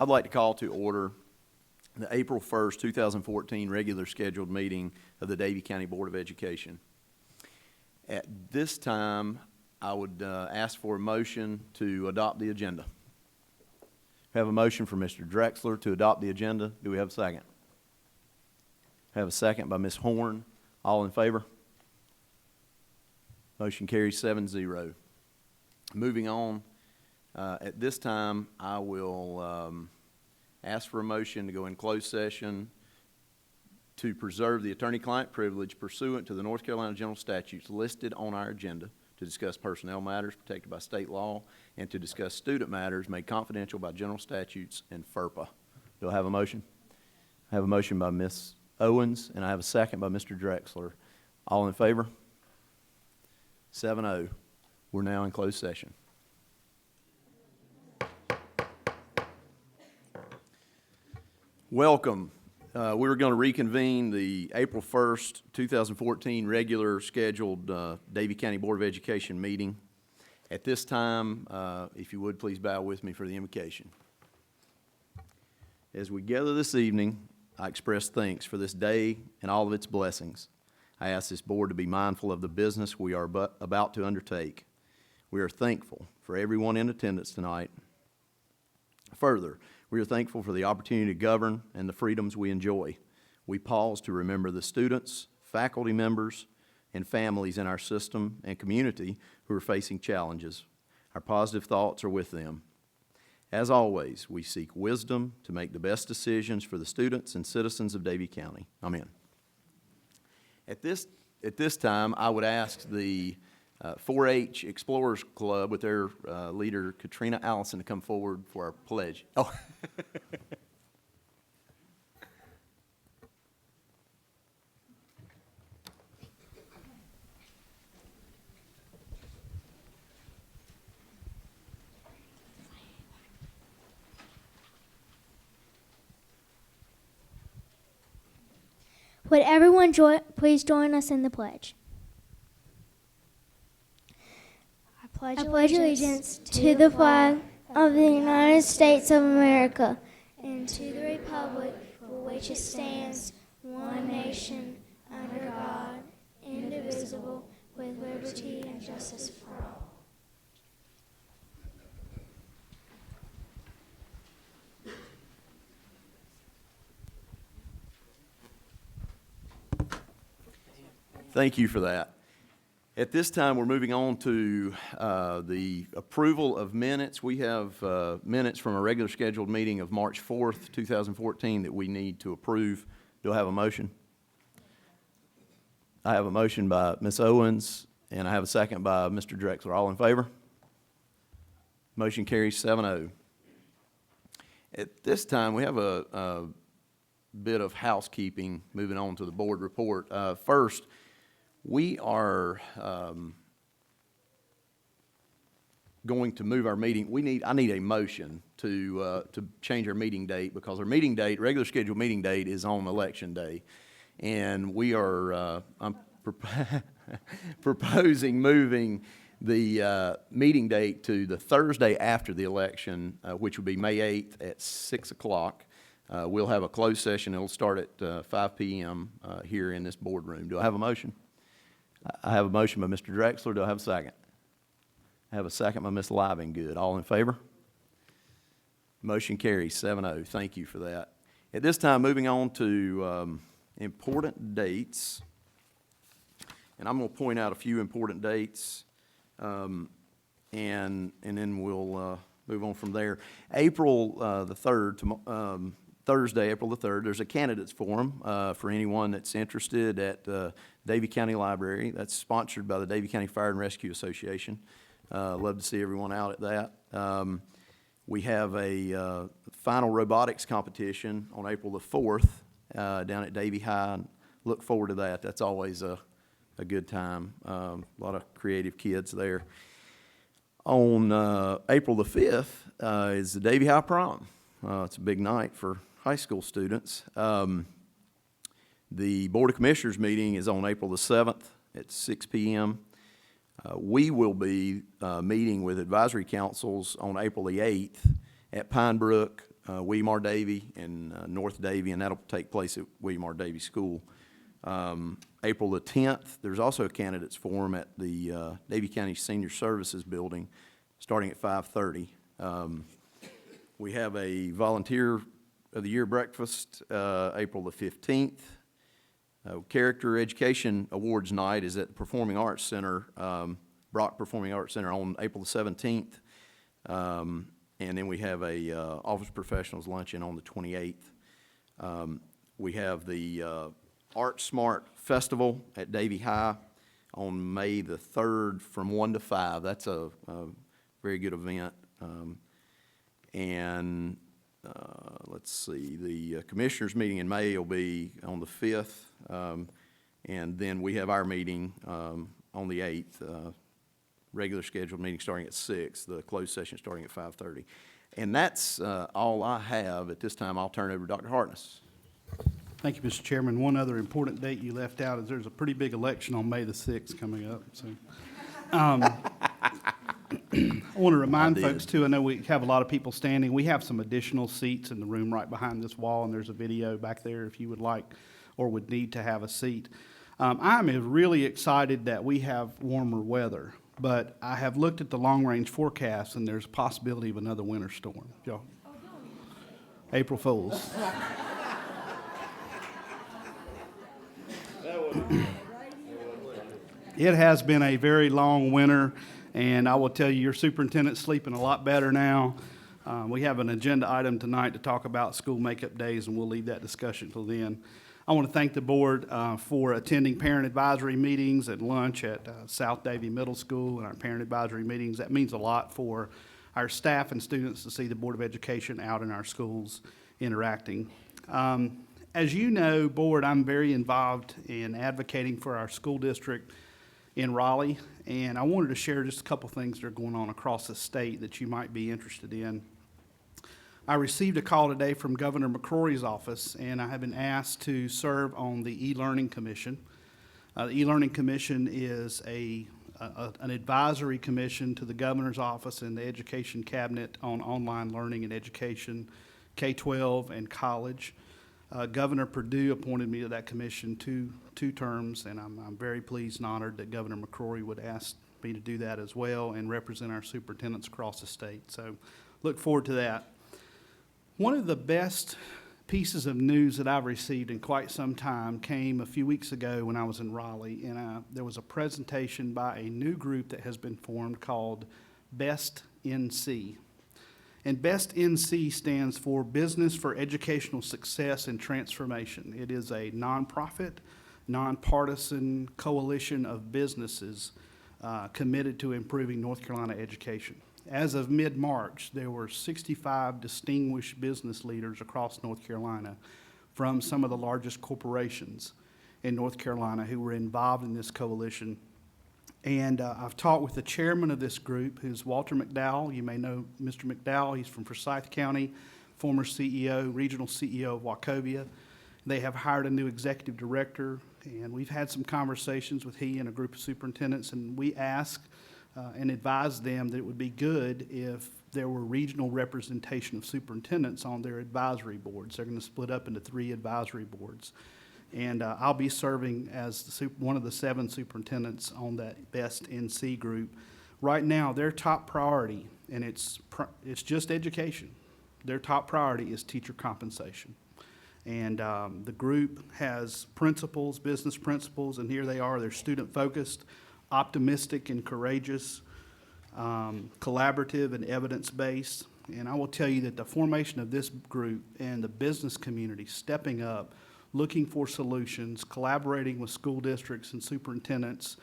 I'd like to call to order the April 1st, 2014 regular scheduled meeting of the Davie County Board of Education. At this time, I would ask for a motion to adopt the agenda. We have a motion for Mr. Drexler to adopt the agenda. Do we have a second? We have a second by Ms. Horn. All in favor? Motion carries 7-0. Moving on, at this time, I will ask for a motion to go in closed session to preserve the attorney-client privilege pursuant to the North Carolina General Statutes listed on our agenda, to discuss personnel matters protected by state law, and to discuss student matters made confidential by general statutes and FERPA. Do I have a motion? I have a motion by Ms. Owens, and I have a second by Mr. Drexler. All in favor? 7-0. We're now in closed session. Welcome. We're going to reconvene the April 1st, 2014 regular scheduled Davie County Board of Education meeting. At this time, if you would, please bow with me for the invocation. As we gather this evening, I express thanks for this day and all of its blessings. I ask this board to be mindful of the business we are about to undertake. We are thankful for everyone in attendance tonight. Further, we are thankful for the opportunity to govern and the freedoms we enjoy. We pause to remember the students, faculty members, and families in our system and community who are facing challenges. Our positive thoughts are with them. As always, we seek wisdom to make the best decisions for the students and citizens of Davie County. Amen. At this time, I would ask the 4-H Explorers Club with their leader, Katrina Allison, to come forward for our pledge. Oh. Would everyone please join us in the pledge? I pledge allegiance to the flag of the United States of America and to the republic for which it stands, one nation, under God, indivisible, with liberty and justice for all. Thank you for that. At this time, we're moving on to the approval of minutes. We have minutes from a regular scheduled meeting of March 4th, 2014 that we need to approve. Do I have a motion? I have a motion by Ms. Owens, and I have a second by Mr. Drexler. All in favor? Motion carries 7-0. At this time, we have a bit of housekeeping moving on to the board report. First, we are going to move our meeting. I need a motion to change our meeting date, because our meeting date, regular scheduled meeting date, is on Election Day, and we are I'm proposing moving the meeting date to the Thursday after the election, which would be May 8th at 6 o'clock. We'll have a closed session. It'll start at 5 p.m. Here in this boardroom. Do I have a motion? I have a motion by Mr. Drexler. Do I have a second? I have a second by Ms. Livingood. All in favor? Motion carries 7-0. Thank you for that. At this time, moving on to important dates, and I'm going to point out a few important dates, and then we'll move on from there. April the 3rd, Thursday, April the 3rd, there's a candidates forum for anyone that's interested at Davie County Library. That's sponsored by the Davie County Fire and Rescue Association. Love to see everyone out at that. We have a final robotics competition on April the 4th down at Davie High. Look forward to that. That's always a good time. A lot of creative kids there. On April the 5th is the Davie High Prom. It's a big night for high school students. The Board of Commissioners meeting is on April the 7th at 6 p.m. We will be meeting with advisory councils on April the 8th at Pine Brook William R. Davie and North Davie, and that'll take place at William R. Davie School. April the 10th, there's also a candidates forum at the Davie County Senior Services Building, starting at 5:30. We have a Volunteer of the Year breakfast, April the 15th. Character Education Awards Night is at the Performing Arts Center, Brock Performing Arts Center, on April the 17th. And then we have a Office Professionals Luncheon on the 28th. We have the Art Smart Festival at Davie High on May the 3rd from 1 to 5. That's a very good event. Let's see, the Commissioners meeting in May will be on the 5th. And then we have our meeting on the 8th, regular scheduled meeting starting at 6, the closed session starting at 5:30. And that's all I have at this time. I'll turn it over to Dr. Hartness. Thank you, Mr. Chairman. One other important date you left out is there's a pretty big election on May the 6th coming up. So, I want to remind folks, too, I know we have a lot of people standing. We have some additional seats in the room right behind this wall, and there's a video back there if you would like or would need to have a seat. I'm really excited that we have warmer weather, but I have looked at the long-range forecast, and there's a possibility of another winter storm. Y'all, April Fools. It has been a very long winter, and I will tell you, your superintendent's sleeping a lot better now. We have an agenda item tonight to talk about school makeup days, and we'll leave that discussion till then. I want to thank the board for attending parent advisory meetings and lunch at South Davie Middle School and our parent advisory meetings. That means a lot for our staff and students to see the Board of Education out in our schools interacting. As you know, board, I'm very involved in advocating for our school district in Raleigh, and I wanted to share just a couple things that are going on across the state that you might be interested in. I received a call today from Governor McCrory's office, and I have been asked to serve on the E-Learning Commission. The E-Learning Commission is an advisory commission to the governor's office and the education cabinet on online learning and education, K-12 and college. Governor Perdue appointed me to that commission two terms, and I'm very pleased and honored that Governor McCrory would ask me to do that as well and represent our superintendents across the state. So look forward to that. One of the best pieces of news that I've received in quite some time came a few weeks ago when I was in Raleigh, and there was a presentation by a new group that has been formed called Best NC. And Best NC stands for Business for Educational Success and Transformation. It is a nonprofit, nonpartisan coalition of businesses committed to improving North Carolina education. As of mid-March, there were 65 distinguished business leaders across North Carolina from some of the largest corporations in North Carolina who were involved in this coalition. And I've talked with the chairman of this group, who's Walter McDowell. You may know Mr. McDowell. He's from Forsyth County, former CEO, regional CEO of Wachovia. They have hired a new executive director, and we've had some conversations with he and a group of superintendents, and we asked and advised them that it would be good if there were regional representation of superintendents on their advisory boards. They're going to split up into 3 advisory boards. And I'll be serving as one of the 7 superintendents on that Best NC group. Right now, their top priority, and it's just education, their top priority is teacher compensation. And the group has principles, business principles, and here they are. They're student-focused, optimistic and courageous, collaborative and evidence-based. And I will tell you that the formation of this group and the business community stepping up, looking for solutions, collaborating with school districts and superintendents,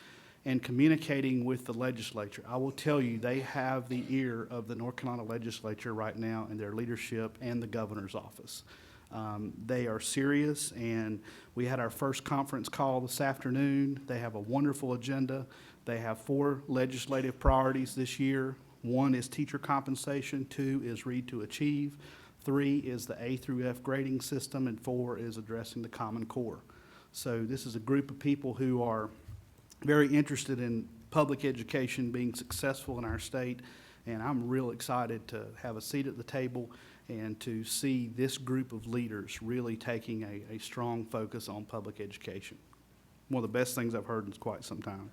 and communicating with the legislature. I will tell you, they have the ear of the North Carolina legislature right now in their leadership and the governor's office. They are serious, and we had our first conference call this afternoon. They have a wonderful agenda. They have 4 legislative priorities this year. 1 is teacher compensation, 2 is Read to Achieve, 3 is the A through F grading system, and 4 is addressing the Common Core. So this is a group of people who are very interested in public education being successful in our state, And I'm real excited to have a seat at the table and to see this group of leaders really taking a strong focus on public education. One of the best things I've heard in quite some time.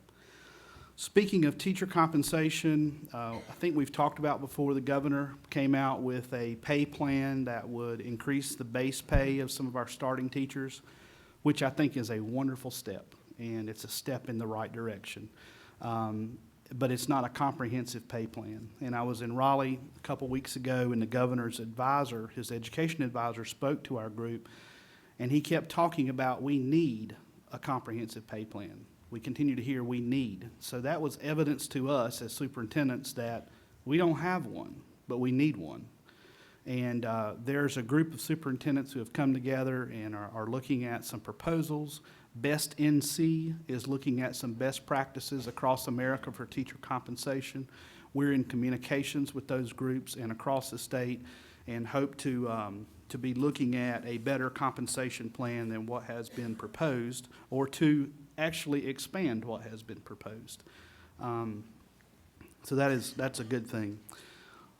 Speaking of teacher compensation, I think we've talked about before, the governor came out with a pay plan that would increase the base pay of some of our starting teachers, which I think is a wonderful step, and it's a step in the right direction. But it's not a comprehensive pay plan. And I was in Raleigh a couple weeks ago, and the governor's advisor, his education advisor, spoke to our group, and he kept talking about we need a comprehensive pay plan. We continue to hear we need. So that was evidence to us as superintendents that we don't have one, but we need one. And there's a group of superintendents who have come together and are looking at some proposals. Best NC is looking at some best practices across America for teacher compensation. We're in communications with those groups and across the state, and hope to be looking at a better compensation plan than what has been proposed, or to actually expand what has been proposed. So that's a good thing.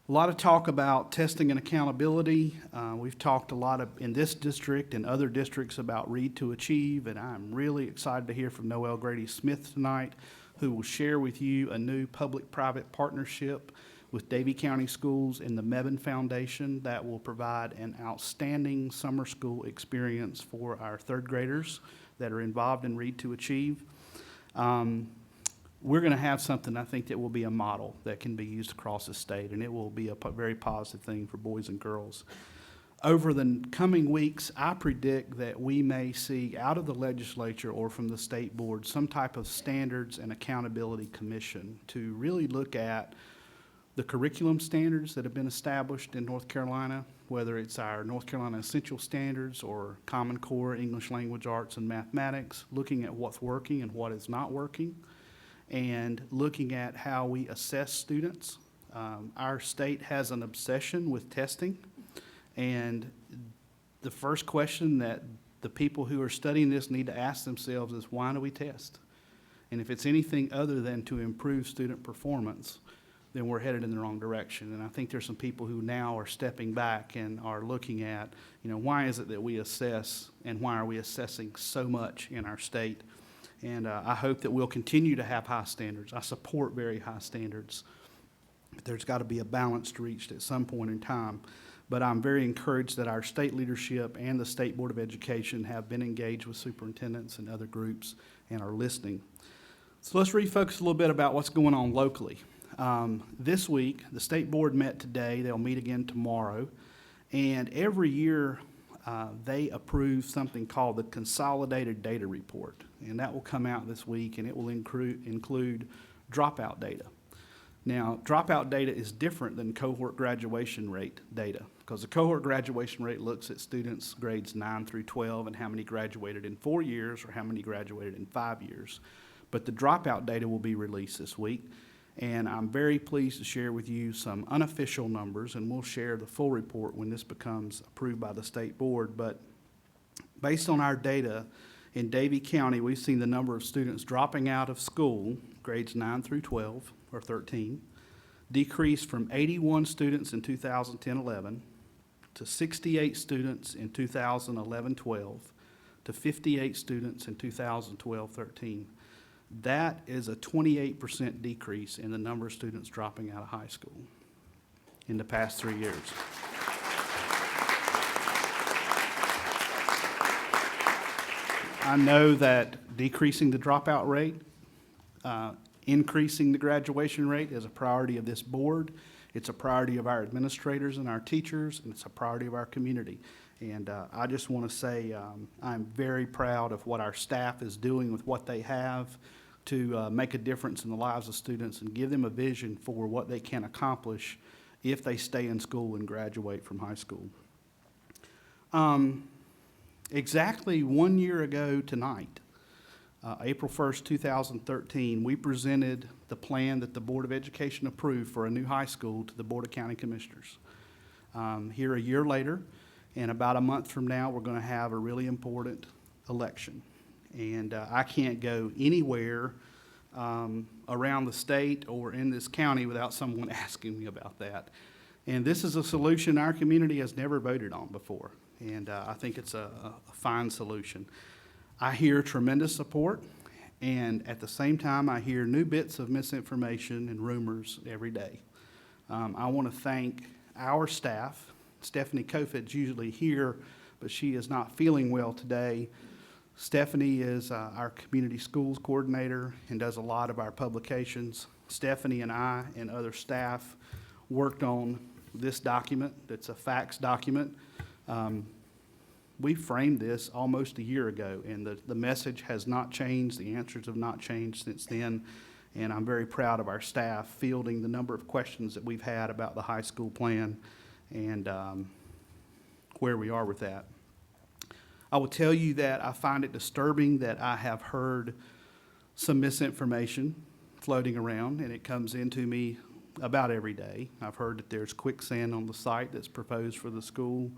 A lot of talk about testing and accountability. We've talked a lot in this district and other districts about Read to Achieve, and I'm really excited to hear from Noelle Grady-Smith tonight, who will share with you a new public-private partnership with Davie County Schools and the Mebane Foundation that will provide an outstanding summer school experience for our third graders that are involved in Read to Achieve. We're going to have something, I think, that will be a model that can be used across the state, and it will be a very positive thing for boys and girls. Over the coming weeks, I predict that we may see out of the legislature or from the state board some type of standards and accountability commission to really look at the curriculum standards that have been established in North Carolina, whether it's our North Carolina Essential Standards or Common Core English Language Arts and Mathematics, looking at what's working and what is not working, and looking at how we assess students. Our state has an obsession with testing, and the first question that the people who are studying this need to ask themselves is, why do we test? And if it's anything other than to improve student performance, then we're headed in the wrong direction. And I think there's some people who now are stepping back and are looking at, why is it that we assess, and why are we assessing so much in our state? And I hope that we'll continue to have high standards. I support very high standards. But there's got to be a balance reached at some point in time. But I'm very encouraged that our state leadership and the State Board of Education have been engaged with superintendents and other groups and are listening. So let's refocus a little bit about what's going on locally. This week, the State Board met today. They'll meet again tomorrow. And every year, they approve something called the Consolidated Data Report. And that will come out this week, and it will include dropout data. Now, dropout data is different than cohort graduation rate data, because the cohort graduation rate looks at students grades 9 through 12 and how many graduated in 4 years or how many graduated in 5 years. But the dropout data will be released this week, and I'm very pleased to share with you some unofficial numbers, and we'll share the full report when this becomes approved by the state board. But based on our data, in Davie County, we've seen the number of students dropping out of school, grades 9 through 12, or 13, decrease from 81 students in 2010-11 to 68 students in 2011-12 to 58 students in 2012-13. That is a 28% decrease in the number of students dropping out of high school in the past 3 years. I know that decreasing the dropout rate, increasing the graduation rate is a priority of this board. It's a priority of our administrators and our teachers, and it's a priority of our community. And I just want to say I'm very proud of what our staff is doing with what they have to make a difference in the lives of students and give them a vision for what they can accomplish if they stay in school and graduate from high school. Exactly 1 year ago tonight, April 1st, 2013, we presented the plan that the Board of Education approved for a new high school to the Board of County Commissioners. Here a year later, and about a month from now, we're going to have a really important election. And I can't go anywhere around the state or in this county without someone asking me about that. And this is a solution our community has never voted on before, and I think it's a fine solution. I hear tremendous support, and at the same time, I hear new bits of misinformation and rumors every day. I want to thank our staff. Stephanie Kofid's usually here, but she is not feeling well today. Stephanie is our community schools coordinator and does a lot of our publications. Stephanie and I and other staff worked on this document. It's a fax document. We framed this almost a year ago, and the message has not changed. The answers have not changed since then, and I'm very proud of our staff fielding the number of questions that we've had about the high school plan and where we are with that. I will tell you that I find it disturbing that I have heard some misinformation floating around, and it comes into me about every day. I've heard that there's quicksand on the site that's proposed for the school.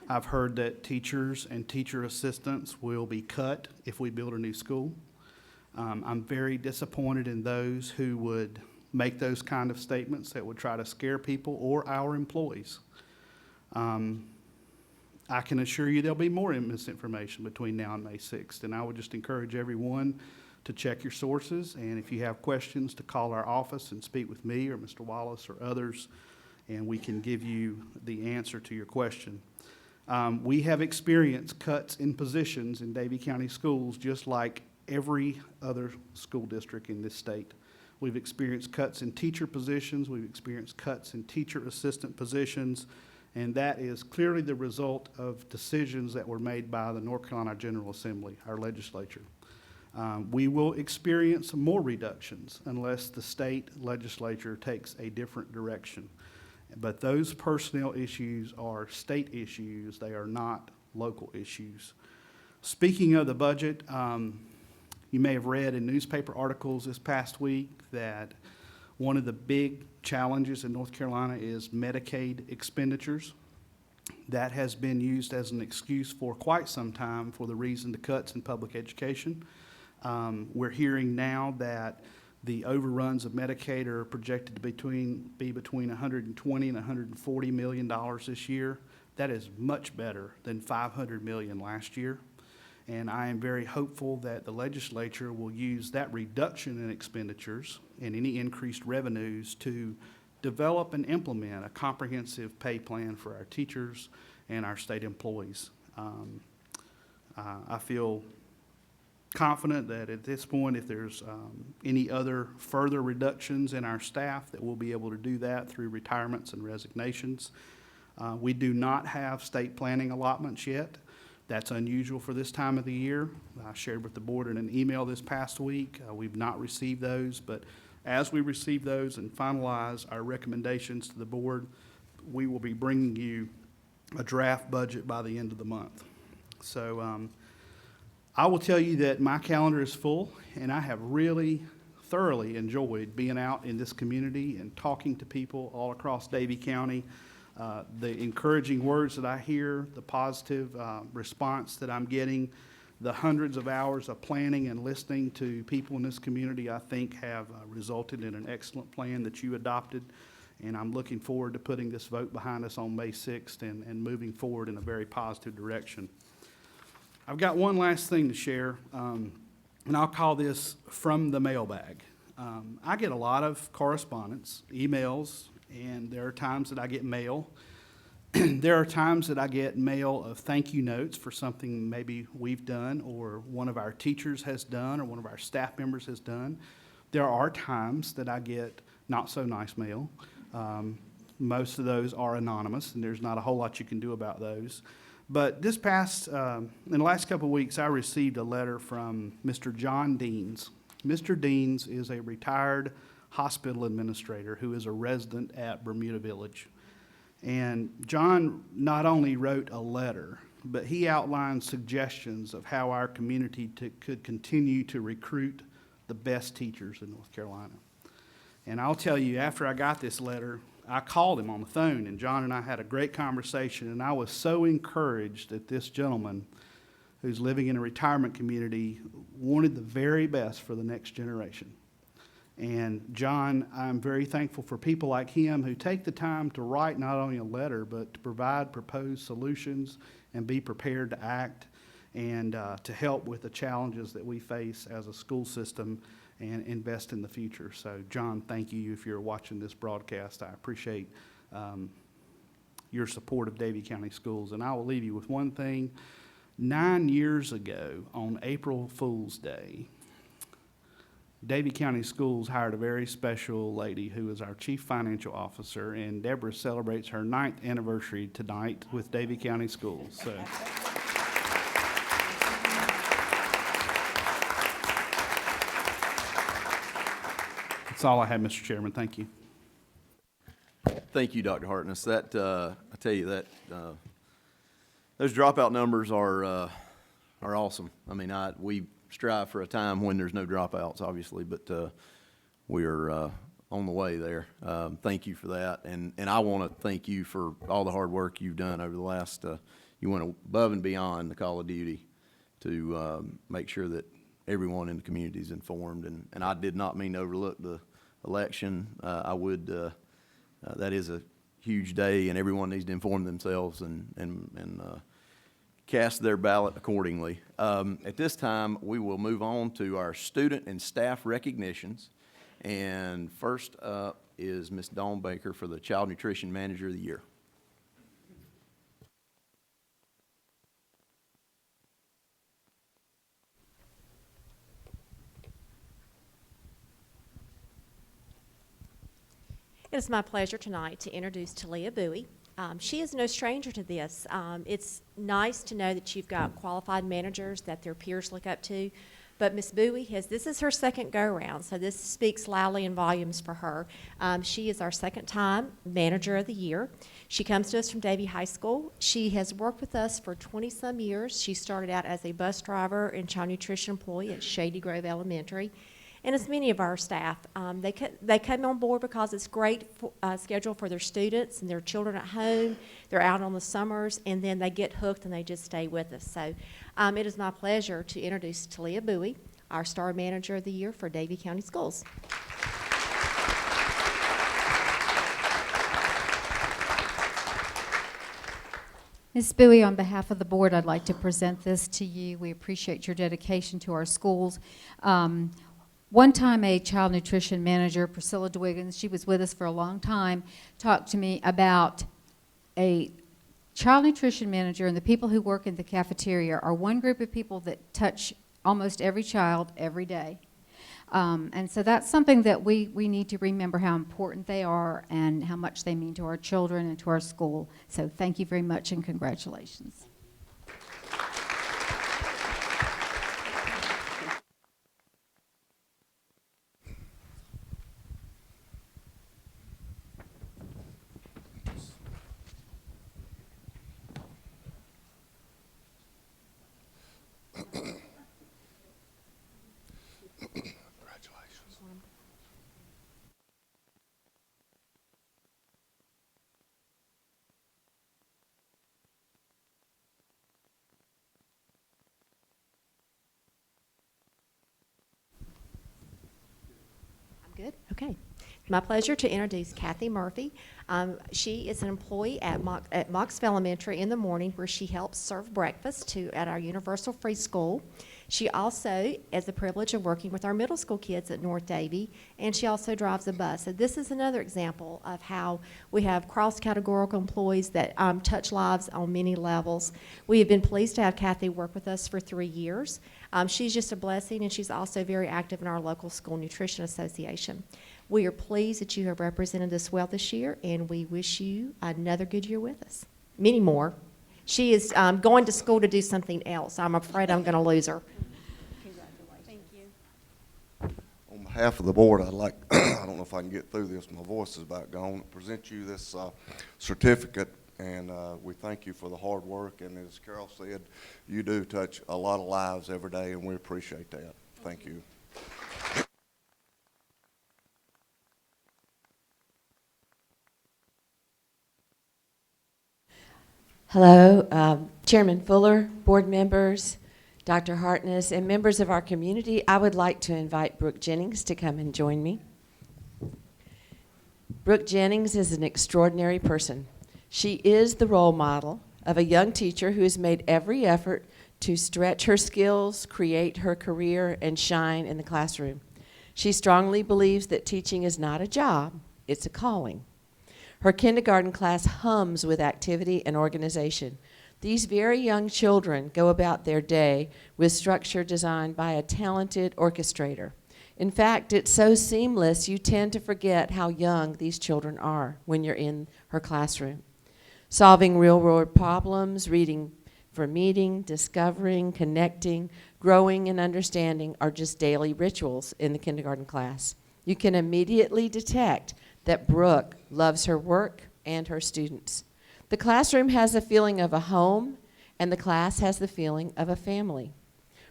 I've heard that teachers and teacher assistants will be cut if we build a new school. I'm very disappointed in those who would make those kind of statements that would try to scare people or our employees. I can assure you there'll be more misinformation between now and May 6th, and I would just encourage everyone to check your sources, and if you have questions, to call our office and speak with me or Mr. Wallace or others, and we can give you the answer to your question. We have experienced cuts in positions in Davie County schools just like every other school district in this state. We've experienced cuts in teacher positions, we've experienced cuts in teacher assistant positions, and that is clearly the result of decisions that were made by the North Carolina General Assembly, our legislature. We will experience more reductions unless the state legislature takes a different direction. But those personnel issues are state issues, they are not local issues. Speaking of the budget, you may have read in newspaper articles this past week that one of the big challenges in North Carolina is Medicaid expenditures. That has been used as an excuse for quite some time for the reason the cuts in public education. We're hearing now that the overruns of Medicaid are projected to be between $120 and $140 million this year. That is much better than $500 million last year. And I am very hopeful that the legislature will use that reduction in expenditures and any increased revenues to develop and implement a comprehensive pay plan for our teachers and our state employees. I feel confident that at this point, if there's any other further reductions in our staff, that we'll be able to do that through retirements and resignations. We do not have state planning allotments yet. That's unusual for this time of the year. I shared with the board in an email this past week. We've not received those, but as we receive those and finalize our recommendations to the board, we will be bringing you a draft budget by the end of the month. So I will tell you that my calendar is full, and I have really thoroughly enjoyed being out in this community and talking to people all across Davie County. The encouraging words that I hear, the positive response that I'm getting, the hundreds of hours of planning and listening to people in this community, I think have resulted in an excellent plan that you adopted. And I'm looking forward to putting this vote behind us on May 6th and moving forward in a very positive direction. I've got one last thing to share, and I'll call this from the mailbag. I get a lot of correspondence, emails, and there are times that I get mail. There are times that I get mail of thank you notes for something maybe we've done or one of our teachers has done or one of our staff members has done. There are times that I get not so nice mail. Most of those are anonymous, and there's not a whole lot you can do about those. But this past, in the last couple of weeks, I received a letter from Mr. John Deans. Mr. Deans is a retired hospital administrator who is a resident at Bermuda Village. And John not only wrote a letter, but he outlined suggestions of how our community could continue to recruit the best teachers in North Carolina. And I'll tell you, after I got this letter, I called him on the phone, and John and I had a great conversation, and I was so encouraged that this gentleman who's living in a retirement community wanted the very best for the next generation. And John, I'm very thankful for people like him who take the time to write not only a letter, but to provide proposed solutions and be prepared to act and to help with the challenges that we face as a school system and invest in the future. So, John, thank you if you're watching this broadcast. I appreciate your support of Davie County Schools. And I will leave you with one thing. 9 years ago, on April Fool's Day, Davie County Schools hired a very special lady who is our Chief Financial Officer, and Deborah celebrates her 9th anniversary tonight with Davie County Schools. So. That's all I have, Mr. Chairman. Thank you. Thank you, Dr. Hartness. That, I tell you, that those dropout numbers are awesome. I mean, we strive for a time when there's no dropouts, obviously, but we're on the way there. Thank you for that, and I want to thank you for all the hard work you've done over the last. You went above and beyond the call of duty to make sure that everyone in the community is informed, and I did not mean to overlook the election. I would. That is a huge day, and everyone needs to inform themselves and cast their ballot accordingly. At this time, we will move on to our student and staff recognitions. And first up is Ms. Dawn Baker for the Child Nutrition Manager of the Year. It is my pleasure tonight to introduce Talia BOE. She is no stranger to this. It's nice to know that you've got qualified managers that their peers look up to, but Ms. BOE this is her second go-around, so this speaks loudly in volumes for her. She is our second-time Manager of the Year. She comes to us from Davie High School. She has worked with us for 20-some years. She started out as a bus driver and child nutrition employee at Shady Grove Elementary. And as many of our staff, they come on board because it's great schedule for their students and their children at home. They're out on the summers, and then they get hooked and they just stay with us. So it is my pleasure to introduce Talia BOE, our Star Manager of the Year for Davie County Schools. Ms. BOE, on behalf of the board, I'd like to present this to you. We appreciate your dedication to our schools. One time a child nutrition manager, Priscilla DeWiggins, she was with us for a long time, talked to me about a child nutrition manager, and the people who work in the cafeteria are one group of people that touch almost every child every day. And so that's something that we need to remember how important they are and how much they mean to our children and to our school. So thank you very much and congratulations. Good. Okay. It's my pleasure to introduce Kathy Murphy. She is an employee at Moxville Elementary in the morning, where she helps serve breakfast at our Universal Free School. She also has the privilege of working with our middle school kids at North Davie, and she also drives a bus. So this is another example of how we have cross-categorical employees that touch lives on many levels. We have been pleased to have Kathy work with us for 3 years. She's just a blessing, and she's also very active in our local school nutrition association. We are pleased that you have represented us well this year, and we wish you another good year with us. Many more. She is going to school to do something else. I'm afraid I'm going to lose her. Congratulations. Thank you. On behalf of the board, I'd like, I don't know if I can get through this, my voice is about gone, present you this certificate, and we thank you for the hard work, and as Carol said, you do touch a lot of lives every day, and we appreciate that. Thank you. Hello, Chairman Fuller, board members, Dr. Hartness, and members of our community. I would like to invite Brooke Jennings to come and join me. Brooke Jennings is an extraordinary person. She is the role model of a young teacher who has made every effort to stretch her skills, create her career, and shine in the classroom. She strongly believes that teaching is not a job, it's a calling. Her kindergarten class hums with activity and organization. These very young children go about their day with structure designed by a talented orchestrator. In fact, it's so seamless you tend to forget how young these children are when you're in her classroom. Solving real-world problems, reading for meeting, discovering, connecting, growing, and understanding are just daily rituals in the kindergarten class. You can immediately detect that Brooke loves her work and her students. The classroom has a feeling of a home, and the class has the feeling of a family.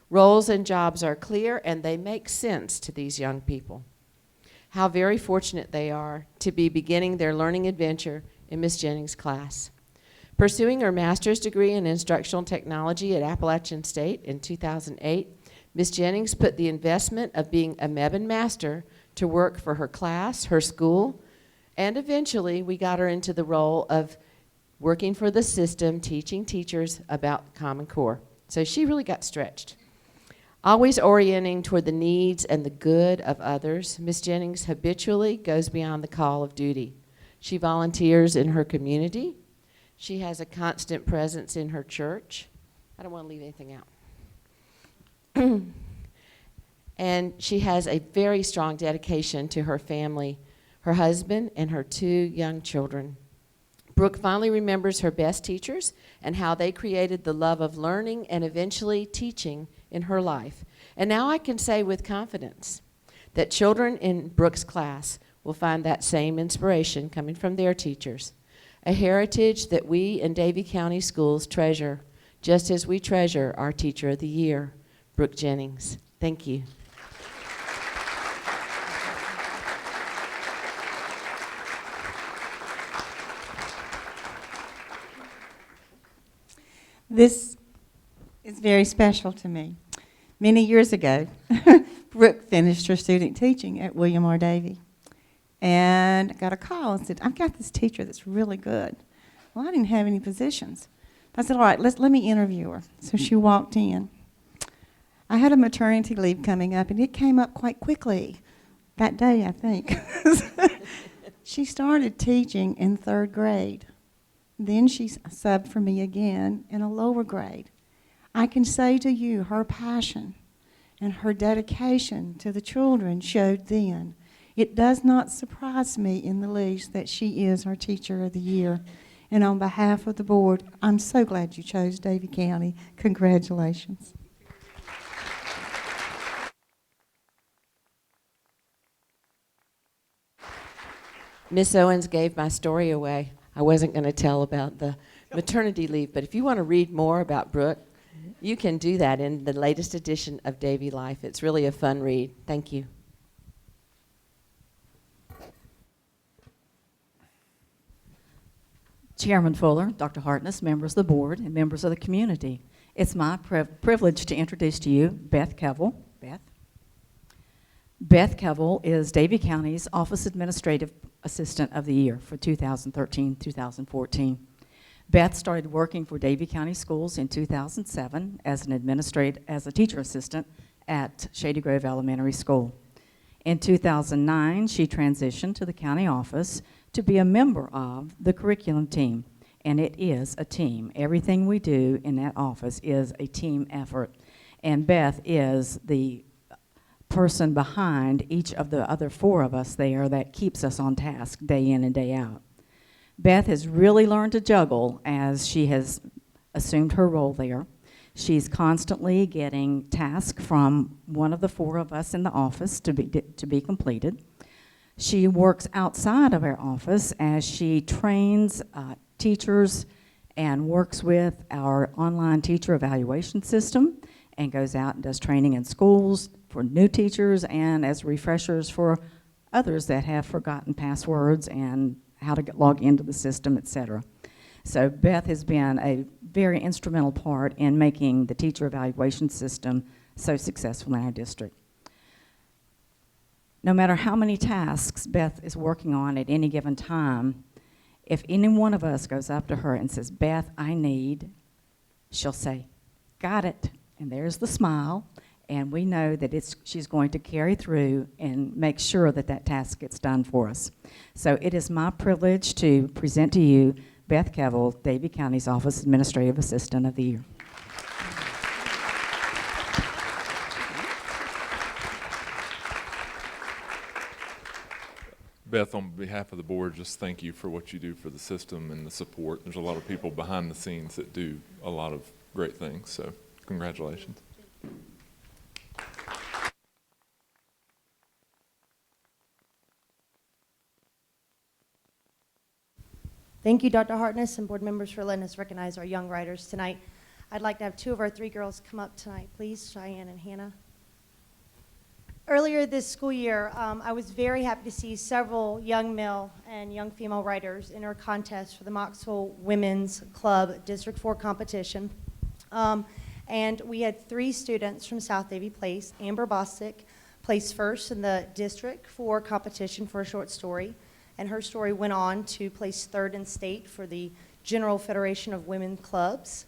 Roles and jobs are clear, and they make sense to these young people. How very fortunate they are to be beginning their learning adventure in Miss Jennings' class. Pursuing her master's degree in instructional technology at Appalachian State in 2008, Miss Jennings put the investment of being a Mebane master to work for her class, her school, and eventually we got her into the role of working for the system, teaching teachers about Common Core. So she really got stretched. Always orienting toward the needs and the good of others, Miss Jennings habitually goes beyond the call of duty. She volunteers in her community. She has a constant presence in her church. I don't want to leave anything out. And she has a very strong dedication to her family, her husband, and her 2 young children. Brooke finally remembers her best teachers and how they created the love of learning and eventually teaching in her life. And now I can say with confidence that children in Brooke's class will find that same inspiration coming from their teachers, a heritage that we in Davie County Schools treasure, just as we treasure our Teacher of the Year, Brooke Jennings. Thank you. This is very special to me. Many years ago, Brooke finished her student teaching at William R. Davie. And I got a call and said, I've got this teacher that's really good. Well, I didn't have any positions. I said, all right, let me interview her. So she walked in. I had a maternity leave coming up, and it came up quite quickly that day, I think. She started teaching in 3rd grade. Then she subbed for me again in a lower grade. I can say to you, her passion and her dedication to the children showed then. It does not surprise me in the least that she is our Teacher of the Year. And on behalf of the board, I'm so glad you chose Davie County. Congratulations. Miss Owens gave my story away. I wasn't going to tell about the maternity leave, but if you want to read more about Brooke, you can do that in the latest edition of Davie Life. It's really a fun read. Thank you. Chairman Fuller, Dr. Hartness, members of the board, and members of the community. It's my privilege to introduce to you Beth Kevel. Beth Kevel is Davie County's Office Administrative Assistant of the Year for 2013-2014. Beth started working for Davie County Schools in 2007 as a teacher assistant at Shady Grove Elementary School. In 2009, she transitioned to the county office to be a member of the curriculum team, and it is a team. Everything we do in that office is a team effort, and Beth is the person behind each of the other 4 of us there that keeps us on task day in and day out. Beth has really learned to juggle as she has assumed her role there. She's constantly getting tasks from one of the 4 of us in the office to be completed. She works outside of our office as she trains teachers and works with our online teacher evaluation system and goes out and does training in schools for new teachers and as refreshers for others that have forgotten passwords and how to log into the system, etc. So Beth has been a very instrumental part in making the teacher evaluation system so successful in our district. no matter how many tasks Beth is working on at any given time, if any one of us goes up to her and says, Beth, I need, she'll say, got it. And there's the smile. And we know that she's going to carry through and make sure that that task gets done for us. So it is my privilege to present to you Beth Kevel, Davie County's Office Administrative Assistant of the Year. Beth, on behalf of the board, just thank you for what you do for the system and the support. There's a lot of people behind the scenes that do a lot of great things, so congratulations. Thank you, Dr. Hartness and board members, for letting us recognize our young writers tonight. I'd like to have 2 of our 3 girls come up tonight, please, Cheyenne and Hannah. Earlier this school year, I was very happy to see several young male and young female writers enter a contest for the Moxville Women's Club District 4 competition. And we had 3 students from South Davie Place. Amber Bostic placed first in the District 4 competition for a short story, and her story went on to place 3rd in state for the General Federation of Women Clubs.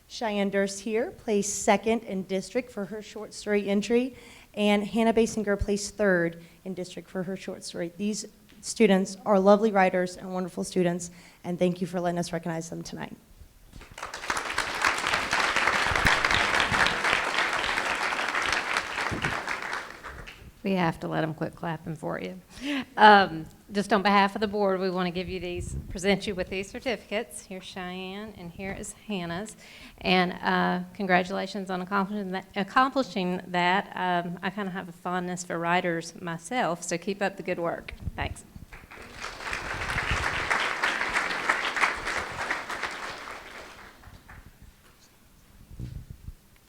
Cheyenne Durst here placed 2nd in District for her short story entry, and Hannah Basinger placed 3rd in District for her short story. These students are lovely writers and wonderful students, and thank you for letting us recognize them tonight. We have to let them quit clapping for you. Just on behalf of the board, we want to give you these, present you with these certificates. Here's Cheyenne, and here is Hannah's. And congratulations on accomplishing that. I kind of have a fondness for writers myself, so keep up the good work. Thanks.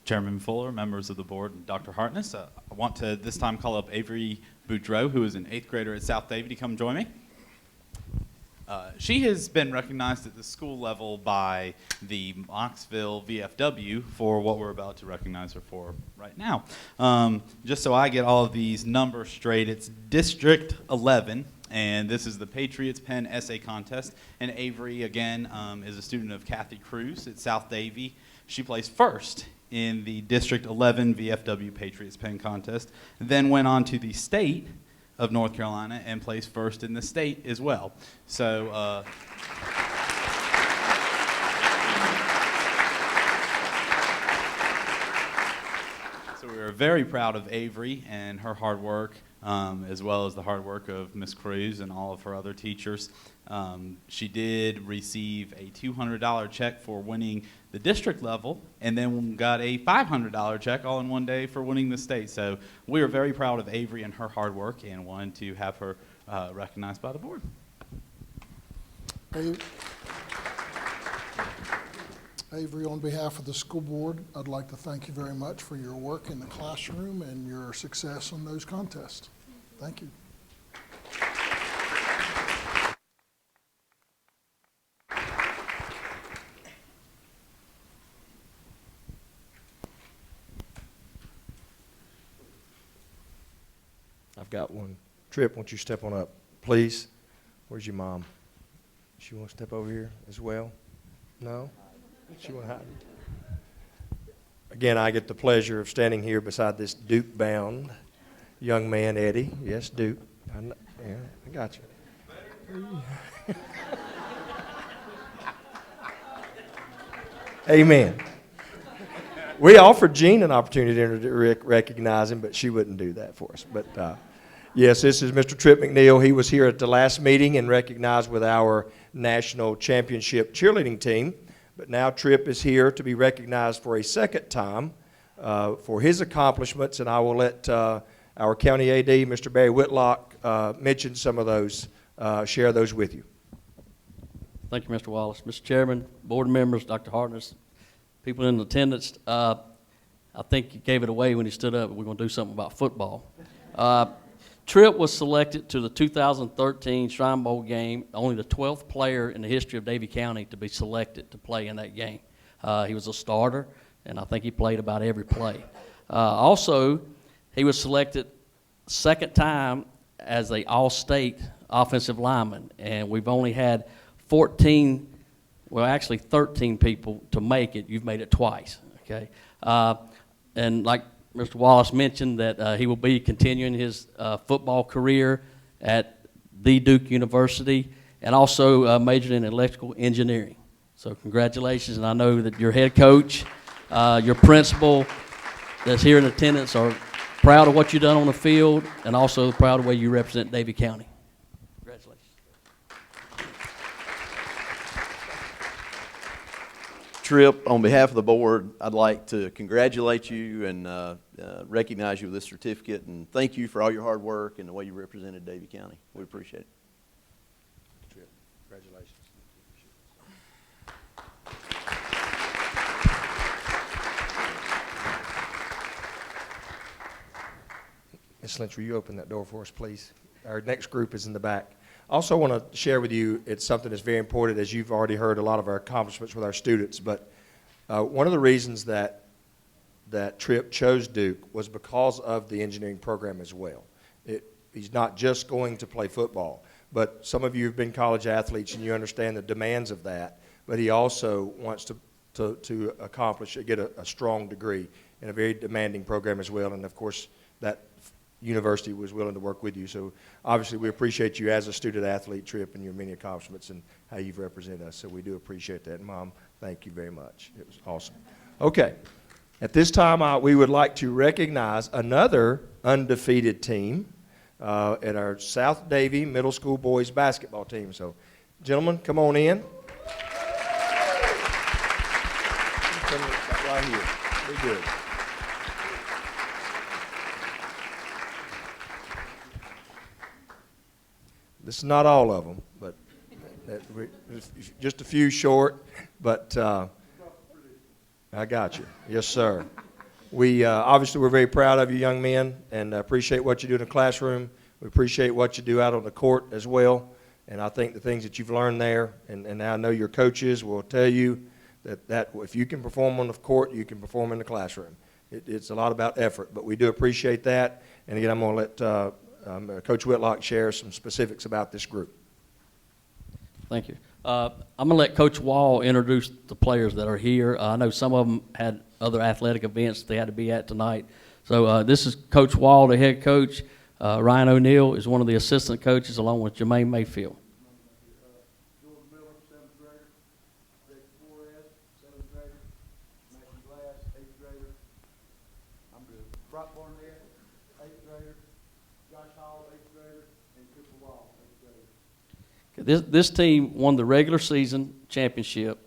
Chairman Fuller, members of the board, and Dr. Hartness, I want to this time call up Avery Boudreau, who is an 8th grader at South Davie, to come join me. She has been recognized at the school level by the Moxville VFW for what we're about to recognize her for right now. Just so I get all of these numbers straight, it's District 11, and this is the Patriots Pen Essay Contest. And Avery, again, is a student of Kathy Cruz at South Davie. She placed first in the District 11 VFW Patriots Pen Contest, then went on to the state of North Carolina and placed first in the state as well. So, so we are very proud of Avery and her hard work, as well as the hard work of Ms. Cruz and all of her other teachers. She did receive a $200 check for winning the district level, and then got a $500 check all in one day for winning the state. So we are very proud of Avery and her hard work, and wanted to have her recognized by the board. Avery, on behalf of the school board, I'd like to thank you very much for your work in the classroom and your success in those contests. Thank you. I've got one. Tripp, won't you step on up, please? Where's your mom? She want to step over here as well? No? She want to hide? Again, I get the pleasure of standing here beside this Duke-bound young man, Eddie. Yes, Duke. Yeah, I got you. Amen. We offered Jean an opportunity to recognize him, but she wouldn't do that for us. But yes, this is Mr. Tripp McNeil. He was here at the last meeting and recognized with our national championship cheerleading team. But now Tripp is here to be recognized for a second time for his accomplishments, and I will let our county AD, Mr. Barry Whitlock, mention some of those, share those with you. Thank you, Mr. Wallace. Mr. Chairman, board members, Dr. Hartness, people in attendance, I think he gave it away when he stood up. We're going to do something about football. Tripp was selected to the 2013 Shrine Bowl game, only the 12th player in the history of Davie County to be selected to play in that game. He was a starter, and I think he played about every play. Also, he was selected second time as a all-state offensive lineman, and we've only had 14, well, actually 13 people to make it. You've made it twice, okay? And like Mr. Wallace mentioned, that he will be continuing his football career at the Duke University, and also majored in electrical engineering. So congratulations, and I know that your head coach, your principal that's here in attendance are proud of what you've done on the field, and also proud of the way you represent Davie County. Congratulations. Tripp, on behalf of the board, I'd like to congratulate you and recognize you with this certificate, and thank you for all your hard work and the way you represented Davie County. We appreciate it. Tripp, congratulations. Ms. Lynch, will you open that door for us, please? Our next group is in the back. I also want to share with you, it's something that's very important, as you've already heard a lot of our accomplishments with our students, but one of the reasons that Tripp chose Duke was because of the engineering program as well. He's not just going to play football, but some of you have been college athletes and you understand the demands of that, but he also wants to accomplish, get a strong degree in a very demanding program as well, and of course that university was willing to work with you. So obviously we appreciate you as a student athlete, Tripp, and your many accomplishments and how you've represented us. So we do appreciate that. And Mom, thank you very much. It was awesome. Okay. At this time, we would like to recognize another undefeated team at our South Davie Middle School boys basketball team. So gentlemen, come on in. Come right here. Be good. This is not all of them, but just a few short, but I got you. Yes, sir. Obviously, we're very proud of you young men and appreciate what you do in the classroom. We appreciate what you do out on the court as well. And I think the things that you've learned there, and I know your coaches will tell you that if you can perform on the court, you can perform in the classroom. It's a lot about effort, but we do appreciate that. And again, I'm going to let Coach Whitlock share some specifics about this group. Thank you. I'm going to let Coach Wall introduce the players that are here. I know some of them had other athletic events they had to be at tonight. So this is Coach Wall, the head coach. Ryan O'Neill is one of the assistant coaches, along with Jermaine Mayfield. This team won the regular season championship,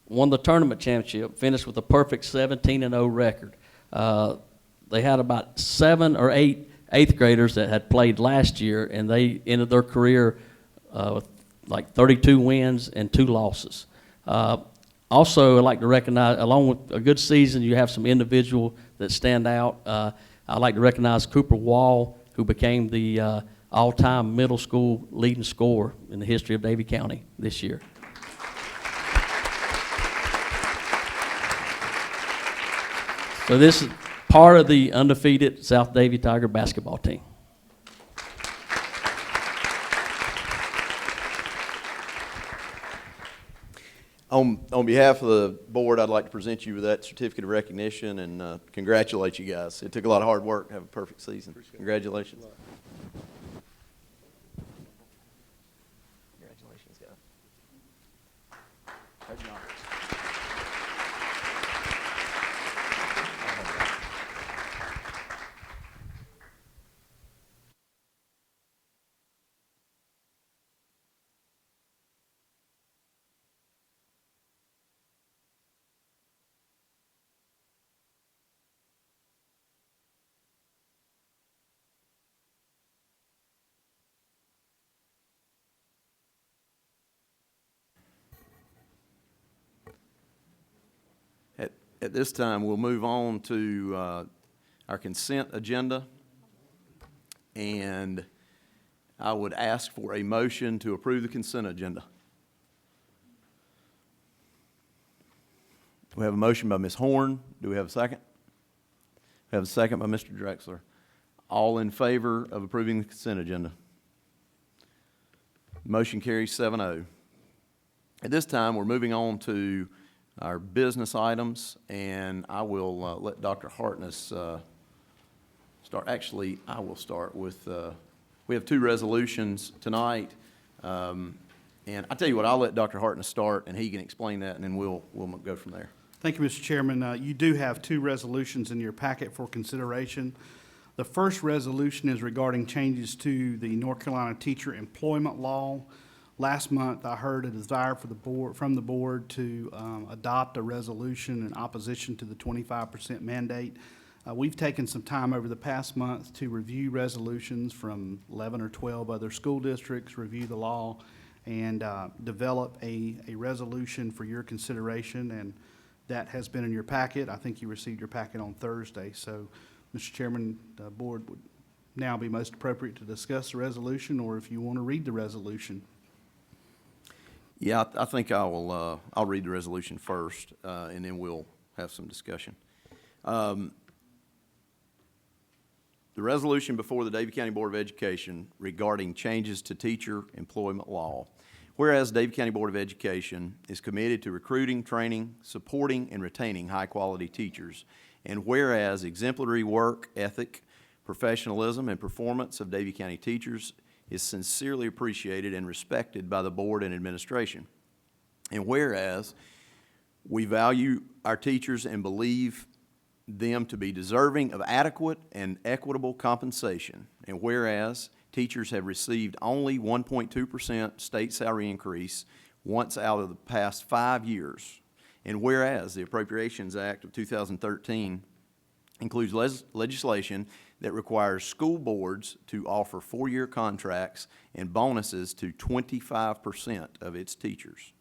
won the tournament championship, finished with a perfect 17-0 record. They had about 7 or 8 eighth graders that had played last year, and they ended their career with like 32 wins and 2 losses. Also, I'd like to recognize, along with a good season, you have some individual that stand out. I'd like to recognize Cooper Wall, who became the all-time middle school leading scorer in the history of Davie County this year. So this is part of the undefeated South Davie Tiger basketball team. On behalf of the board, I'd like to present you with that certificate of recognition and congratulate you guys. It took a lot of hard work to have a perfect season. Congratulations. Congratulations, guys. Good job. At this time, we'll move on to our consent agenda. And I would ask for a motion to approve the consent agenda. We have a motion by Ms. Horn. Do we have a second? We have a second by Mr. Drexler. All in favor of approving the consent agenda? Motion carries 7-0. At this time, we're moving on to our business items, and I will let Dr. Hartness start. Actually, I will start with, we have two resolutions tonight. And I tell you what, I'll let Dr. Hartness start, and he can explain that, and then we'll go from there. Thank you, Mr. Chairman. You do have two resolutions in your packet for consideration. The first resolution is regarding changes to the North Carolina teacher employment law. Last month, I heard a desire from the board to adopt a resolution in opposition to the 25% mandate. We've taken some time over the past month to review resolutions from 11 or 12 other school districts, review the law, and develop a resolution for your consideration, and that has been in your packet. I think you received your packet on Thursday. So, Mr. Chairman, the board would now be most appropriate to discuss the resolution, or if you want to read the resolution. Yeah, I think I'll read the resolution first, and then we'll have some discussion. The resolution before the Davie County Board of Education regarding changes to teacher employment law. Whereas Davie County Board of Education is committed to recruiting, training, supporting, and retaining high-quality teachers, and whereas exemplary work ethic, professionalism, and performance of Davie County teachers is sincerely appreciated and respected by the board and administration, and whereas we value our teachers and believe them to be deserving of adequate and equitable compensation, and whereas teachers have received only 1.2% state salary increase once out of the past 5 years, and whereas the Appropriations Act of 2013 includes legislation that requires school boards to offer 4-year contracts and bonuses to 25% of its teachers.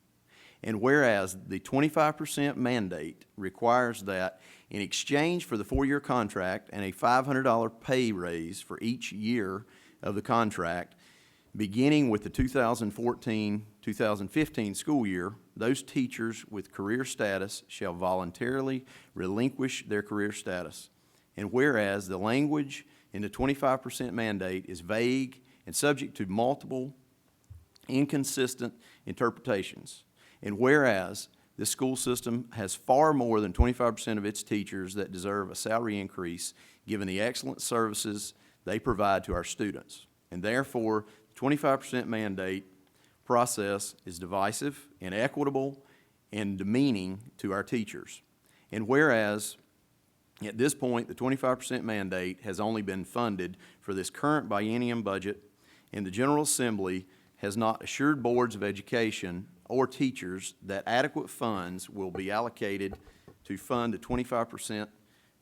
And whereas the 25% mandate requires that in exchange for the 4-year contract and a $500 pay raise for each year of the contract, beginning with the 2014-2015 school year, those teachers with career status shall voluntarily relinquish their career status. And whereas the language in the 25% mandate is vague and subject to multiple inconsistent interpretations, and whereas the school system has far more than 25% of its teachers that deserve a salary increase given the excellent services they provide to our students. And therefore, the 25% mandate process is divisive, inequitable, and demeaning to our teachers. And whereas at this point, the 25% mandate has only been funded for this current biennium budget, and the General Assembly has not assured boards of education or teachers that adequate funds will be allocated to fund the 25%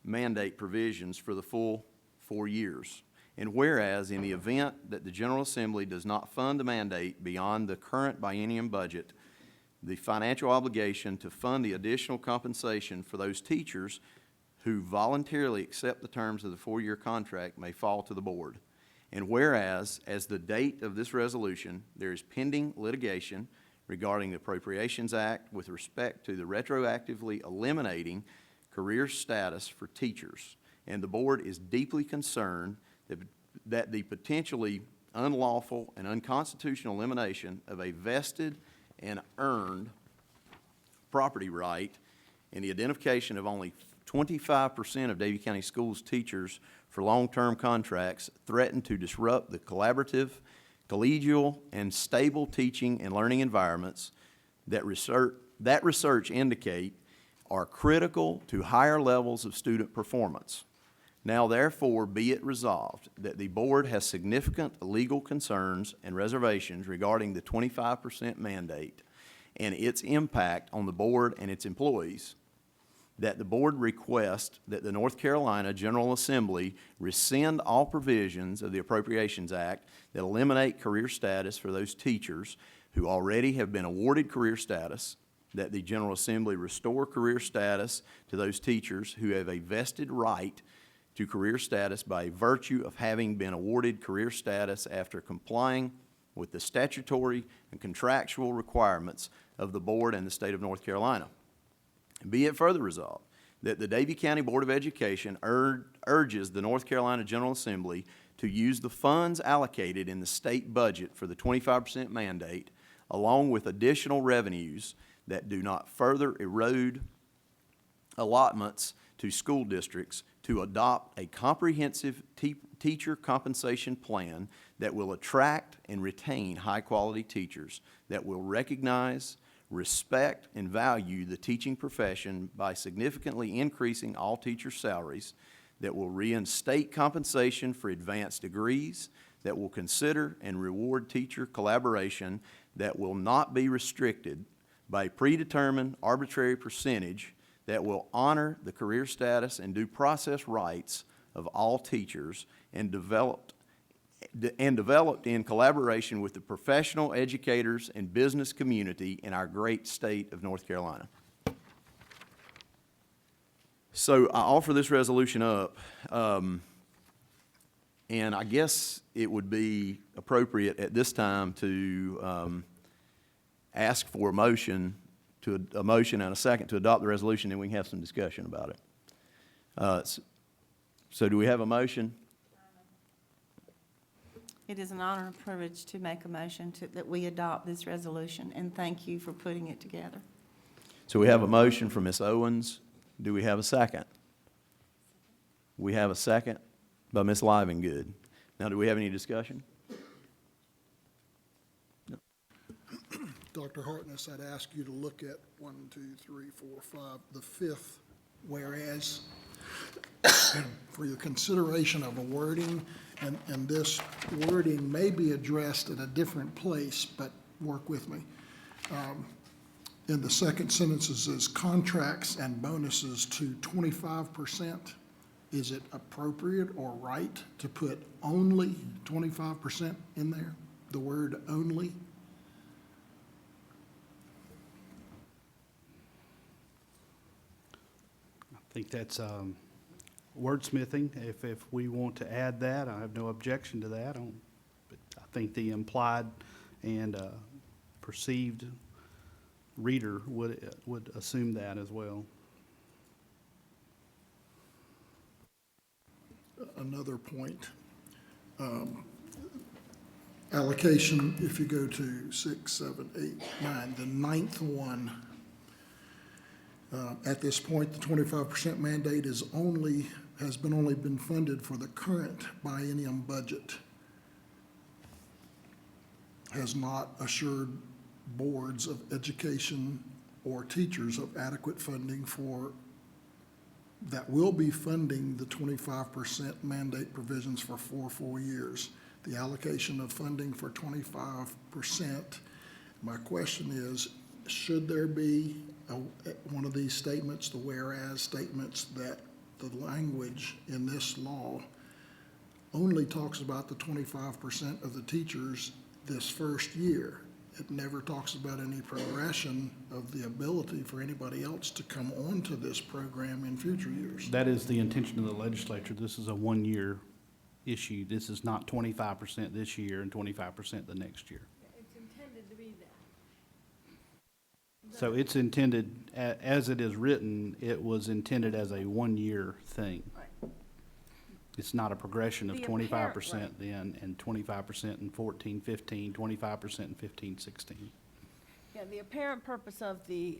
mandate provisions for the full 4 years. And whereas in the event that the General Assembly does not fund the mandate beyond the current biennium budget, the financial obligation to fund the additional compensation for those teachers who voluntarily accept the terms of the 4-year contract may fall to the board. And whereas, as the date of this resolution, there is pending litigation regarding the Appropriations Act with respect to the retroactively eliminating career status for teachers, and the board is deeply concerned that the potentially unlawful and unconstitutional elimination of a vested and earned property right and the identification of only 25% of Davie County Schools teachers for long-term contracts threaten to disrupt the collaborative, collegial, and stable teaching and learning environments that research indicate are critical to higher levels of student performance. Now, therefore, be it resolved that the board has significant legal concerns and reservations regarding the 25% mandate and its impact on the board and its employees, that the board request that the North Carolina General Assembly rescind all provisions of the Appropriations Act that eliminate career status for those teachers who already have been awarded career status, that the General Assembly restore career status to those teachers who have a vested right to career status by virtue of having been awarded career status after complying with the statutory and contractual requirements of the board and the state of North Carolina. Be it further resolved that the Davie County Board of Education urges the North Carolina General Assembly to use the funds allocated in the state budget for the 25% mandate, along with additional revenues that do not further erode allotments to school districts, to adopt a comprehensive teacher compensation plan that will attract and retain high-quality teachers, that will recognize, respect, and value the teaching profession by significantly increasing all teacher salaries, that will reinstate compensation for advanced degrees, that will consider and reward teacher collaboration, that will not be restricted by a predetermined arbitrary percentage, that will honor the career status and due process rights of all teachers, and developed in collaboration with the professional educators and business community in our great state of North Carolina. So I offer this resolution up, and I guess it would be appropriate at this time to ask for a motion and a second to adopt the resolution, and we can have some discussion about it. So do we have a motion? It is an honor and privilege to make a motion that we adopt this resolution, and thank you for putting it together. So we have a motion from Ms. Owens. Do we have a second? We have a second by Ms. Livingood. Now, do we have any discussion? Dr. Hartness, I'd ask you to look at 1, 2, 3, 4, 5, the fifth whereas for your consideration of a wording, and this wording may be addressed at a different place, but work with me. In the second sentence, it says contracts and bonuses to 25%. Is it appropriate or right to put only 25% in there? The word only? I think that's wordsmithing. If we want to add that, I have no objection to that. But I think the implied and perceived reader would assume that as well. Another point. Allocation, if you go to 6, 7, 8, 9, the ninth one, at this point, the 25% mandate has only been funded for the current biennium budget. Has not assured boards of education or teachers of adequate funding that will be funding the 25% mandate provisions for 4 full years. The allocation of funding for 25%, my question is, should there be one of these statements, the whereas statements, that the language in this law only talks about the 25% of the teachers this first year? It never talks about any progression of the ability for anybody else to come onto this program in future years. That is the intention of the legislature. This is a one-year issue. This is not 25% this year and 25% the next year. It's intended to be that. So it's intended, as it is written, it was intended as a one-year thing. Right. It's not a progression of The 25% apparent, then, and 25% in 14, 15, 25% in 15, 16. Yeah, the apparent purpose of the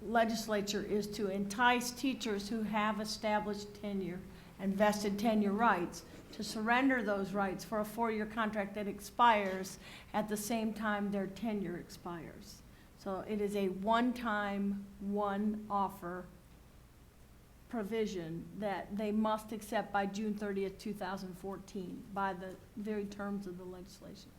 legislature is to entice teachers who have established tenure and vested tenure rights to surrender those rights for a 4-year contract that expires at the same time their tenure expires. So it is a one-time, one-offer provision that they must accept by June 30th, 2014, by the very terms of the legislation.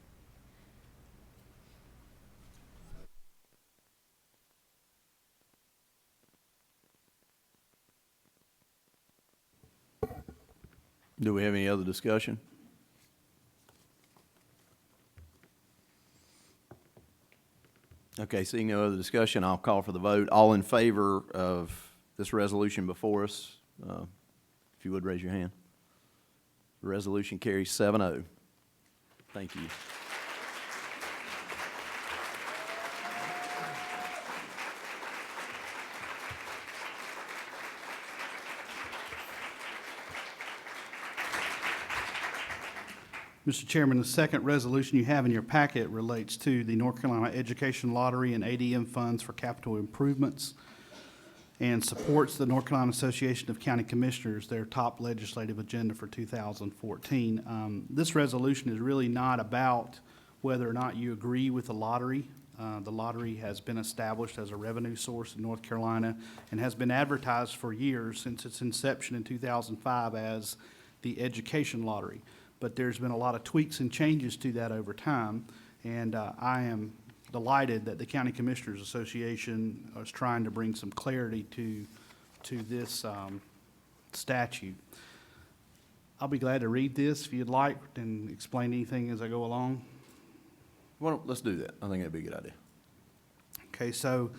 Do we have any other discussion? Okay, seeing no other discussion, I'll call for the vote. All in favor of this resolution before us, if you would raise your hand. The resolution carries 7-0. Thank you. Mr. Chairman, the second resolution you have in your packet relates to the North Carolina Education Lottery and ADM funds for capital improvements and supports the North Carolina Association of County Commissioners, their top legislative agenda for 2014. This resolution is really not about whether or not you agree with the lottery. The lottery has been established as a revenue source in North Carolina and has been advertised for years since its inception in 2005 as the Education Lottery. But there's been a lot of tweaks and changes to that over time, and I am delighted that the County Commissioners Association is trying to bring some clarity to this statute. I'll be glad to read this if you'd like and explain anything as I go along. Well, let's do that. I think that'd be a good idea. Okay, so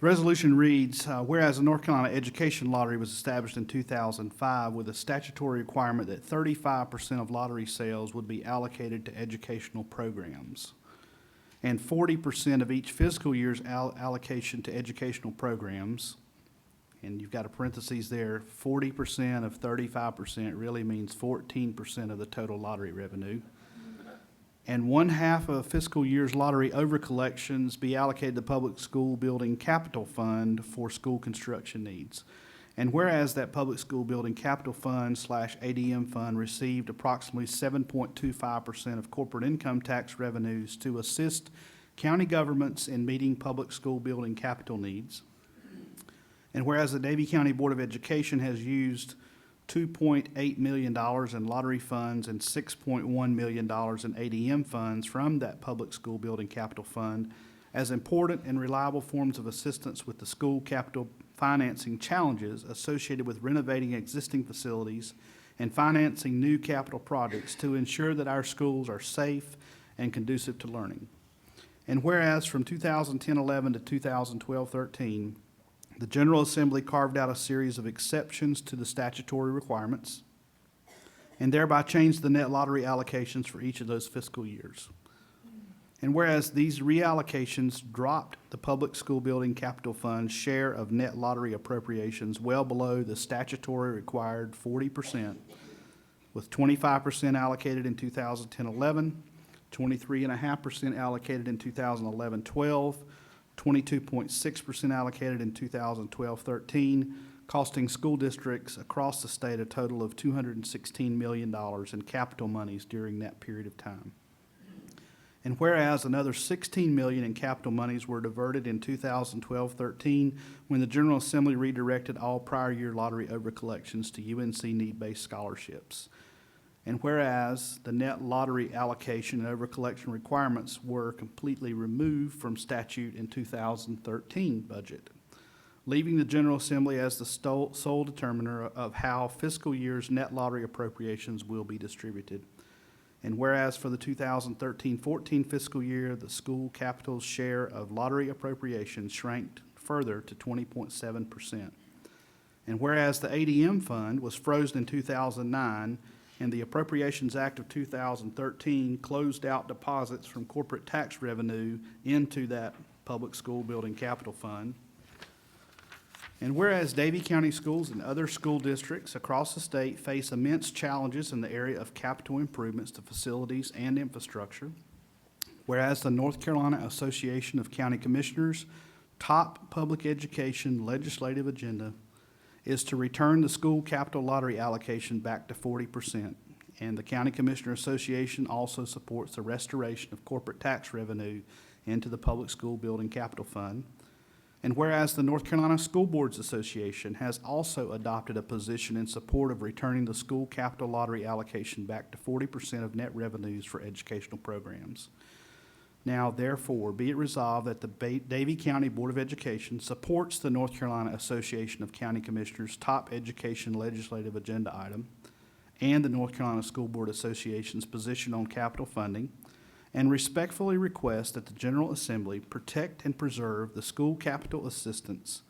the resolution reads, whereas the North Carolina Education Lottery was established in 2005 with a statutory requirement that 35% of lottery sales would be allocated to educational programs, and 40% of each fiscal year's allocation to educational programs, and you've got a parentheses there, 40% of 35% really means 14% of the total lottery revenue, and 1/2 of a fiscal year's lottery overcollections be allocated to the Public School Building Capital Fund for school construction needs. And whereas that Public School Building Capital Fund / ADM Fund received approximately 7.25% of corporate income tax revenues to assist county governments in meeting public school building capital needs. And whereas the Davie County Board of Education has used $2.8 million in lottery funds and $6.1 million in ADM funds from that Public School Building Capital Fund as important and reliable forms of assistance with the school capital financing challenges associated with renovating existing facilities and financing new capital projects to ensure that our schools are safe and conducive to learning. And whereas from 2010-11 to 2012-13, the General Assembly carved out a series of exceptions to the statutory requirements and thereby changed the net lottery allocations for each of those fiscal years. And whereas these reallocations dropped the Public School Building Capital Fund's share of net lottery appropriations well below the statutory required 40%, with 25% allocated in 2010-11, 23.5% allocated in 2011-12, 22.6% allocated in 2012-13, costing school districts across the state a total of $216 million in capital monies during that period of time. And whereas another $16 million in capital monies were diverted in 2012-13 when the General Assembly redirected all prior year lottery overcollections to UNC need-based scholarships. And whereas the net lottery allocation and overcollection requirements were completely removed from statute in 2013 budget, leaving the General Assembly as the sole determiner of how fiscal year's net lottery appropriations will be distributed. And whereas for the 2013-14 fiscal year, the school capital's share of lottery appropriations shrank further to 20.7%. And whereas the ADM fund was frozen in 2009, and the Appropriations Act of 2013 closed out deposits from corporate tax revenue into that Public School Building Capital Fund. And whereas Davie County schools and other school districts across the state face immense challenges in the area of capital improvements to facilities and infrastructure, whereas the North Carolina Association of County Commissioners' top public education legislative agenda is to return the school capital lottery allocation back to 40%. And the County Commissioner Association also supports the restoration of corporate tax revenue into the Public School Building Capital Fund. And whereas the North Carolina School Boards Association has also adopted a position in support of returning the school capital lottery allocation back to 40% of net revenues for educational programs. Now, therefore, be it resolved that the Davie County Board of Education supports the North Carolina Association of County Commissioners' top education legislative agenda item and the North Carolina School Board Association's position on capital funding, and respectfully request that the General Assembly protect and preserve the school capital assistance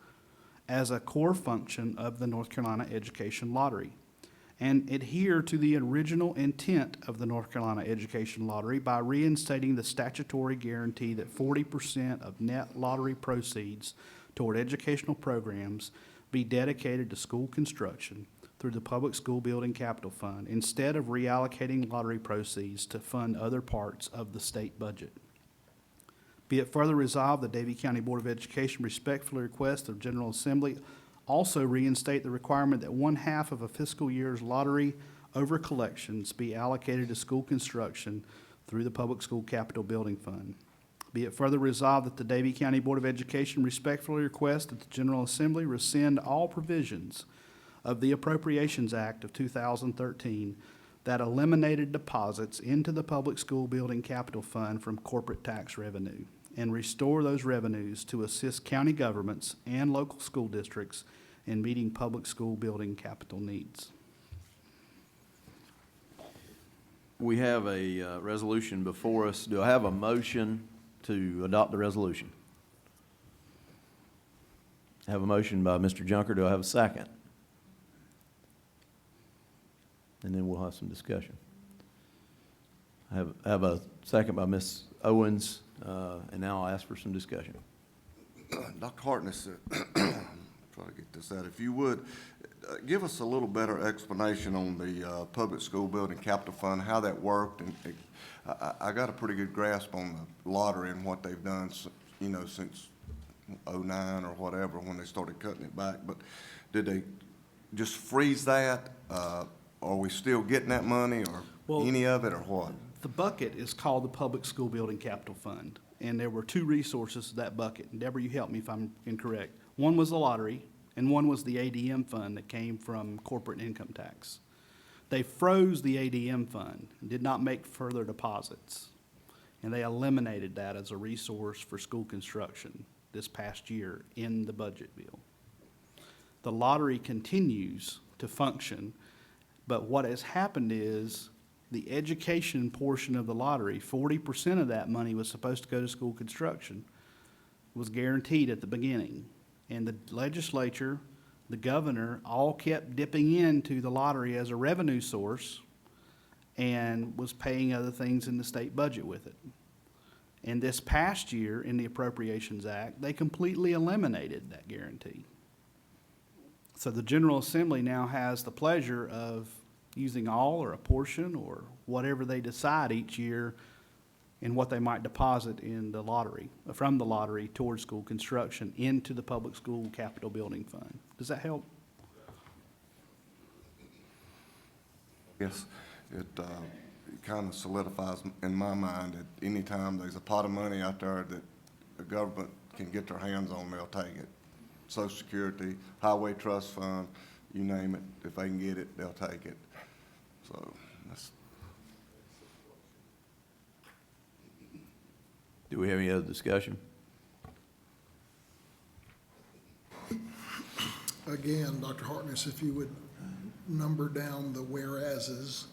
as a core function of the North Carolina Education Lottery, and adhere to the original intent of the North Carolina Education Lottery by reinstating the statutory guarantee that 40% of net lottery proceeds toward educational programs be dedicated to school construction through the Public School Building Capital Fund instead of reallocating lottery proceeds to fund other parts of the state budget. Be it further resolved, the Davie County Board of Education respectfully requests the General Assembly also reinstate the requirement that 1/2 of a fiscal year's lottery over collections be allocated to school construction through the Public School Capital Building Fund. Be it further resolved that the Davie County Board of Education respectfully requests that the General Assembly rescind all provisions of the Appropriations Act of 2013 that eliminated deposits into the Public School Building Capital Fund from corporate tax revenue, and restore those revenues to assist county governments and local school districts in meeting public school building capital needs. We have a resolution before us. Do I have a motion to adopt the resolution? I have a motion by Mr. Junker. Do I have a second? And then we'll have some discussion. I have a second by Ms. Owens, and now I'll ask for some discussion. Dr. Hartness, try to get this out. If you would, give us a little better explanation on the Public School Building Capital Fund, how that worked. And I got a pretty good grasp on the lottery and what they've done, you know, since '09 or whatever, when they started cutting it back. But did they just freeze that? Are we still getting that money, or any of it, or what? The bucket is called the Public School Building Capital Fund, and there were two resources to that bucket. And Deborah, you help me if I'm incorrect. One was the lottery, and one was the ADM fund that came from corporate income tax. They froze the ADM fund and did not make further deposits, and they eliminated that as a resource for school construction this past year in the budget bill. The lottery continues to function, but what has happened is the education portion of the lottery, 40% of that money was supposed to go to school construction, was guaranteed at the beginning. And the legislature, the governor, all kept dipping into the lottery as a revenue source and was paying other things in the state budget with it. And this past year, in the Appropriations Act, they completely eliminated that guarantee. So the General Assembly now has the pleasure of using all or a portion or whatever they decide each year in what they might deposit in the lottery, from the lottery towards school construction into the Public School Capital Building Fund. Does that help? Yes, it kind of solidifies in my mind that any time there's a pot of money out there that the government can get their hands on, they'll take it. Social Security, Highway Trust Fund, you name it, if they can get it, they'll take it. So that's. Do we have any other discussion? Again, Dr. Hartness, if you would number down the whereases,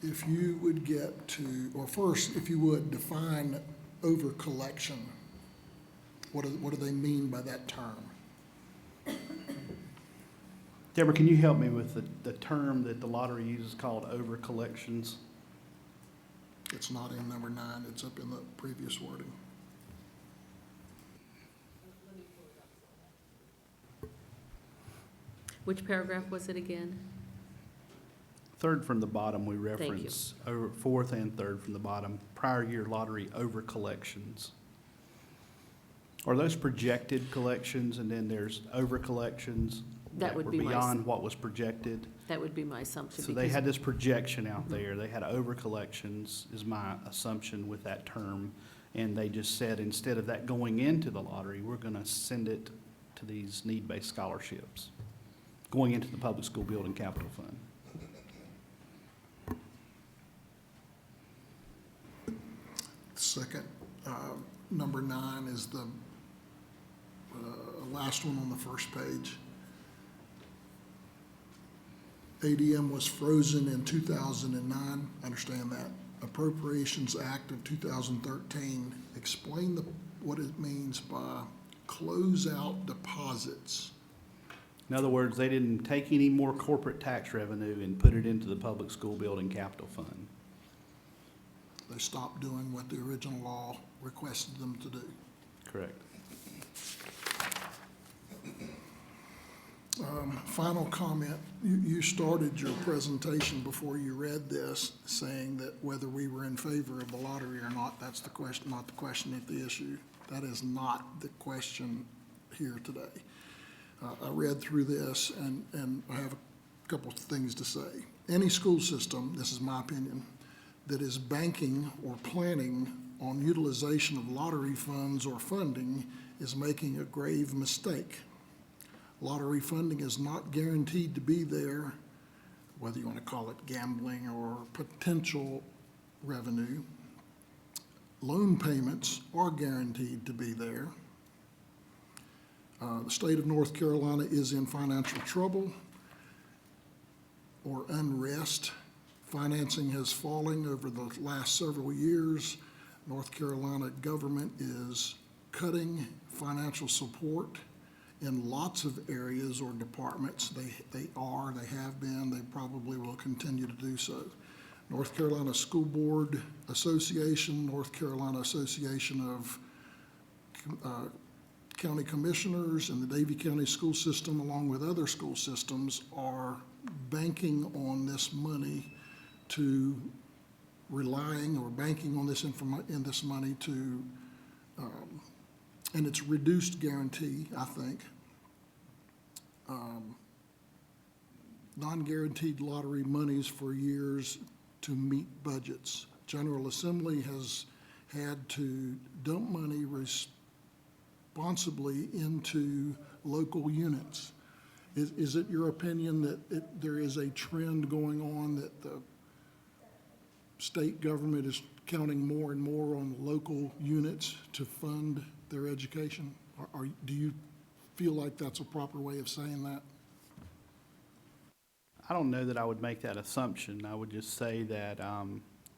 if you would get to, or first, if you would define over collection. What do they mean by that term? Deborah, can you help me with the term that the lottery uses called over collections? It's not in number 9, it's up in the previous wording. Which paragraph was it again? Third from the bottom, we reference, over fourth and third from the bottom, prior year lottery over collections. Are those projected collections, and then there's over collections that would were be beyond what was projected? That would be my assumption. So they had this projection out there. They had over collections, is my assumption with that term. And they just said, instead of that going into the lottery, we're going to send it to these need-based scholarships, going into the Public School Building Capital Fund. Second, number 9 is the last one on the first page. ADM was frozen in 2009, I understand that. Appropriations Act of 2013, explain what it means by closeout deposits. In other words, they didn't take any more corporate tax revenue and put it into the Public School Building Capital Fund. They stopped doing what the original law requested them to do. Correct. Final comment, you started your presentation before you read this, saying that whether we were in favor of the lottery or not, that's the question, not the question at the issue. That is not the question here today. I read through this and I have a couple of things to say. Any school system, this is my opinion, that is banking or planning on utilization of lottery funds or funding is making a grave mistake. Lottery funding is not guaranteed to be there, whether you want to call it gambling or potential revenue. Loan payments are guaranteed to be there. The state of North Carolina is in financial trouble or unrest. Financing has fallen over the last several years. North Carolina government is cutting financial support in lots of areas or departments. They have been, they probably will continue to do so. North Carolina School Board Association, North Carolina Association of County Commissioners, and the Davie County School System, along with other school systems, are banking on this money to relying or banking on this this money to and it's reduced guarantee, I think. Non-guaranteed lottery monies for years to meet budgets. General Assembly has had to dump money responsibly into local units. Is it your opinion that there is a trend going on that the state government is counting more and more on local units to fund their education? Do you feel like that's a proper way of saying that? I don't know that I would make that assumption. I would just say that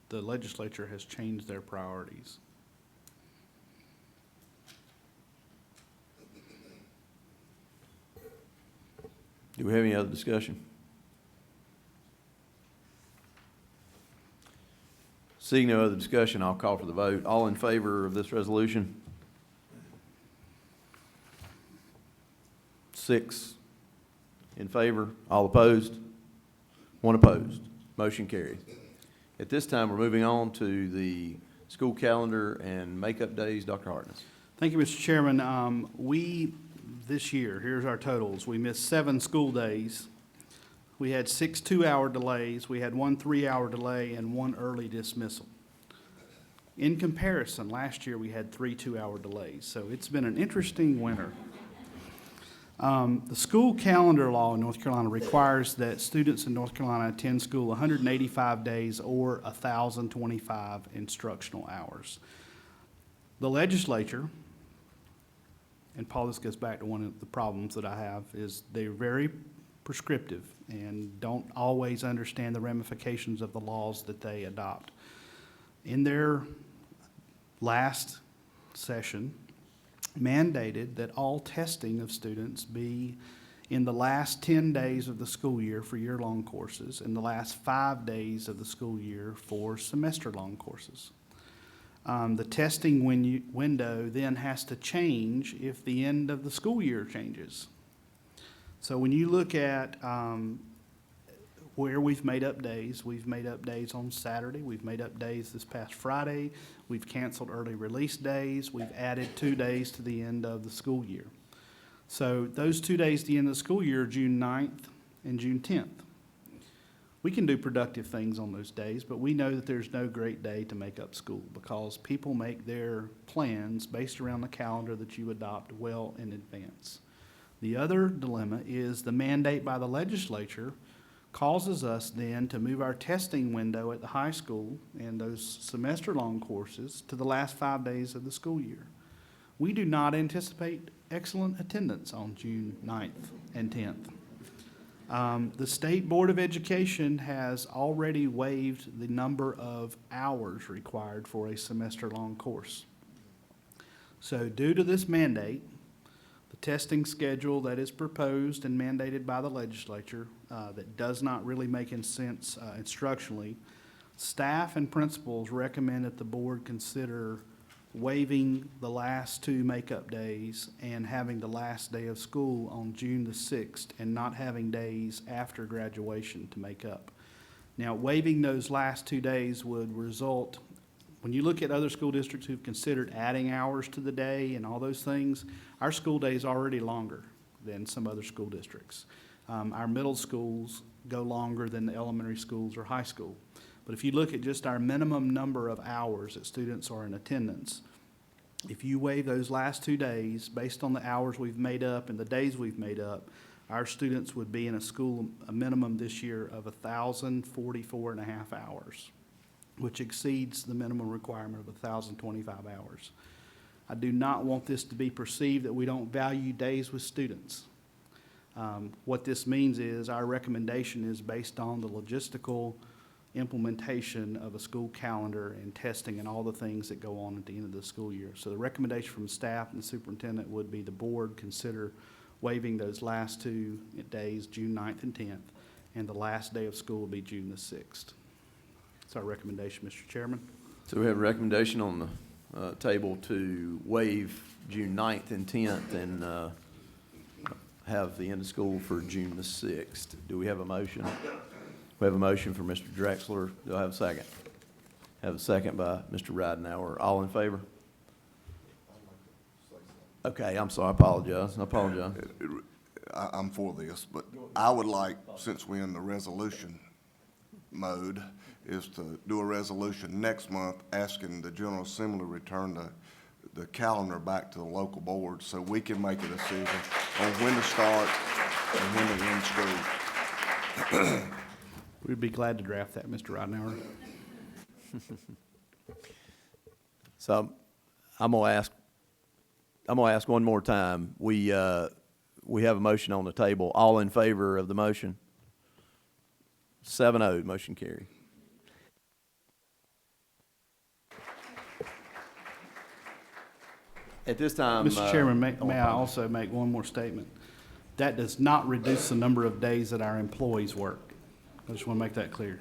the legislature has changed their priorities. Do we have any other discussion? Seeing no other discussion, I'll call for the vote. All in favor of this resolution? 6 in favor. All opposed? 1 opposed. Motion carries. At this time, we're moving on to the school calendar and makeup days. Dr. Hartness. Thank you, Mr. Chairman. This year, here's our totals. We missed 7 school days. We had 6 2-hour delays. We had 1 3-hour delay and 1 early dismissal. In comparison, last year we had 3 2-hour delays. So it's been an interesting winter. The school calendar law in North Carolina requires that students in North Carolina attend school 185 days or 1,025 instructional hours. The legislature, and Paul, this goes back to one of the problems that I have, is they're very prescriptive and don't always understand the ramifications of the laws that they adopt. In their last session, mandated that all testing of students be in the last 10 days of the school year for year-long courses and the last 5 days of the school year for semester-long courses. The testing window then has to change if the end of the school year changes. So when you look at where we've made up days on Saturday, we've made up days this past Friday, we've canceled early release days, we've added 2 days to the end of the school year. So those 2 days to the end of the school year are June 9th and June 10th. We can do productive things on those days, but we know that there's no great day to make up school because people make their plans based around the calendar that you adopt well in advance. The other dilemma is the mandate by the legislature causes us then to move our testing window at the high school and those semester-long courses to the last 5 days of the school year. We do not anticipate excellent attendance on June 9th and 10th. The State Board of Education has already waived the number of hours required for a semester-long course. So due to this mandate, the testing schedule that is proposed and mandated by the legislature that does not really make sense instructionally, staff and principals recommend that the board consider waiving the last 2 makeup days and having the last day of school on June the 6th and not having days after graduation to make up. Now, waiving those last 2 days would result, when you look at other school districts who've considered adding hours to the day and all those things, our school day is already longer than some other school districts. Our middle schools go longer than the elementary schools or high school. But if you look at just our minimum number of hours that students are in attendance, if you waive those last 2 days, based on the hours we've made up and the days we've made up, our students would be in a school, a minimum this year of 1,044.5 hours, which exceeds the minimum requirement of 1,025 hours. I do not want this to be perceived that we don't value days with students. What this means is our recommendation is based on the logistical implementation of a school calendar and testing and all the things that go on at the end of the school year. So the recommendation from staff and the superintendent would be the board consider waiving those last 2 days, June 9th and 10th, and the last day of school will be June the 6th. That's our recommendation, Mr. Chairman. So we have a recommendation on the table to waive June 9th and 10th and have the end of school for June the 6th. Do we have a motion? We have a motion for Mr. Drexler. Do I have a second? Have a second by Mr. Ridenhour. All in favor? Okay, I'm sorry. I apologize. I'm for this, but I would like, since we're in the resolution mode, is to do a resolution next month asking the General Assembly to return the calendar back to the local boards so we can make a decision on when to start and when to end school. We'd be glad to draft that, Mr. Ridenhour. So I'm gonna ask one more time. We have a motion on the table. All in favor of the motion? 7-0, motion carried. At this time, Mr. Chairman, may I also make one more statement? That does not reduce the number of days that our employees work. I just want to make that clear.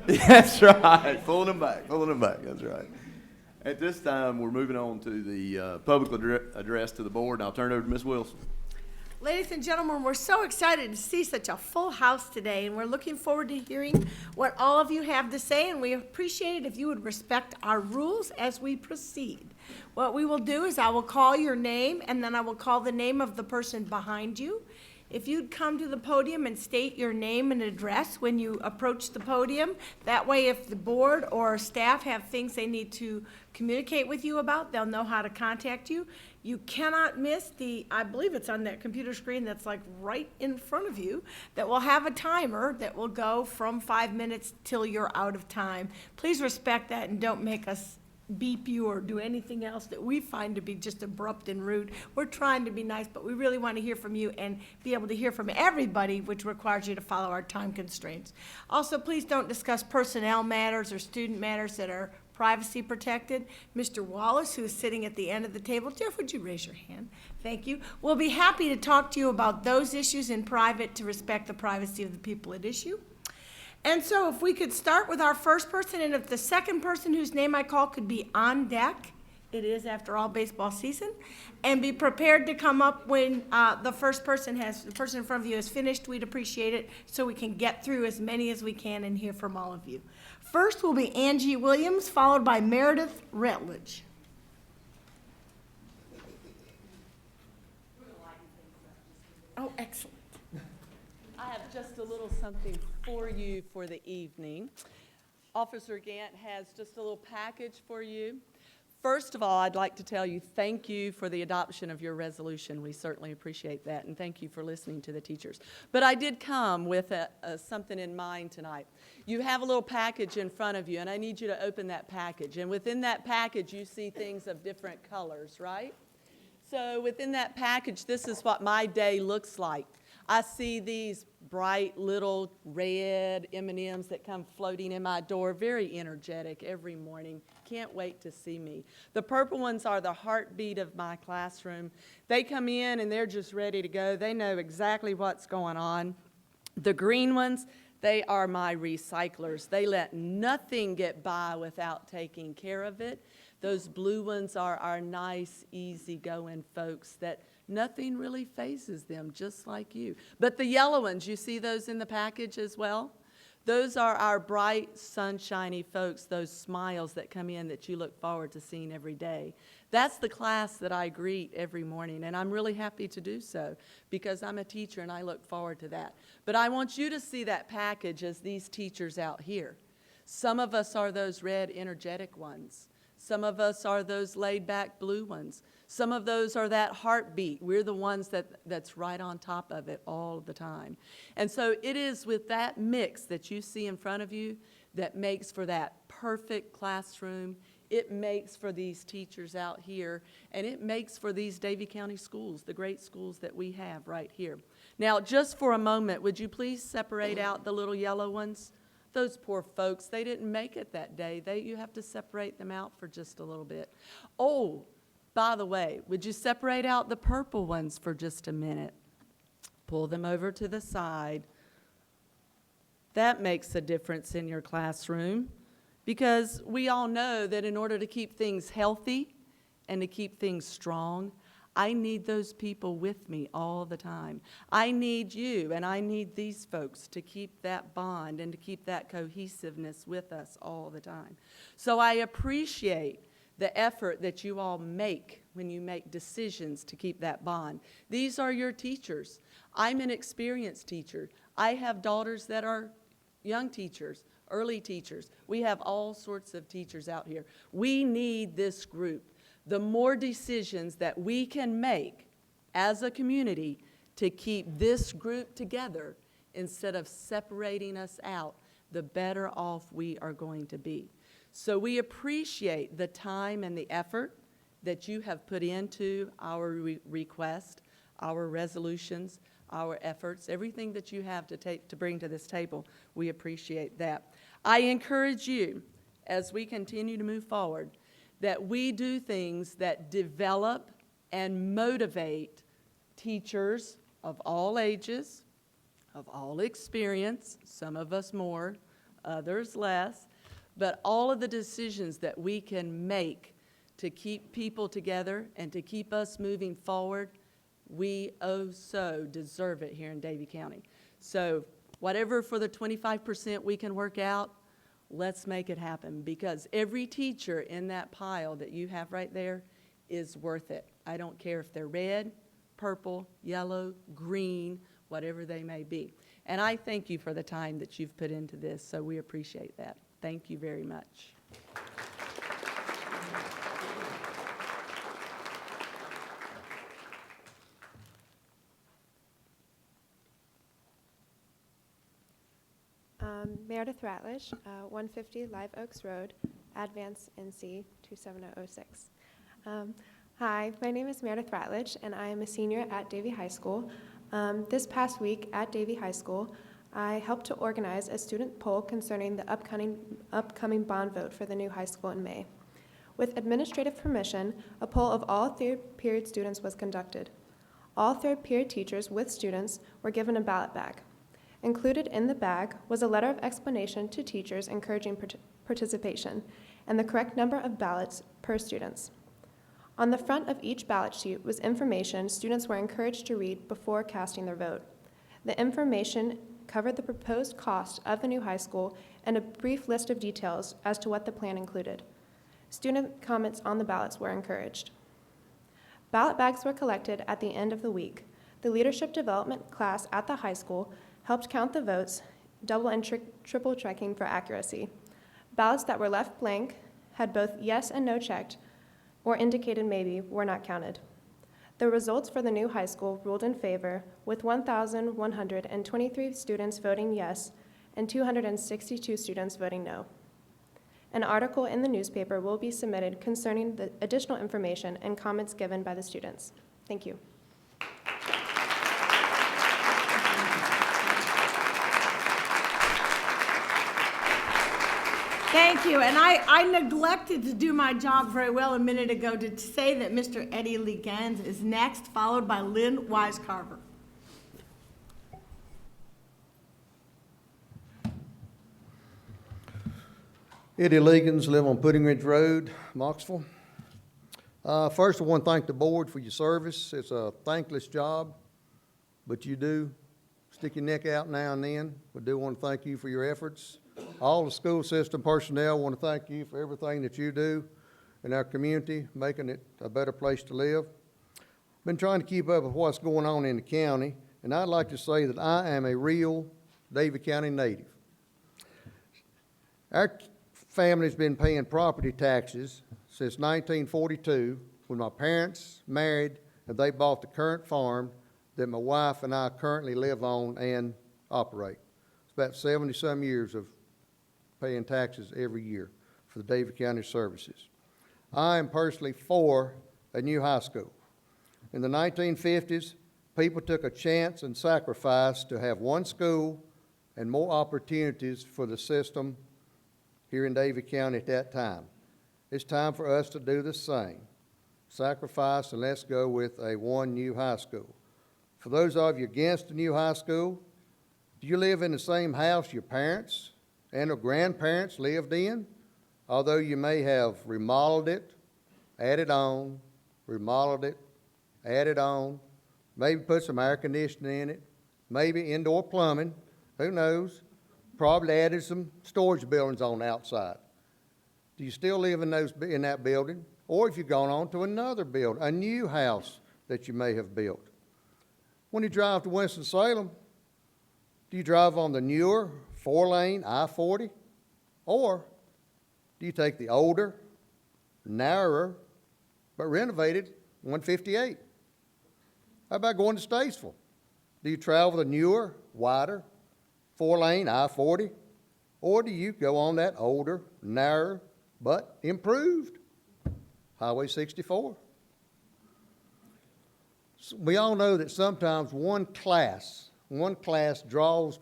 That's right. Pulling them back. That's right. At this time, we're moving on to the public address to the board, and I'll turn it over to Ms. Wilson. Ladies and gentlemen, we're so excited to see such a full house today, and we're looking forward to hearing what all of you have to say, and we appreciate it if you would respect our rules as we proceed. What we will do is I will call your name, and then I will call the name of the person behind you. If you'd come to the podium and state your name and address when you approach the podium, that way if the board or staff have things they need to communicate with you about, they'll know how to contact you. You cannot miss I believe it's on that computer screen that's like right in front of you, that will have a timer that will go from 5 minutes till you're out of time. Please respect that and don't make us beep you or do anything else that we find to be just abrupt and rude. We're trying to be nice, but we really want to hear from you and be able to hear from everybody, which requires you to follow our time constraints. Also, please don't discuss personnel matters or student matters that are privacy protected. Mr. Wallace, who is sitting at the end of the table, Jeff, would you raise your hand? Thank you. We'll be happy to talk to you about those issues in private to respect the privacy of the people at issue. And so if we could start with our first person, and if the second person whose name I call could be on deck, it is, after all, baseball season, and be prepared to come up when the person in front of you has finished, we'd appreciate it, so we can get through as many as we can and hear from all of you. First will be Angie Williams, followed by Meredith Rutledge. Oh, excellent. I have just a little something for you for the evening. Officer Gant has just a little package for you. First of all, I'd like to tell you thank you for the adoption of your resolution. We certainly appreciate that, and thank you for listening to the teachers. But I did come with something in mind tonight. You have a little package in front of you, and I need you to open that package. And within that package, you see things of different colors, right? So within that package, this is what my day looks like. I see these bright little red M&Ms that come floating in my door, very energetic every morning. Can't wait to see me. The purple ones are the heartbeat of my classroom. They come in and they're just ready to go. They know exactly what's going on. The green ones, They are my recyclers. They let nothing get by without taking care of it. Those blue ones are our nice, easygoing folks that nothing really phases them, just like you. But the yellow ones, you see those in the package as well? Those are our bright, sunshiny folks, those smiles that come in that you look forward to seeing every day. That's the class that I greet every morning, and I'm really happy to do so because I'm a teacher and I look forward to that. But I want you to see that package as these teachers out here. Some of us are those red, energetic ones. Some of us are those laid-back blue ones. Some of those are that heartbeat. We're the ones that's right on top of it all the time. And so it is with that mix that you see in front of you that makes for that perfect classroom. It makes for these teachers out here, and it makes for these Davie County schools, the great schools that we have right here. Now, just for a moment, would you please separate out the little yellow ones? Those poor folks, they didn't make it that day. You have to separate them out for just a little bit. Oh, by the way, would you separate out the purple ones for just a minute? Pull them over to the side. That makes a difference in your classroom because we all know that in order to keep things healthy and to keep things strong, I need those people with me all the time. I need you and I need these folks to keep that bond and to keep that cohesiveness with us all the time. So I appreciate the effort that you all make when you make decisions to keep that bond. These are your teachers. I'm an experienced teacher. I have daughters that are young teachers, early teachers. We have all sorts of teachers out here. We need this group. The more decisions that we can make as a community to keep this group together instead of separating us out, the better off we are going to be. So we appreciate the time and the effort that you have put into our request, our resolutions, our efforts, everything that you have to bring to this table. We appreciate that. I encourage you, as we continue to move forward, that we do things that develop and motivate teachers of all ages, of all experience, some of us more, others less, but all of the decisions that we can make to keep people together and to keep us moving forward, we oh so deserve it here in Davie County. So whatever for the 25% we can work out, let's make it happen because every teacher in that pile that you have right there is worth it. I don't care if they're red, purple, yellow, green, whatever they may be. And I thank you for the time that you've put into this, so we appreciate that. Thank you very much. Meredith Ratlish, 150 Live Oaks Road, Advance NC 27006. Hi, my name is Meredith Ratlish, and I am a senior at Davie High School. This past week at Davie High School, I helped to organize a student poll concerning the upcoming bond vote for the new high school in May. With administrative permission, a poll of all third period students was conducted. All third period teachers with students were given a ballot bag. Included in the bag was a letter of explanation to teachers encouraging participation and the correct number of ballots per students. On the front of each ballot sheet was information students were encouraged to read before casting their vote. The information covered the proposed cost of the new high school and a brief list of details as to what the plan included. Student comments on the ballots were encouraged. Ballot bags were collected at the end of the week. The leadership development class at the high school helped count the votes, double and triple checking for accuracy. Ballots that were left blank, had both yes and no checked, or indicated maybe, were not counted. The results for the new high school ruled in favor, with 1,123 students voting yes and 262 students voting no. An article in the newspaper will be submitted concerning the additional information and comments given by the students. Thank you. Thank you. And I neglected to do my job very well a minute ago to say that Mr. Eddie Lee Gans is next, followed by Lynn Wisecarver. Eddie Legans, live on Pudding Ridge Road, Moxville. First, I want to thank the board for your service. It's a thankless job, but you do stick your neck out now and then. We do want to thank you for your efforts. All the school system personnel want to thank you for everything that you do in our community, making it a better place to live. Been trying to keep up with what's going on in the county, and I'd like to say that I am a real Davie County native. Our family's been paying property taxes since 1942, when my parents married and they bought the current farm that my wife and I currently live on and operate. It's about 70-some years of paying taxes every year for the Davie County services. I am personally for a new high school. In the 1950s, people took a chance and sacrifice to have one school and more opportunities for the system here in Davie County at that time. It's time for us to do the same. Sacrifice, and let's go with one new high school. For those of you against the new high school, do you live in the same house your parents and or grandparents lived in? Although you may have remodeled it, added on, remodeled it, added on, maybe put some air conditioning in it, maybe indoor plumbing, who knows? Probably added some storage buildings on the outside. Do you still live in that building? Or if you've gone on to another building, a new house that you may have built. When you drive to Winston-Salem, do you drive on the newer 4-lane I-40? Or do you take the older, narrower, but renovated 158? How about going to Statesville? Do you travel the newer, wider 4-lane I-40? Or do you go on that older, narrower, but improved Highway 64? So we all know that sometimes one class draws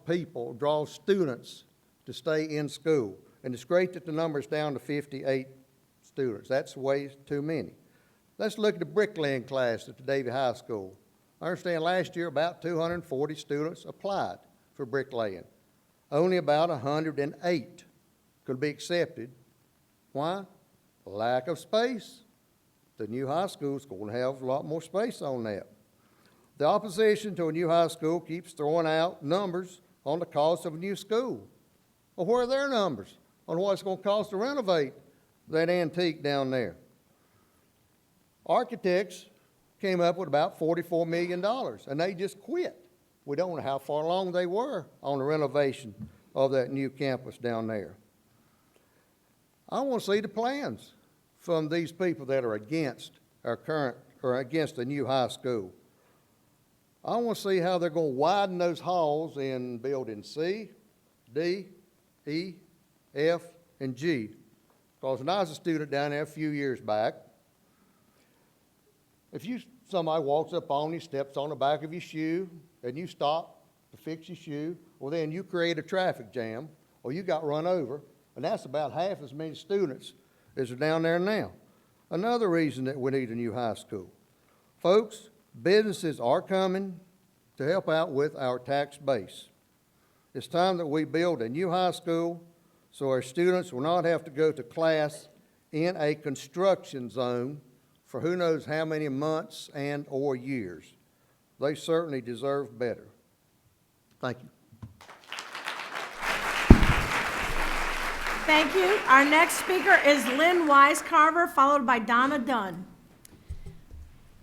students to stay in school. And it's great that the number is down to 58 students. That's way too many. Let's look at the bricklaying class at the Davie High School. I understand last year about 240 students applied for bricklaying. Only about 108 could be accepted. Why? Lack of space. The new high school is going to have a lot more space on that. The opposition to a new high school keeps throwing out numbers on the cost of a new school. Well, where are their numbers on what it's going to cost to renovate that antique down there? Architects came up with about $44 million, and they just quit. We don't know how far along they were on the renovation of that new campus down there. I want to see the plans from these people that are against our current, or against the new high school. I want to see how they're going to widen those halls in building C, D, E, F, and G. Because when I was a student down there a few years back, if somebody walks up on you, steps on the back of your shoe, and you stop to fix your shoe, well then you create a traffic jam, or you got run over, and that's about half as many students as are down there now. Another reason that we need a new high school. Folks, businesses are coming to help out with our tax base. It's time that we build a new high school so our students will not have to go to class in a construction zone for who knows how many months and or years. They certainly deserve better. Thank you. Thank you. Our next speaker is Lynn Wise-Carver, followed by Donna Dunn.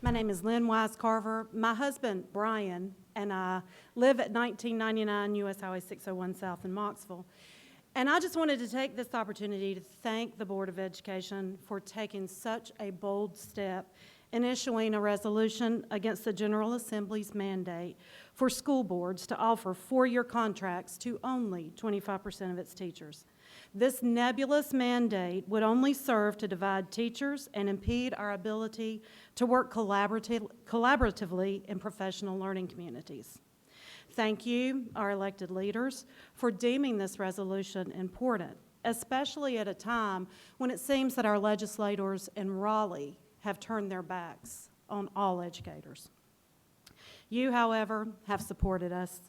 My name is Lynn Wise-Carver. My husband, Brian, and I live at 1999 U.S. Highway 601 South in Moxville. And I just wanted to take this opportunity to thank the Board of Education for taking such a bold step in issuing a resolution against the General Assembly's mandate for school boards to offer 4-year contracts to only 25% of its teachers. This nebulous mandate would only serve to divide teachers and impede our ability to work collaboratively in professional learning communities. Thank you, our elected leaders, for deeming this resolution important, especially at a time when it seems that our legislators in Raleigh have turned their backs on all educators. You, however, have supported us,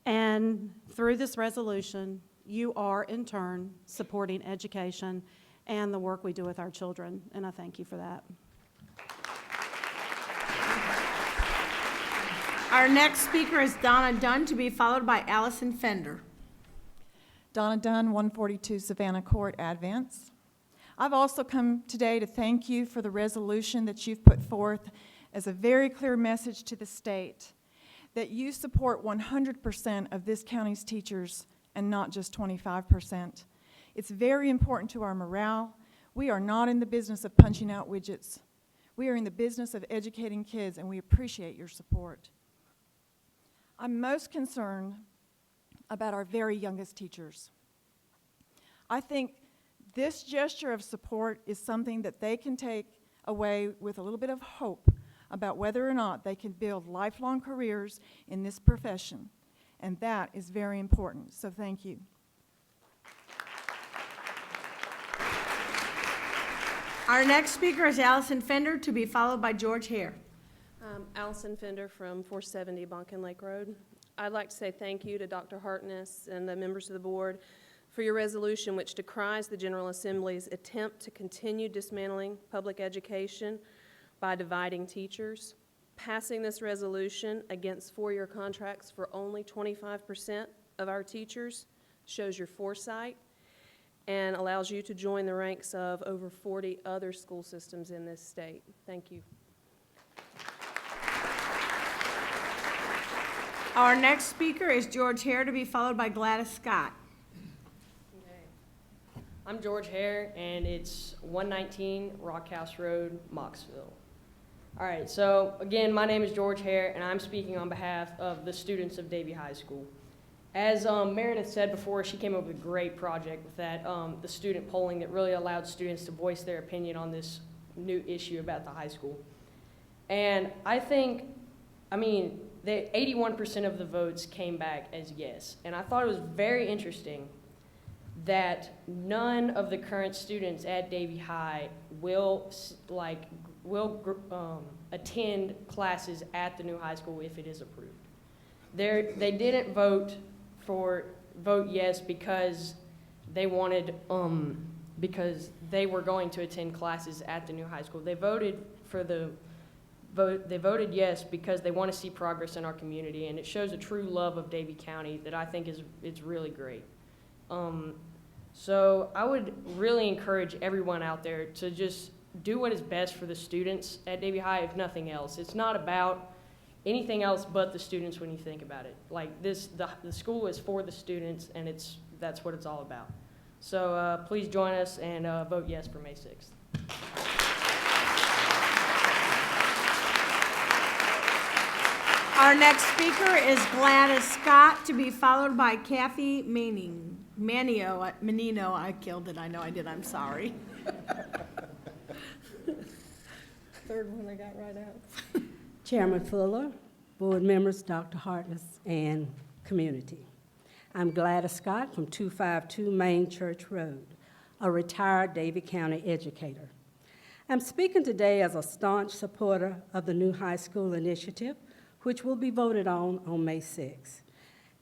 and through this resolution, you are in turn supporting education and the work we do with our children, and I thank you for that. Our next speaker is Donna Dunn, to be followed by Allison Fender. Donna Dunn, 142 Savannah Court, Advance. I've also come today to thank you for the resolution that you've put forth as a very clear message to the state that you support 100% of this county's teachers and not just 25%. It's very important to our morale. We are not in the business of punching out widgets. We are in the business of educating kids, and we appreciate your support. I'm most concerned about our very youngest teachers. I think this gesture of support is something that they can take away with a little bit of hope about whether or not they can build lifelong careers in this profession, and that is very important, so thank you. Our next speaker is Allison Fender, to be followed by George Hare. Allison Fender from 470 Bonkin Lake Road. I'd like to say thank you to Dr. Hartness and the members of the board for your resolution which decries the General Assembly's attempt to continue dismantling public education by dividing teachers. Passing this resolution against four-year contracts for only 25% of our teachers shows your foresight and allows you to join the ranks of over 40 other school systems in this state. Thank you. Our next speaker is George Hare, to be followed by Gladys Scott. I'm George Hare, and it's 119 Rock House Road, Moxville. All right, so again, my name is George Hare, and I'm speaking on behalf of the students of Davie High School. As Meredith said before, she came up with a great project with that, the student polling that really allowed students to voice their opinion on this new issue about the high school. And I think, I mean, the 81% of the votes came back as yes. And I thought it was very interesting that none of the current students at Davie High will attend classes at the new high school if it is approved. They didn't vote yes because they wanted because they were going to attend classes at the new high school. They voted yes because they want to see progress in our community, and it shows a true love of Davie County that I think it's really great. So I would really encourage everyone out there to just do what is best for the students at Davie High, if nothing else. It's not about anything else but the students when you think about it. Like the school is for the students, and that's what it's all about. So please join us and vote yes for May 6th. Our next speaker is Gladys Scott, to be followed by Kathy Menino, I killed it, I know I did, I'm sorry. Third one I got right out. Chairman Fuller, board members, Dr. Hartness, and community. I'm Gladys Scott from 252 Main Church Road, a retired Davie County educator. I'm speaking today as a staunch supporter of the new high school initiative, which will be voted on May 6th.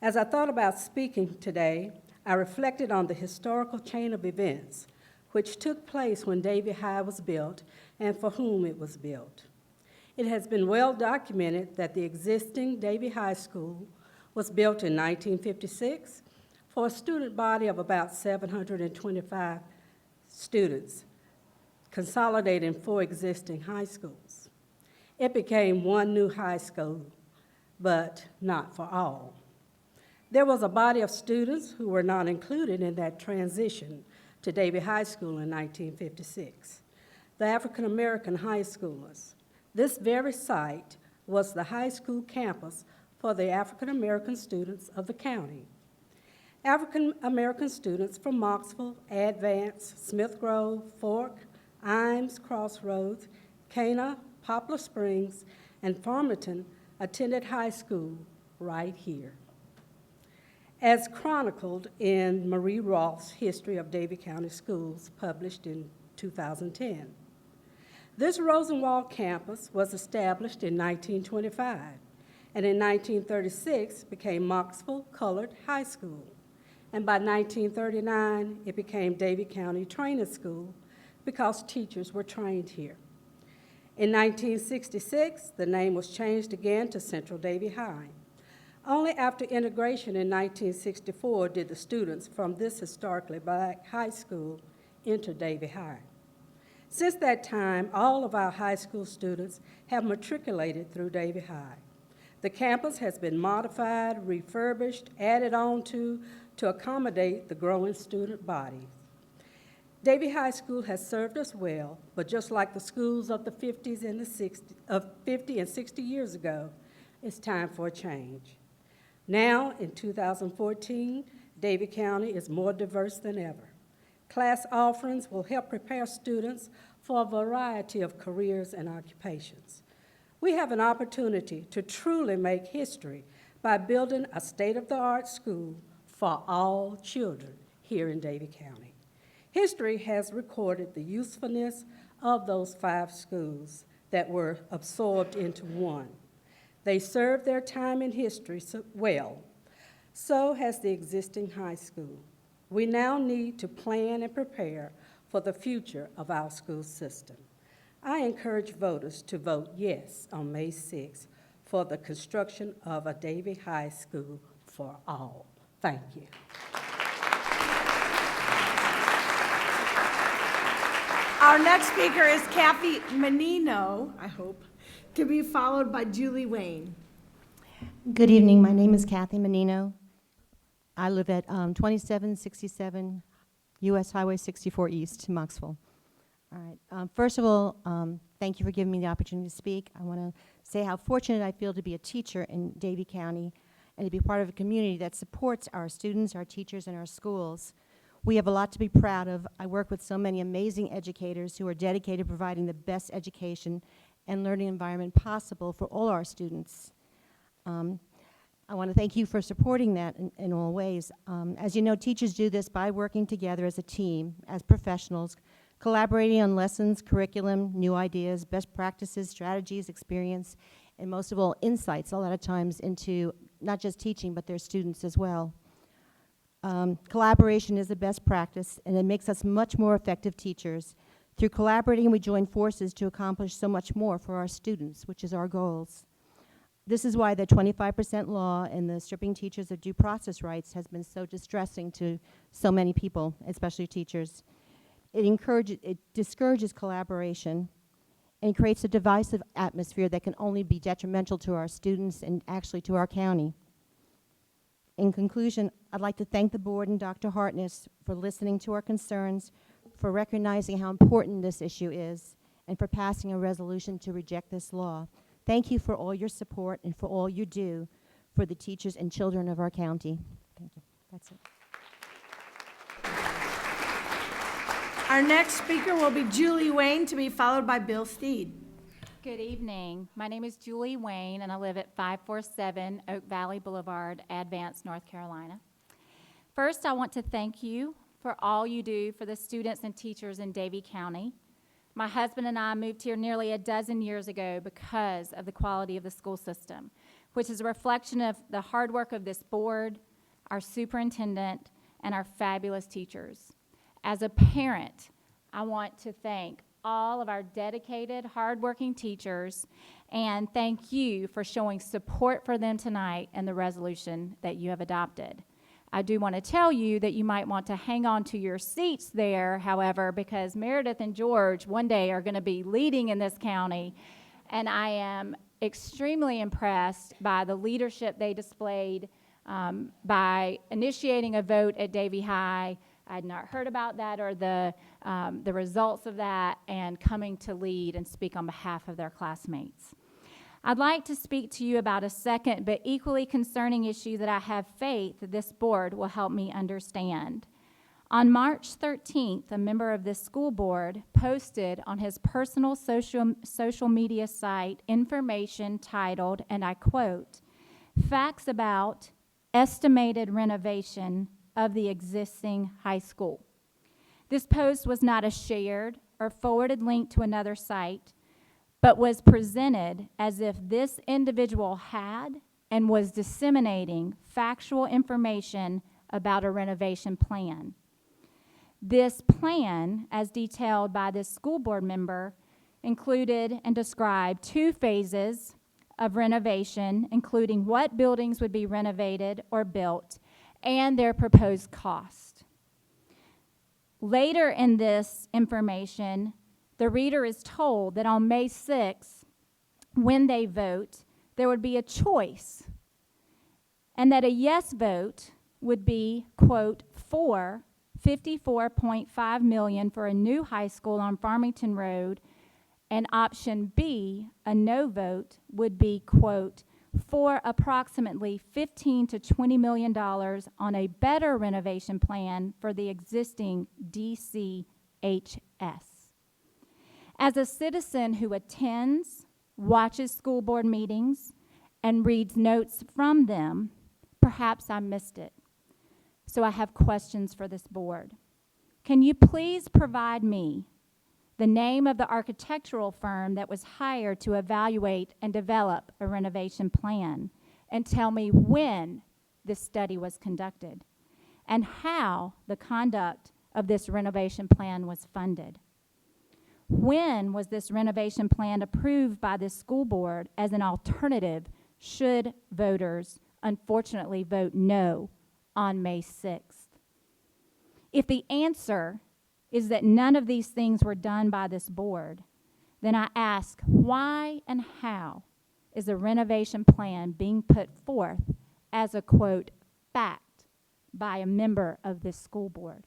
As I thought about speaking today, I reflected on the historical chain of events which took place when Davie High was built and for whom it was built. It has been well documented that the existing Davie High School was built in 1956 for a student body of about 725 students, consolidating 4 existing high schools. It became one new high school, but not for all. There was a body of students who were not included in that transition to Davie High School in 1956, the African American high schoolers. This very site was the high school campus for the African American students of the county. African American students from Moxville, Advance, Smith Grove, Fork, Imes, Crossroads, Cana, Poplar Springs, and Farmington attended high school right here. As chronicled in Marie Roth's History of Davie County Schools, published in 2010. This Rosenwald campus was established in 1925, and in 1936 became Moxville Colored High School, and by 1939, it became Davie County Training School because teachers were trained here. In 1966, the name was changed again to Central Davie High. Only after integration in 1964 did the students from this historically black high school enter Davie High. Since that time, all of our high school students have matriculated through Davie High. The campus has been modified, refurbished, added on to accommodate the growing student bodies. Davie High School has served us well, but just like the schools of the 50s and the 50 and 60 years ago, it's time for a change. Now, in 2014, Davie County is more diverse than ever. Class offerings will help prepare students for a variety of careers and occupations. We have an opportunity to truly make history by building a state-of-the-art school for all children here in Davie County. History has recorded the usefulness of those 5 schools that were absorbed into one. They served their time in history well. So has the existing high school. We now need to plan and prepare for the future of our school system. I encourage voters to vote yes on May 6th for the construction of a Davie High School for all. Thank you. Our next speaker is Kathy Menino, I hope, to be followed by Julie Wayne. Good evening. My name is Kathy Menino. I live at 2767 U.S. Highway 64 East, Moxville. All right. First of all, thank you for giving me the opportunity to speak. I want to say how fortunate I feel to be a teacher in Davie County and to be part of a community that supports our students, our teachers, and our schools. We have a lot to be proud of. I work with so many amazing educators who are dedicated to providing the best education and learning environment possible for all our students. I want to thank you for supporting that in all ways. As you know, teachers do this by working together as a team, as professionals, collaborating on lessons, curriculum, new ideas, best practices, strategies, experience, and most of all, insights a lot of times into not just teaching, but their students as well. Collaboration is the best practice, and it makes us much more effective teachers. Through collaborating, we join forces to accomplish so much more for our students, which is our goals. This is why the 25% law and the stripping teachers of due process rights has been so distressing to so many people, especially teachers. It discourages collaboration and creates a divisive atmosphere that can only be detrimental to our students and actually to our county. In conclusion, I'd like to thank the board and Dr. Hartness for listening to our concerns, for recognizing how important this issue is, and for passing a resolution to reject this law. Thank you for all your support and for all you do for the teachers and children of our county. Thank you. That's it. Our next speaker will be Julie Wayne, to be followed by Bill Steed. Good evening. My name is Julie Wayne, and I live at 547 Oak Valley Boulevard, Advance, North Carolina. First, I want to thank you for all you do for the students and teachers in Davie County. My husband and I moved here nearly a dozen years ago because of the quality of the school system, which is a reflection of the hard work of this board, our superintendent, and our fabulous teachers. As a parent, I want to thank all of our dedicated, hardworking teachers, and thank you for showing support for them tonight and the resolution that you have adopted. I do want to tell you that you might want to hang on to your seats there, however, because Meredith and George one day are going to be leading in this county, and I am extremely impressed by the leadership they displayed by initiating a vote at Davie High. I had not heard about that or the results of that, and coming to lead and speak on behalf of their classmates. I'd like to speak to you about a second but equally concerning issue that I have faith that this board will help me understand. On March 13th, a member of this school board posted on his personal social media site information titled, and I quote, "Facts about estimated renovation of the existing high school." This post was not a shared or forwarded link to another site, but was presented as if this individual had and was disseminating factual information about a renovation plan. This plan, as detailed by this school board member, included and described 2 phases of renovation, including what buildings would be renovated or built and their proposed cost. Later in this information, the reader is told that on May 6th, when they vote, there would be a choice, and that a yes vote would be, quote, for $54.5 million for a new high school on Farmington Road, and option B, a no vote, would be, quote, for approximately $15 to $20 million on a better renovation plan for the existing DCHS. As a citizen who attends, watches school board meetings, and reads notes from them, perhaps I missed it. So I have questions for this board. Can you please provide me the name of the architectural firm that was hired to evaluate and develop a renovation plan, and tell me when this study was conducted and how the conduct of this renovation plan was funded? When was this renovation plan approved by this school board as an alternative should voters unfortunately vote no on May 6th? If the answer is that none of these things were done by this board, then I ask, why and how is a renovation plan being put forth as a, quote, fact by a member of this school board?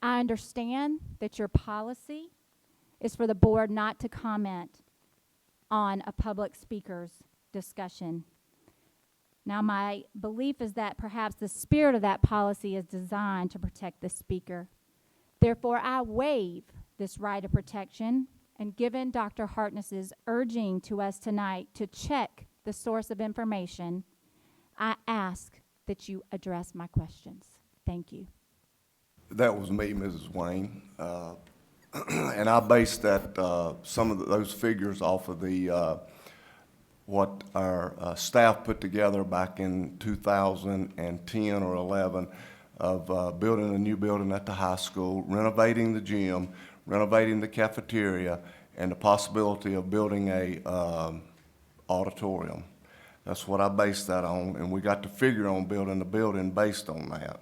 I understand that your policy is for the board not to comment on a public speaker's discussion. Now, my belief is that perhaps the spirit of that policy is designed to protect the speaker. Therefore, I waive this right of protection, and given Dr. Hartness's urging to us tonight to check the source of information, I ask that you address my questions. Thank you. That was me, Mrs. Wayne. And I based that, some of those figures off of the, what our staff put together back in 2010 or 11 of building a new building at the high school, renovating the gym, renovating the cafeteria, and the possibility of building a auditorium. That's what I based that on, and we got to figure on building the building based on that.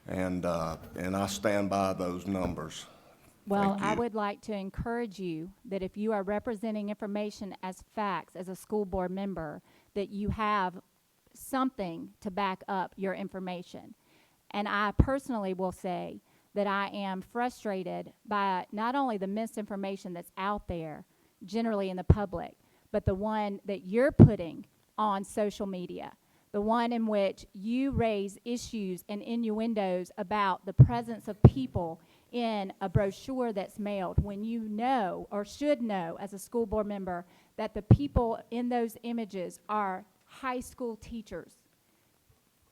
And I stand by those numbers. Well, I would like to encourage you that if you are representing information as facts as a school board member, that you have something to back up your information. And I personally will say that I am frustrated by not only the misinformation that's out there generally in the public, but the one that you're putting on social media, the one in which you raise issues and innuendos about the presence of people in a brochure that's mailed, when you know or should know as a school board member that the people in those images are high school teachers.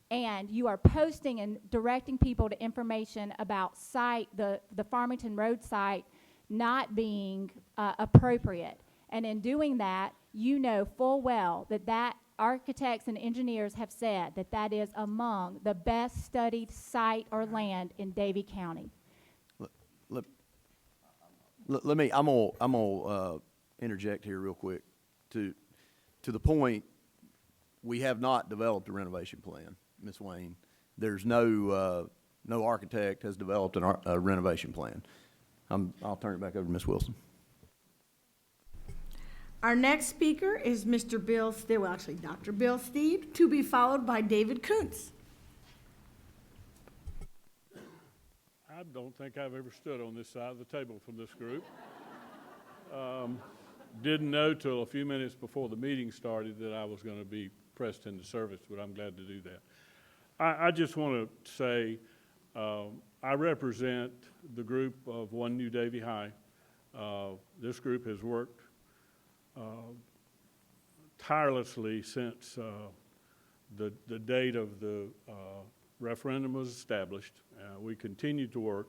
And you are posting and directing people to information about the Farmington Road site not being appropriate. And in doing that, you know full well that architects and engineers have said that that is among the best studied site or land in Davie County. I'm gonna interject here real quick. To the point, we have not developed a renovation plan, Ms. Wayne. There's no architect has developed a renovation plan. I'll turn it back over to Ms. Wilson. Our next speaker is Mr. Bill Steed, well, actually, Dr. Bill Steed, to be followed by David Kuntz. I don't think I've ever stood on this side of the table from this group. Didn't know till a few minutes before the meeting started that I was going to be pressed into service, but I'm glad to do that. I just want to say I represent the group of One New Davie High. This group has worked tirelessly since the date of the referendum was established. We continue to work.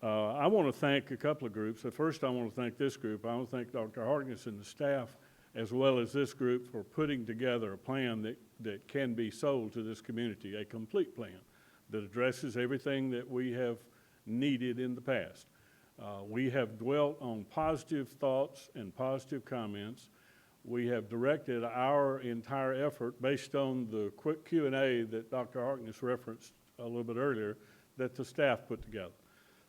I want to thank a couple of groups. First, I want to thank this group. I want to thank Dr. Hartness and the staff as well as this group, for putting together a plan that can be sold to this community, a complete plan that addresses everything that we have needed in the past. We have dwelt on positive thoughts and positive comments. We have directed our entire effort based on the quick Q&A that Dr. Harkness referenced a little bit earlier that the staff put together.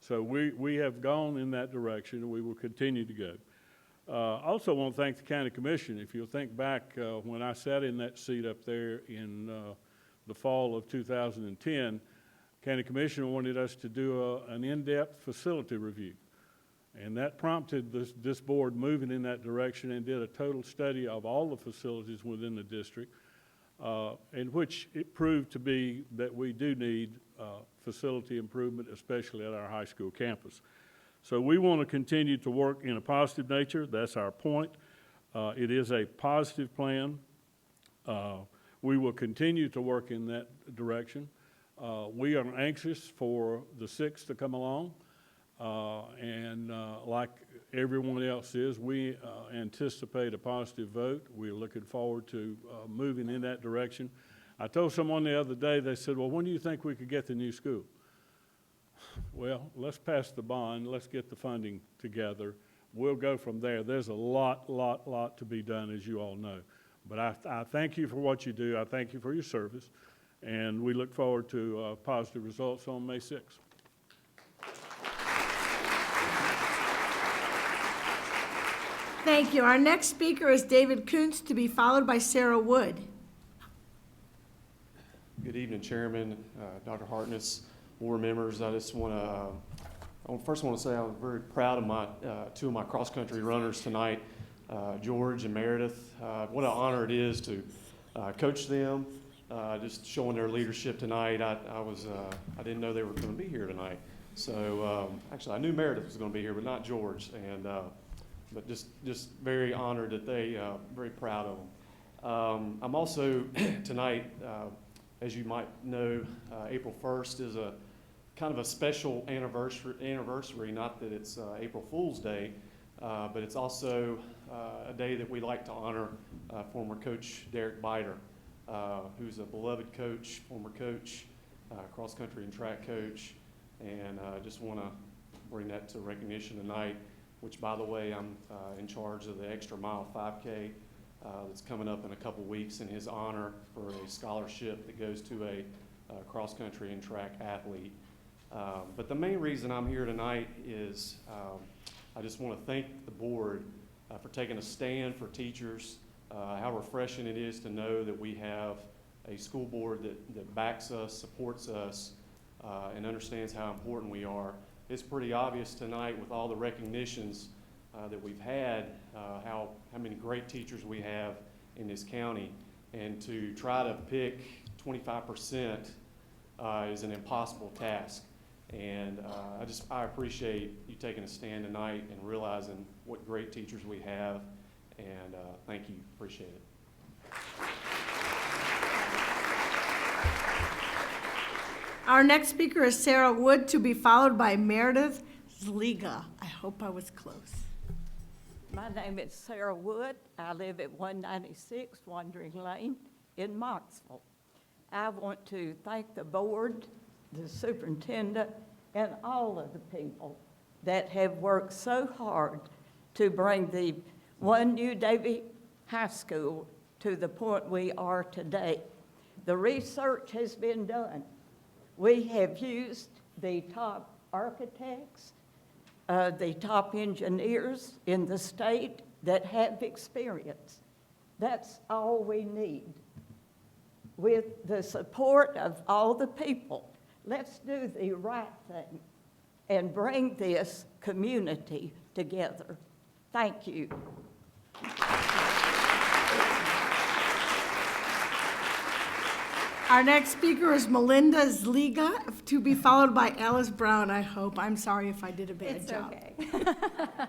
So we have gone in that direction, and we will continue to go. Also want to thank the County Commission. If you'll think back when I sat in that seat up there in the fall of 2010, County Commission wanted us to do an in-depth facility review. And that prompted this board moving in that direction and did a total study of all the facilities within the district, in which it proved to be that we do need facility improvement, especially at our high school campus. So we want to continue to work in a positive nature. That's our point. It is a positive plan. We will continue to work in that direction. We are anxious for the 6th to come along. And like everyone else is, we anticipate a positive vote. We're looking forward to moving in that direction. I told someone the other day, they said, well, when do you think we could get the new school? Well, let's pass the bond. Let's get the funding together. We'll go from there. There's a lot to be done, as you all know. But I thank you for what you do. I thank you for your service. And we look forward to positive results on May 6th. Thank you. Our next speaker is David Kuntz, to be followed by Sarah Wood. Good evening, Chairman, Dr. Harkness, board members. I just want to, first want to say I'm very proud of my two of my cross-country runners tonight, George and Meredith. What an honor it is to coach them. Just showing their leadership tonight. I didn't know they were going to be here tonight. So actually, I knew Meredith was going to be here, but not George. And but just very honored that they, very proud of them. I'm also tonight, as you might know, April 1st is a kind of a special anniversary. Not that it's April Fool's Day, but it's also a day that we like to honor former coach Derek Biter, who's a beloved coach, former coach, cross-country and track coach, and just want to bring that to recognition tonight, which, by the way, I'm in charge of the Extra Mile 5K that's coming up in a couple weeks in his honor for a scholarship that goes to a cross-country and track athlete. But the main reason I'm here tonight is I just want to thank the board for taking a stand for teachers. How refreshing it is to know that we have a school board that backs us, supports us, and understands how important we are. It's pretty obvious tonight with all the recognitions that we've had, how many great teachers we have in this county. And to try to pick 25% is an impossible task. And I appreciate you taking a stand tonight and realizing what great teachers we have. And thank you, appreciate it. Our next speaker is Sarah Wood, to be followed by Meredith Zliga. I hope I was close. My name is Sarah Wood. I live at 196 Wandering Lane in Moxville. I want to thank the board, the superintendent, and all of the people that have worked so hard to bring the one new Davie High School to the point we are today. The research has been done. We have used the top architects, the top engineers in the state that have experience. That's all we need. With the support of all the people, let's do the right thing and bring this community together. Thank you. Our next speaker is Melinda Zliga, to be followed by Alice Brown, I hope. I'm sorry if I did a bad job. It's okay.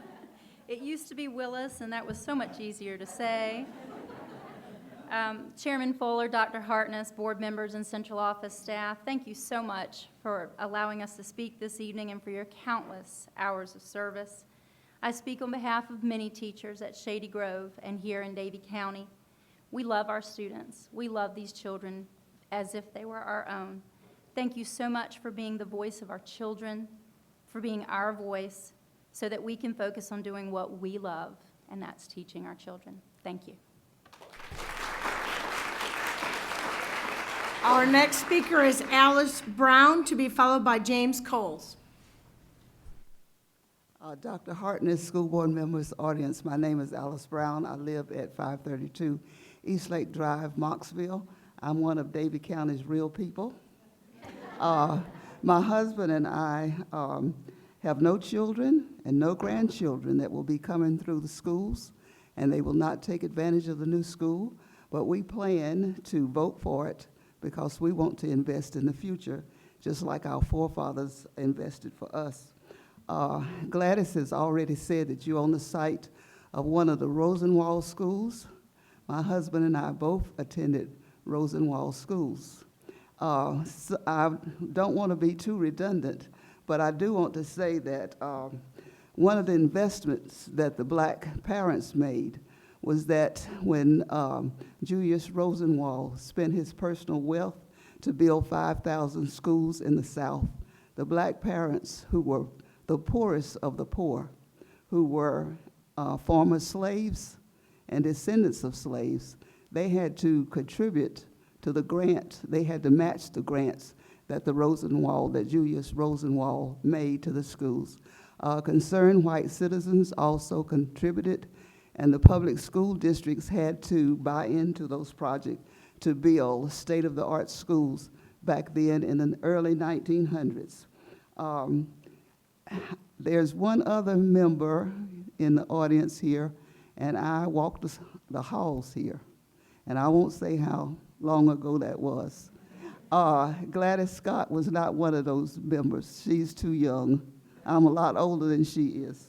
It used to be Willis, and that was so much easier to say. Chairman Fuller, Dr. Harkness, board members, and central office staff, thank you so much for allowing us to speak this evening and for your countless hours of service. I speak on behalf of many teachers at Shady Grove and here in Davie County. We love our students. We love these children as if they were our own. Thank you so much for being the voice of our children, for being our voice, so that we can focus on doing what we love, and that's teaching our children. Thank you. Our next speaker is Alice Brown, to be followed by James Coles. Dr. Hartness, school board members, audience, my name is Alice Brown. I live at 532 East Lake Drive, Moxville. I'm one of Davie County's real people. My husband and I have no children and no grandchildren that will be coming through the schools, and they will not take advantage of the new school, but we plan to vote for it because we want to invest in the future, just like our forefathers invested for us. Gladys has already said that you're on the site of one of the Rosenwald schools. My husband and I both attended Rosenwald schools. So I don't want to be too redundant, but I do want to say that one of the investments that the black parents made was that when Julius Rosenwald spent his personal wealth to build 5,000 schools in the South, the black parents who were the poorest of the poor, who were former slaves and descendants of slaves, they had to contribute to the grant. They had to match the grants that that Julius Rosenwald made to the schools. Concerned white citizens also contributed, and the public school districts had to buy into those projects to build state-of-the-art schools back then in the early 1900s. There's one other member in the audience here, and I walked the halls here, and I won't say how long ago that was. Gladys Scott was not one of those members. She's too young. I'm a lot older than she is.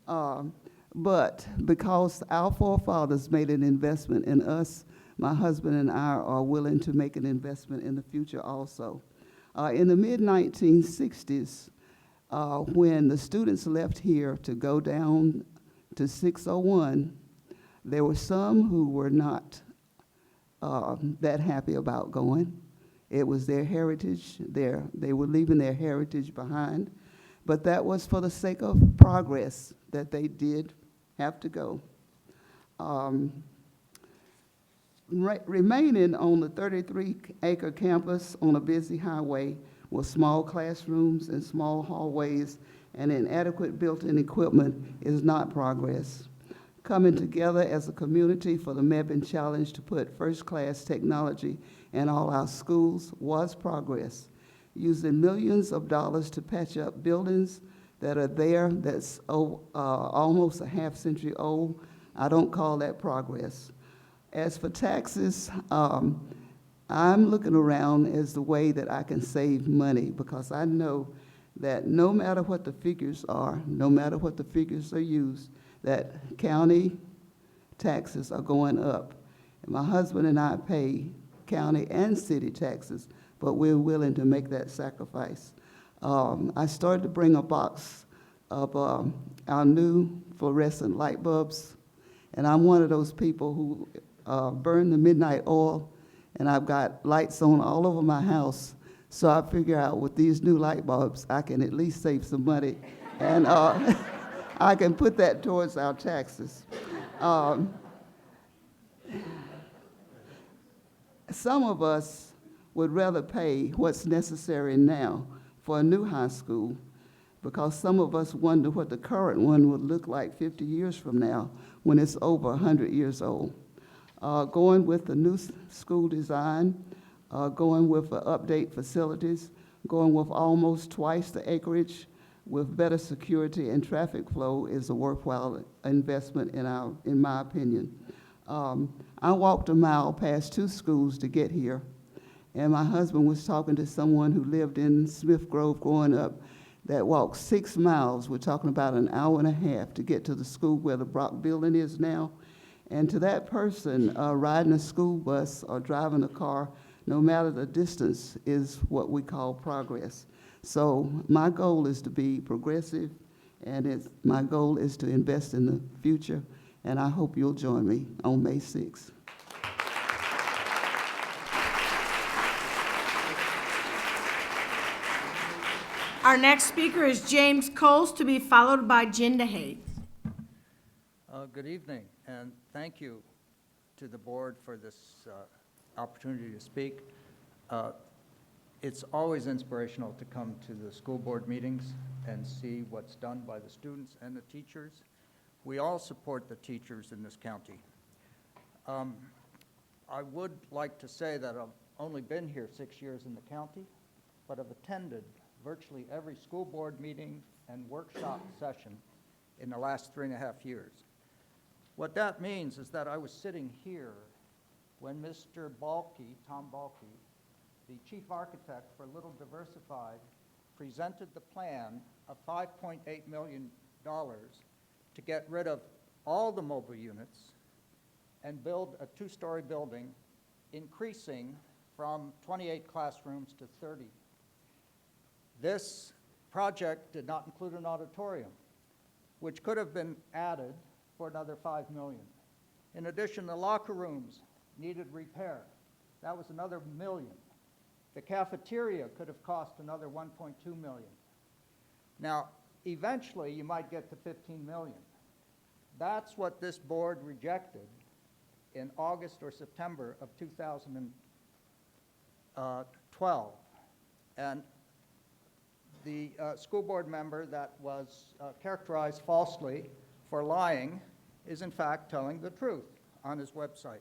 But because our forefathers made an investment in us, my husband and I are willing to make an investment in the future also. In the mid-1960s, when the students left here to go down to 601, there were some who were not that happy about going. It was their heritage. They were leaving their heritage behind. But that was for the sake of progress that they did have to go. Remaining on the 33-acre campus on a busy highway with small classrooms and small hallways and inadequate built-in equipment is not progress. Coming together as a community for the Mebane Challenge to put first-class technology in all our schools was progress. Using millions of dollars to patch up buildings that are there that's almost a half-century old, I don't call that progress. As for taxes, I'm looking around as the way that I can save money, because I know that no matter what the figures are, no matter what the figures are used, that county taxes are going up. And my husband and I pay county and city taxes, but we're willing to make that sacrifice. I started to bring a box of our new fluorescent light bulbs, and I'm one of those people who burn the midnight oil, and I've got lights on all over my house. So I figure out with these new light bulbs, I can at least save some money, and I can put that towards our taxes. Some of us would rather pay what's necessary now for a new high school, because some of us wonder what the current one would look like 50 years from now when it's over 100 years old. Going with the new school design, going with update facilities, going with almost twice the acreage, with better security and traffic flow is a worthwhile investment in my opinion. I walked a mile past 2 schools to get here, and my husband was talking to someone who lived in Smith Grove growing up that walked 6 miles. We're talking about an hour and a half to get to the school where the Brock building is now. And to that person, riding a school bus or driving a car, no matter the distance, is what we call progress. So my goal is to be progressive And my goal is to invest in the future, and I hope you'll join me on May 6th. Our next speaker is James Coles, to be followed by Jinda Hayes. Good evening, and thank you to the board for this opportunity to speak. It's always inspirational to come to the school board meetings and see what's done by the students and the teachers. We all support the teachers in this county. I would like to say that I've only been here 6 years in the county, but I've attended virtually every school board meeting and workshop session in the last 3.5 years. What that means is that I was sitting here when Mr. Balke, Tom Balke, the chief architect for Little Diversified, presented the plan of $5.8 million to get rid of all the mobile units and build a 2-story building, increasing from 28 classrooms to 30. This project did not include an auditorium, which could have been added for another $5 million. In addition, the locker rooms needed repair. That was another $1 million. The cafeteria could have cost another $1.2 million. Now, eventually, you might get to $15 million. That's what this board rejected in August or September of 2012. And the school board member that was characterized falsely for lying is in fact telling the truth on his website.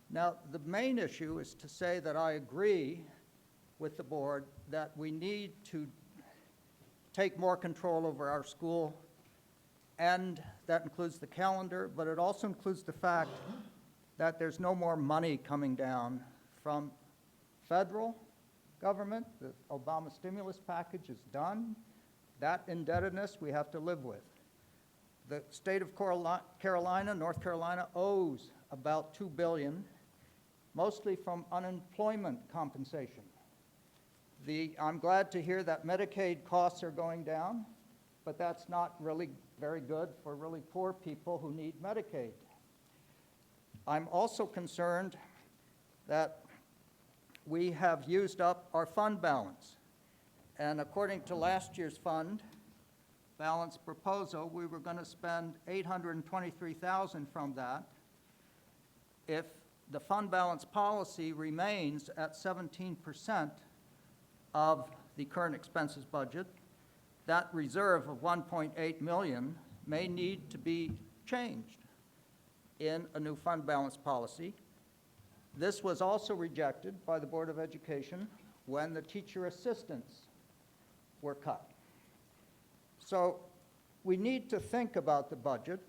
Now, the main issue is to say that I agree with the board that we need to take more control over our school, and that includes the calendar, but it also includes the fact that there's no more money coming down from federal government. The Obama stimulus package is done. That indebtedness we have to live with. The state of Carolina, North Carolina, owes about $2 billion, mostly from unemployment compensation. I'm glad to hear that Medicaid costs are going down, but that's not really very good for really poor people who need Medicaid. I'm also concerned that we have used up our fund balance. And according to last year's fund balance proposal, we were going to spend $823,000 from that. If the fund balance policy remains at 17% of the current expenses budget, that reserve of $1.8 million may need to be changed in a new fund balance policy. This was also rejected by the Board of Education when the teacher assistants were cut. So we need to think about the budget.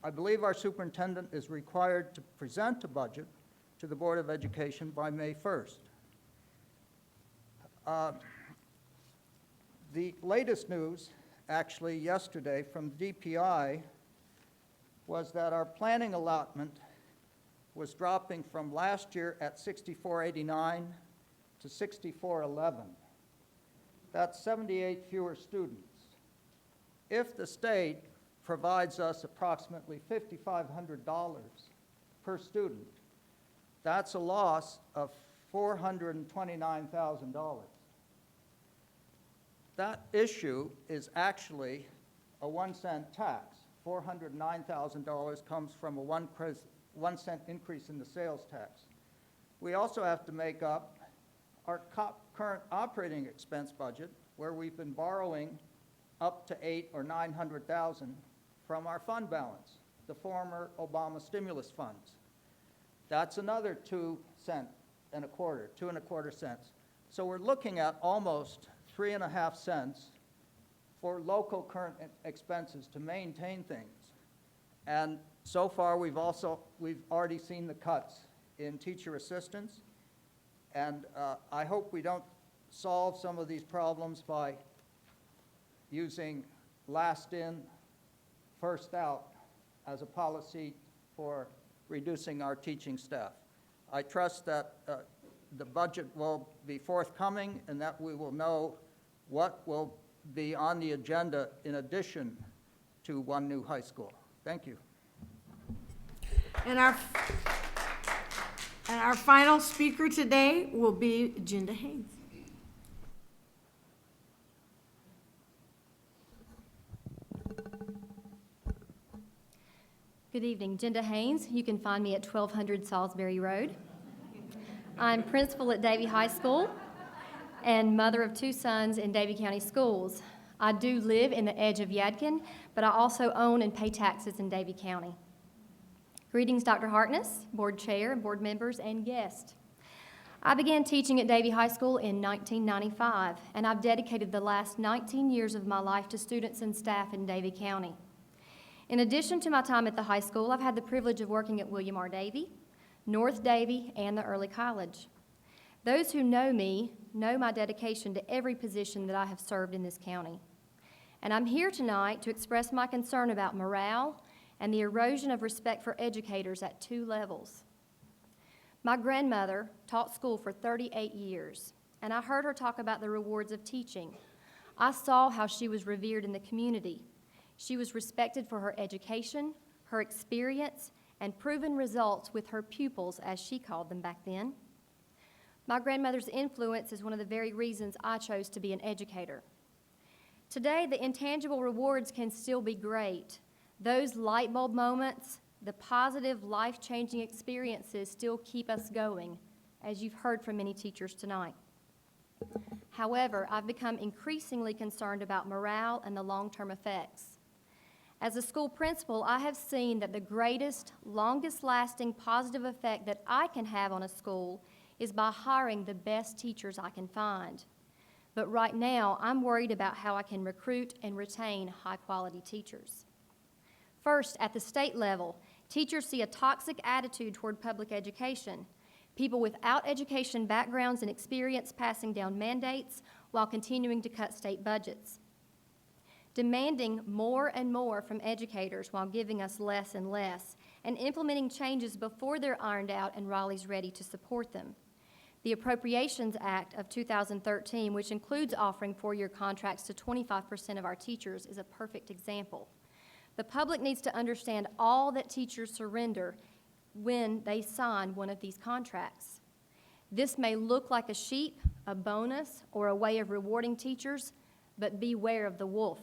I believe our superintendent is required to present a budget to the Board of Education by May 1st. The latest news, actually yesterday, from DPI was that our planning allotment was dropping from last year at $64.89 to $64.11. That's 78 fewer students. If the state provides us approximately $5,500 per student, that's a loss of $429,000. That issue is actually a 1-cent tax. $409,000 comes from a 1 cent increase in the sales tax. We also have to make up our current operating expense budget, where we've been borrowing up to $800,000 or $900,000 from our fund balance, the former Obama stimulus funds. That's another 2 cents and a quarter, 2.25 cents. So we're looking at almost 3.5 cents for local current expenses to maintain things. And so far, we've already seen the cuts in teacher assistants, and I hope we don't solve some of these problems by using last in, first out as a policy for reducing our teaching staff. I trust that the budget will be forthcoming and that we will know what will be on the agenda in addition to one new high school. Thank you. And our final speaker today will be Jinda Haynes. Good evening, Jinda Haynes. You can find me at 1200 Salisbury Road. I'm principal at Davie High School and mother of 2 sons in Davie County Schools. I do live in the edge of Yadkin, but I also own and pay taxes in Davie County. Greetings, Dr. Hartness, board chair, board members, and guests. I began teaching at Davie High School in 1995, and I've dedicated the last 19 years of my life to students and staff in Davie County. In addition to my time at the high school, I've had the privilege of working at William R. Davie, North Davie, and the Early College. Those who know me know my dedication to every position that I have served in this county. And I'm here tonight to express my concern about morale and the erosion of respect for educators at 2 levels. My grandmother taught school for 38 years, and I heard her talk about the rewards of teaching. I saw how she was revered in the community. She was respected for her education, her experience, and proven results with her pupils, as she called them back then. My grandmother's influence is one of the very reasons I chose to be an educator. Today, the intangible rewards can still be great. Those light bulb moments, the positive, life-changing experiences still keep us going, as you've heard from many teachers tonight. However, I've become increasingly concerned about morale and the long-term effects. As a school principal, I have seen that the greatest, longest-lasting positive effect that I can have on a school is by hiring the best teachers I can find. But right now, I'm worried about how I can recruit and retain high-quality teachers. First, at the state level, teachers see a toxic attitude toward public education. People without education backgrounds and experience passing down mandates while continuing to cut state budgets. Demanding more and more from educators while giving us less and less, and implementing changes before they're ironed out and Raleigh's ready to support them. The Appropriations Act of 2013, which includes offering 4-year contracts to 25% of our teachers, is a perfect example. The public needs to understand all that teachers surrender when they sign one of these contracts. This may look like a sheep, a bonus, or a way of rewarding teachers, but beware of the wolf.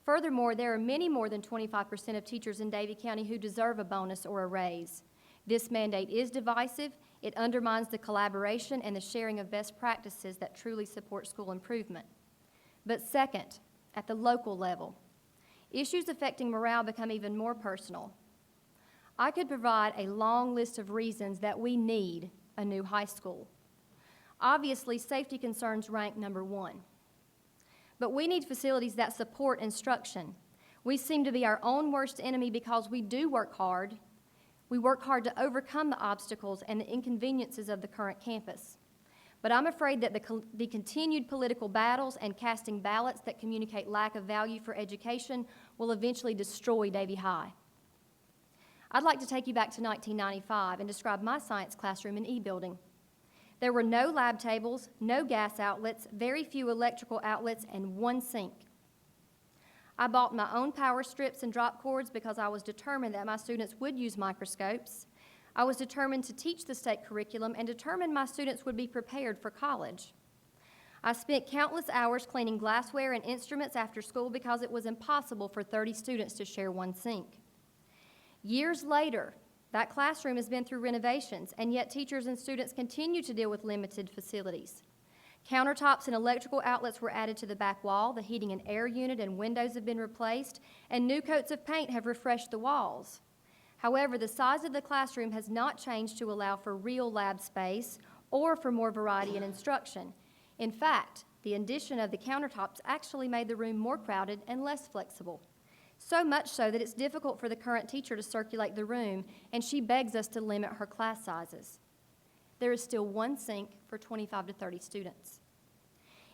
Furthermore, there are many more than 25% of teachers in Davie County who deserve a bonus or a raise. This mandate is divisive. It undermines the collaboration and the sharing of best practices that truly support school improvement. But second, at the local level, issues affecting morale become even more personal. I could provide a long list of reasons that we need a new high school. Obviously, safety concerns rank number 1. But we need facilities that support instruction. We seem to be our own worst enemy because we do work hard. We work hard to overcome the obstacles and the inconveniences of the current campus. But I'm afraid that the continued political battles and casting ballots that communicate lack of value for education will eventually destroy Davie High. I'd like to take you back to 1995 and describe my science classroom in E-Building. There were no lab tables, no gas outlets, very few electrical outlets, and 1 sink. I bought my own power strips and drop cords because I was determined that my students would use microscopes. I was determined to teach the state curriculum and determined my students would be prepared for college. I spent countless hours cleaning glassware and instruments after school because it was impossible for 30 students to share 1 sink. Years later, that classroom has been through renovations, and yet teachers and students continue to deal with limited facilities. Countertops and electrical outlets were added to the back wall, the heating and air unit and windows have been replaced, and new coats of paint have refreshed the walls. However, the size of the classroom has not changed to allow for real lab space or for more variety in instruction. In fact, the addition of the countertops actually made the room more crowded and less flexible. So much so that it's difficult for the current teacher to circulate the room, and she begs us to limit her class sizes. There is still 1 sink for 25 to 30 students.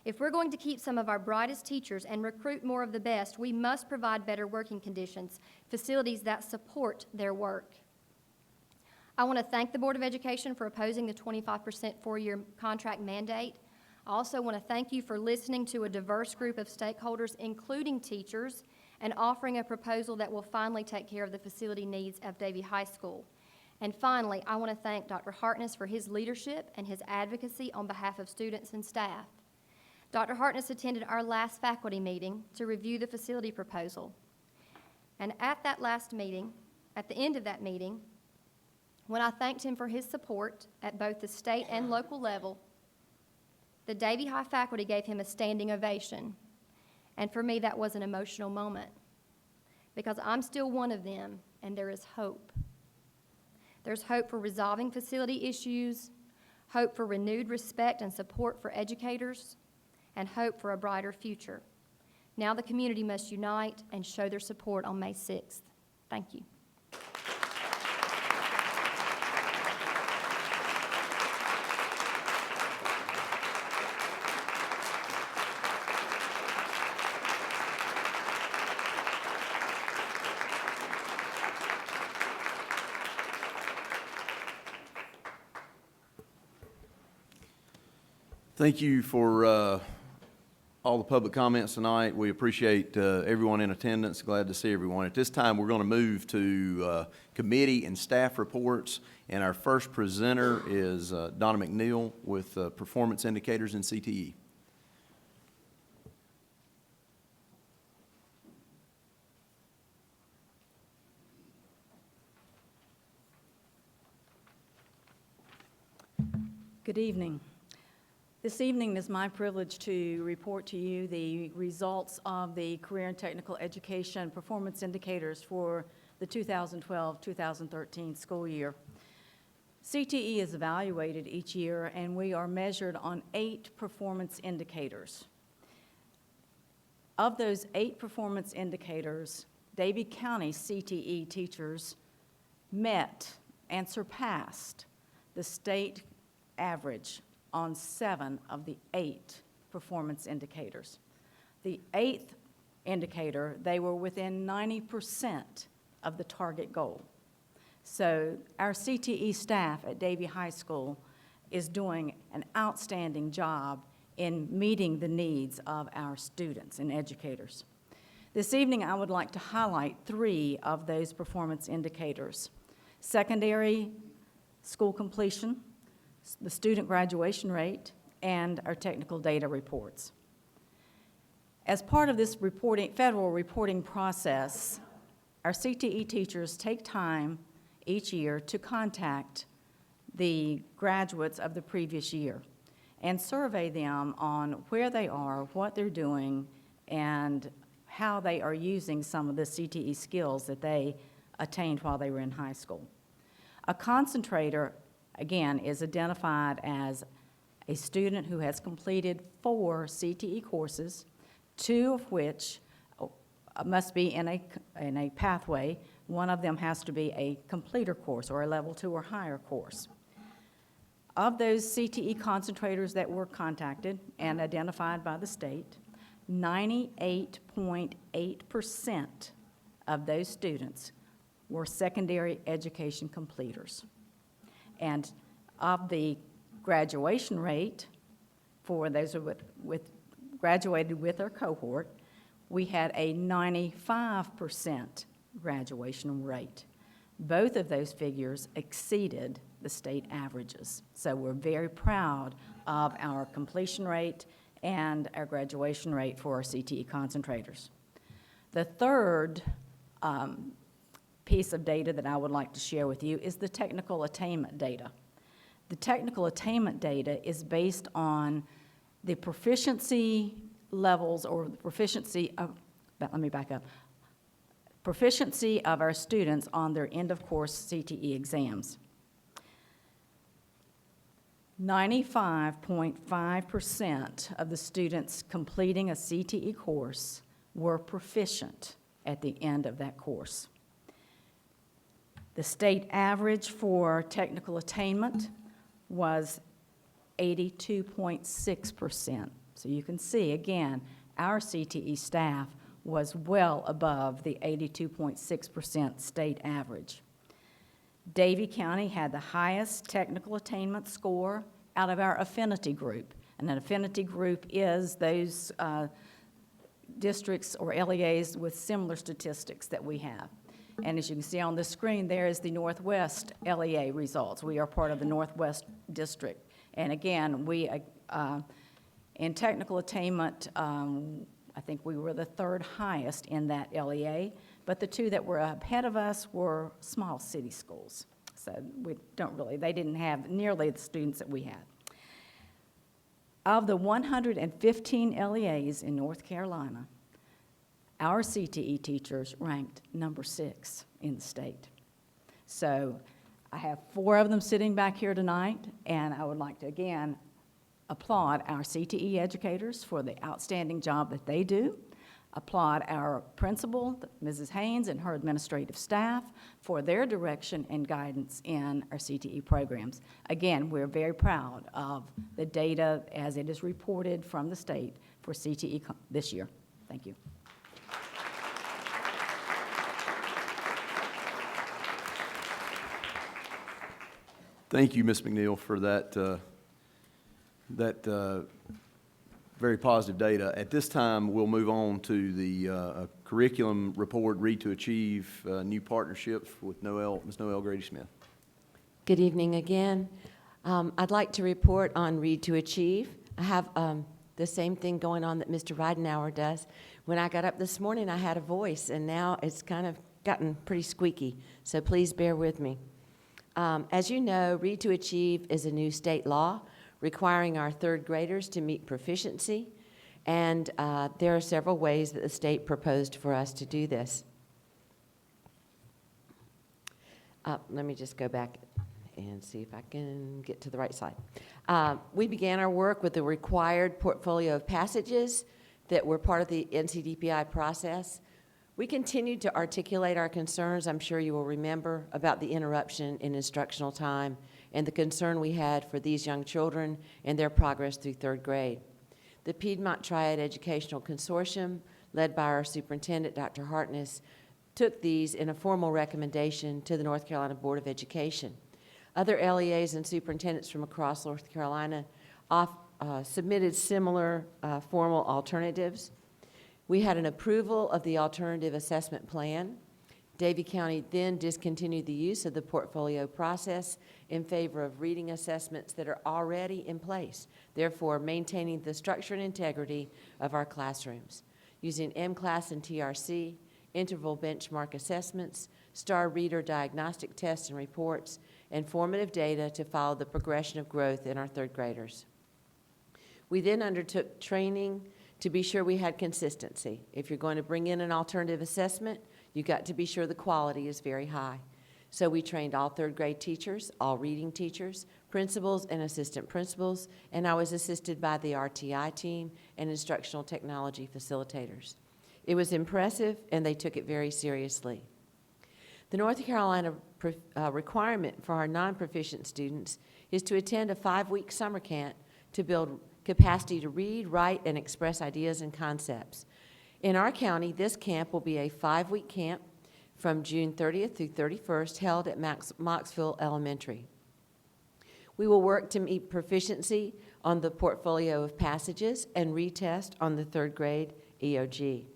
If we're going to keep some of our brightest teachers and recruit more of the best, we must provide better working conditions, facilities that support their work. I want to thank the Board of Education for opposing the 25% 4-year contract mandate. I also want to thank you for listening to a diverse group of stakeholders, including teachers, and offering a proposal that will finally take care of the facility needs of Davie High School. And finally, I want to thank Dr. Hartness for his leadership and his advocacy on behalf of students and staff. Dr. Hartness attended our last faculty meeting to review the facility proposal. And at that last meeting, at the end of that meeting, when I thanked him for his support at both the state and local level, the Davie High faculty gave him a standing ovation. And for me, that was an emotional moment because I'm still one of them, and there is hope. There's hope for resolving facility issues, hope for renewed respect and support for educators, and hope for a brighter future. Now the community must unite and show their support on May 6th. Thank you. Thank you for all the public comments tonight. We appreciate everyone in attendance. Glad to see everyone. At this time, we're going to move to committee and staff reports. And our first presenter is Donna McNeil with Performance Indicators in CTE. Good evening. This evening it is my privilege to report to you the results of the Career and Technical Education Performance Indicators for the 2012-2013 school year. CTE is evaluated each year, and we are measured on 8 performance indicators. Of those 8 performance indicators, Davie County CTE teachers met and surpassed the state average on 7 of the 8 performance indicators. The 8th indicator, they were within 90% of the target goal. So our CTE staff at Davie High School is doing an outstanding job in meeting the needs of our students and educators. This evening, I would like to highlight 3 of those performance indicators: secondary school completion, the student graduation rate, and our technical data reports. As part of this federal reporting process, our CTE teachers take time each year to contact the graduates of the previous year and survey them on where they are, what they're doing, and how they are using some of the CTE skills that they attained while they were in high school. A concentrator, again, is identified as a student who has completed 4 CTE courses, 2 of which must be in a pathway. One of them has to be a completer course or a level 2 or higher course. Of those CTE concentrators that were contacted and identified by the state, 98.8% of those students were secondary education completers. And of the graduation rate for those who graduated with our cohort, we had a 95% graduation rate. Both of those figures exceeded the state averages. So we're very proud of our completion rate and our graduation rate for our CTE concentrators. The third piece of data that I would like to share with you is the technical attainment data. The technical attainment data is based on the proficiency levels or proficiency of, let me back up, proficiency of our students on their end-of-course CTE exams. 95.5% of the students completing a CTE course were proficient at the end of that course. The state average for technical attainment was 82.6%. So you can see, again, our CTE staff was well above the 82.6% state average. Davie County had the highest technical attainment score out of our affinity group. And an affinity group is those districts or LEAs with similar statistics that we have. And as you can see on the screen, there is the Northwest LEA results. We are part of the Northwest District. And again, we, in technical attainment, I think we were the third highest in that LEA, but the two that were ahead of us were small city schools. So they didn't have nearly the students that we had. Of the 115 LEAs in North Carolina, our CTE teachers ranked number 6 in the state. So I have 4 of them sitting back here tonight, and I would like to again applaud our CTE educators for the outstanding job that they do, applaud our principal, Mrs. Haynes, and her administrative staff for their direction and guidance in our CTE programs. Again, we're very proud of the data as it is reported from the state for CTE this year. Thank you. Thank you, Ms. McNeil, for that very positive data. At this time, we'll move on to the curriculum report, Read to Achieve, new partnerships with Ms. Noelle Grady-Smith. Good evening again. I'd like to report on Read to Achieve. I have the same thing going on that Mr. Ridenauer does. When I got up this morning, I had a voice, and now it's kind of gotten pretty squeaky, so please bear with me. As you know, Read to Achieve is a new state law requiring our third graders to meet proficiency, and there are several ways that the state proposed for us to do this. Let me just go back and see if I can get to the right slide. We began our work with the required portfolio of passages that were part of the NCDPI process. We continued to articulate our concerns, I'm sure you will remember, about the interruption in instructional time and the concern we had for these young children and their progress through third grade. The Piedmont Triad Educational Consortium, led by our superintendent, Dr. Hartness, took these in a formal recommendation to the North Carolina Board of Education. Other LEAs and superintendents from across North Carolina submitted similar formal alternatives. We had an approval of the alternative assessment plan. Davie County then discontinued the use of the portfolio process in favor of reading assessments that are already in place, therefore maintaining the structure and integrity of our classrooms. Using M-Class and TRC, interval benchmark assessments, star reader diagnostic tests and reports, and formative data to follow the progression of growth in our third graders. We then undertook training to be sure we had consistency. If you're going to bring in an alternative assessment, you got to be sure the quality is very high. So we trained all third grade teachers, all reading teachers, principals and assistant principals, and I was assisted by the RTI team and instructional technology facilitators. It was impressive, and they took it very seriously. The North Carolina requirement for our non-proficient students is to attend a 5-week summer camp to build capacity to read, write, and express ideas and concepts. In our county, this camp will be a 5-week camp from June 30th through 31st, held at Moxville Elementary. We will work to meet proficiency on the portfolio of passages and retest on the third grade EOG.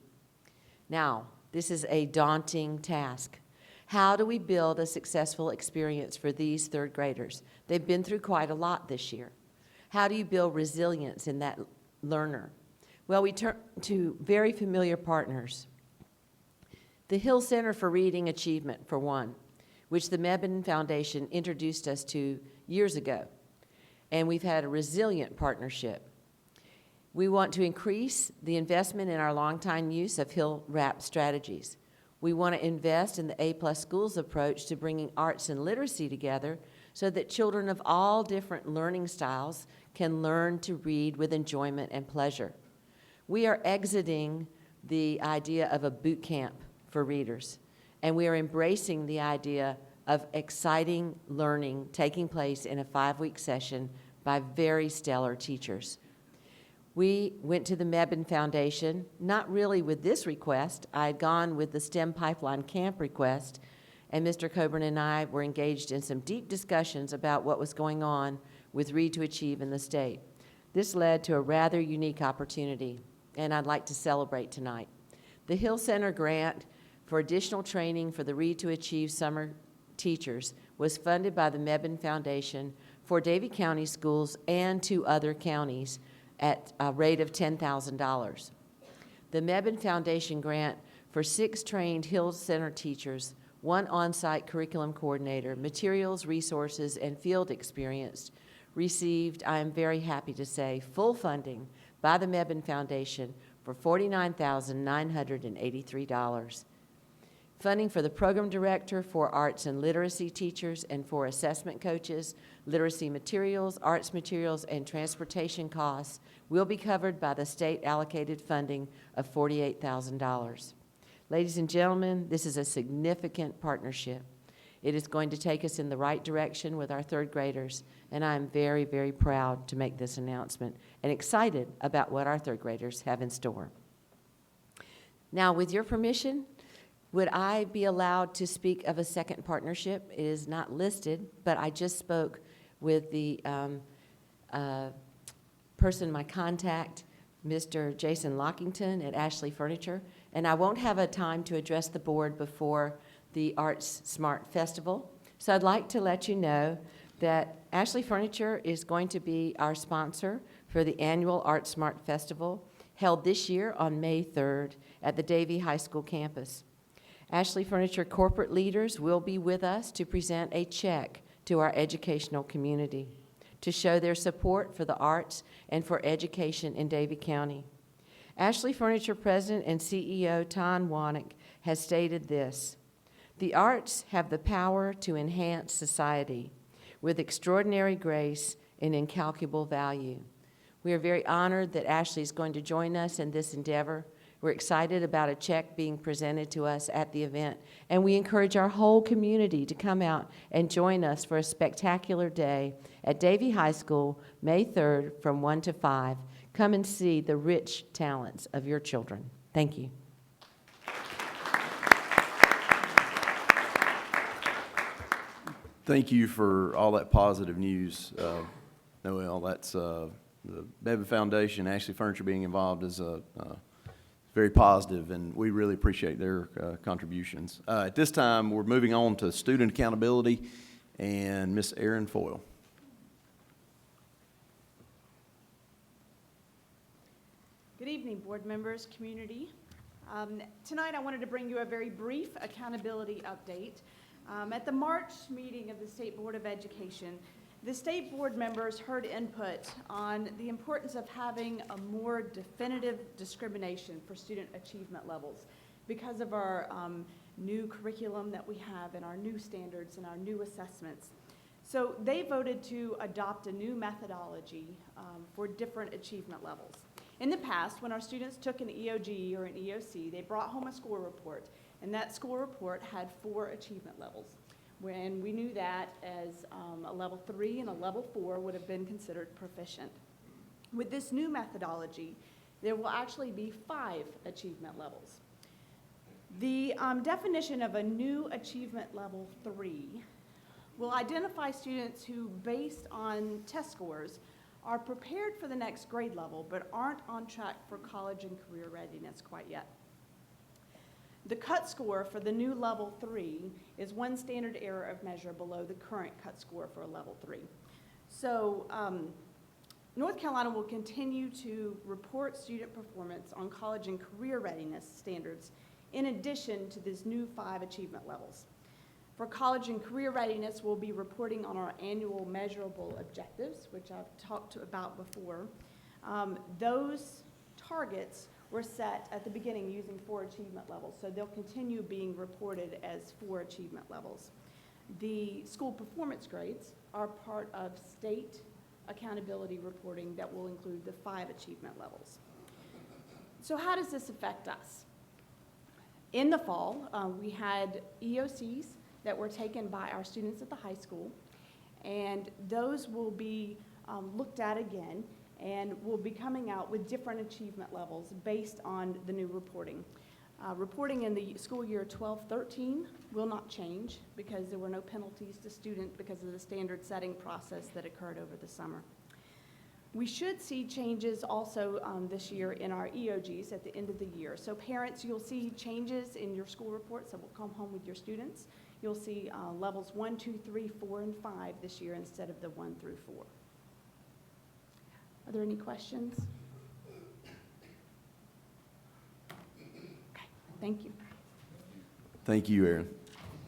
Now, this is a daunting task. How do we build a successful experience for these third graders? They've been through quite a lot this year. How do you build resilience in that learner? Well, we turn to very familiar partners. The Hill Center for Reading Achievement, for one, which the Mebane Foundation introduced us to years ago, and we've had a resilient partnership. We want to increase the investment in our longtime use of Hill RAP strategies. We want to invest in the A+ Schools approach to bringing arts and literacy together so that children of all different learning styles can learn to read with enjoyment and pleasure. We are exiting the idea of a boot camp for readers, and we are embracing the idea of exciting learning taking place in a 5-week session by very stellar teachers. We went to the Mebane Foundation, not really with this request. I had gone with the STEM Pipeline Camp request, and Mr. Coburn and I were engaged in some deep discussions about what was going on with Read to Achieve in the state. This led to a rather unique opportunity, and I'd like to celebrate tonight. The Hill Center grant for additional training for the Read to Achieve summer teachers was funded by the Mebane Foundation for Davie County schools and 2 other counties at a rate of $10,000. The Mebane Foundation grant for 6 trained Hill Center teachers, 1 on-site curriculum coordinator, materials, resources, and field experience received, I am very happy to say, full funding by the Mebane Foundation for $49,983. Funding for the program director, for arts and literacy teachers, and for assessment coaches, literacy materials, arts materials, and transportation costs will be covered by the state allocated funding of $48,000. Ladies and gentlemen, this is a significant partnership. It is going to take us in the right direction with our 3rd graders, and I am very, very proud to make this announcement and excited about what our 3rd graders have in store. Now, with your permission, would I be allowed to speak of a second partnership? It is not listed, but I just spoke with the person, my contact, Mr. Jason Lockington at Ashley Furniture, and I won't have a time to address the board before the Arts Smart Festival. So I'd like to let you know that Ashley Furniture is going to be our sponsor for the annual Arts Smart Festival held this year on May 3rd at the Davie High School campus. Ashley Furniture corporate leaders will be with us to present a check to our educational community to show their support for the arts and for education in Davie County. Ashley Furniture President and CEO Ton Wanick has stated this: "The arts have the power to enhance society with extraordinary grace and incalculable value." We are very honored that Ashley is going to join us in this endeavor. We're excited about a check being presented to us at the event, and we encourage our whole community to come out and join us for a spectacular day at Davie High School, May 3rd from 1 to 5. Come and see the rich talents of your children. Thank you. Thank you for all that positive news, Noel. That's the Mebane Foundation, Ashley Furniture being involved is very positive, and we really appreciate their contributions. At this time, we're moving on to student accountability, and Ms. Erin Foyle. Good evening, board members, community. Tonight I wanted to bring you a very brief accountability update. At the March meeting of the State Board of Education, the state board members heard input on the importance of having a more definitive discrimination for student achievement levels because of our new curriculum that we have and our new standards and our new assessments. So they voted to adopt a new methodology for different achievement levels. In the past, when our students took an EOG or an EOC, they brought home a score report, and that score report had 4 achievement levels. When we knew that as a level 3 and a level 4 would have been considered proficient. With this new methodology, there will actually be 5 achievement levels. The definition of a new achievement level 3 will identify students who, based on test scores, are prepared for the next grade level but aren't on track for college and career readiness quite yet. The cut score for the new level 3 is 1 standard error of measure below the current cut score for a level 3. So North Carolina will continue to report student performance on college and career readiness standards in addition to these new 5 achievement levels. For college and career readiness, we'll be reporting on our annual measurable objectives, which I've talked about before. Those targets were set at the beginning using 4 achievement levels, so they'll continue being reported as 4 achievement levels. The school performance grades are part of state accountability reporting that will include the 5 achievement levels. So how does this affect us? In the fall, we had EOCs that were taken by our students at the high school, and those will be looked at again, and we'll be coming out with different achievement levels based on the new reporting. Reporting in the school year 12-13 will not change because there were no penalties to students because of the standard setting process that occurred over the summer. We should see changes also this year in our EOGs at the end of the year. So parents, you'll see changes in your school reports that will come home with your students. You'll see levels 1, 2, 3, 4, and 5 this year instead of the 1 through 4. Are there any questions? Okay, thank you. Thank you, Aaron.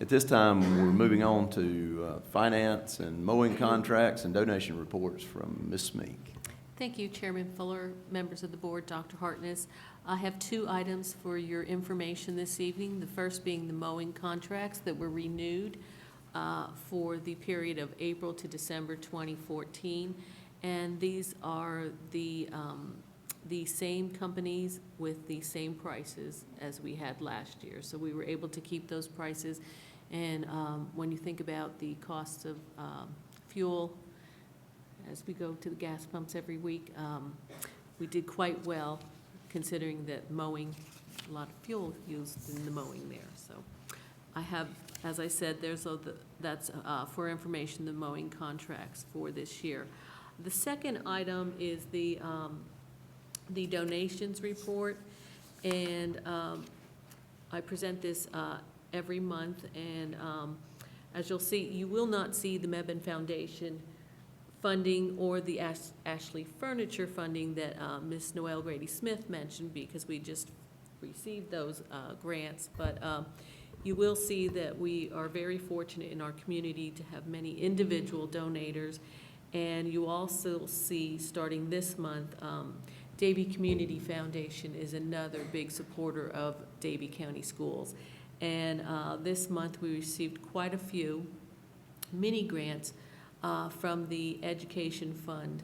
At this time, we're moving on to finance and mowing contracts and donation reports from Ms. Smink. Thank you, Chairman Fuller, members of the board, Dr. Hartness. I have 2 items for your information this evening. The first being the mowing contracts that were renewed for the period of April to December 2014. And these are the same companies with the same prices as we had last year. So we were able to keep those prices. And when you think about the costs of fuel, as we go to the gas pumps every week, we did quite well considering that mowing, a lot of fuel used in the mowing there. So I have, as I said, that's for information, the mowing contracts for this year. The second item is the donations report, and I present this every month, and as you'll see, you will not see the Mebane Foundation funding or the Ashley Furniture funding that Ms. Noelle Grady-Smith mentioned, because we just received those grants, but you will see that we are very fortunate in our community to have many individual donators, and you also see, starting this month, Davie Community Foundation is another big supporter of Davie County Schools. And this month we received quite a few mini grants from the Education Fund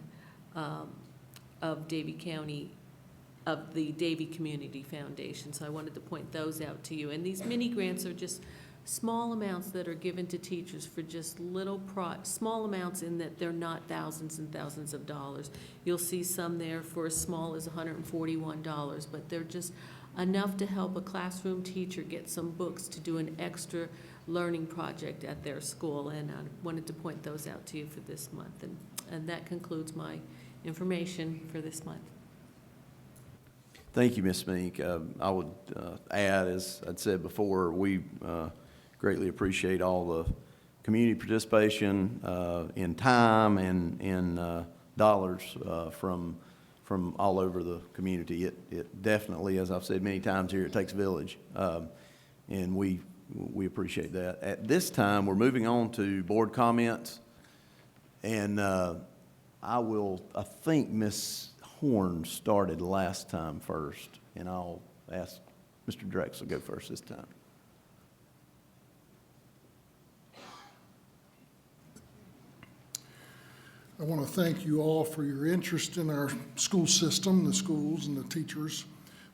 of Davie County, of the Davie Community Foundation. So I wanted to point those out to you. And these mini grants are just small amounts that are given to teachers for just small amounts, in that they're not thousands and thousands of dollars. You'll see some there for as small as $141, but they're just enough to help a classroom teacher get some books to do an extra learning project at their school. And I wanted to point those out to you for this month. And that concludes my information for this month. Thank you, Ms. Smink. I would add, as I'd said before, we greatly appreciate all the community participation in time and in dollars from all over the community. It definitely, as I've said many times here, it takes a village, and we appreciate that. At this time, we're moving on to board comments, and I think Ms. Horn started last time first, and I'll ask Mr. Drexel to go first this time. I want to thank you all for your interest in our school system, the schools and the teachers.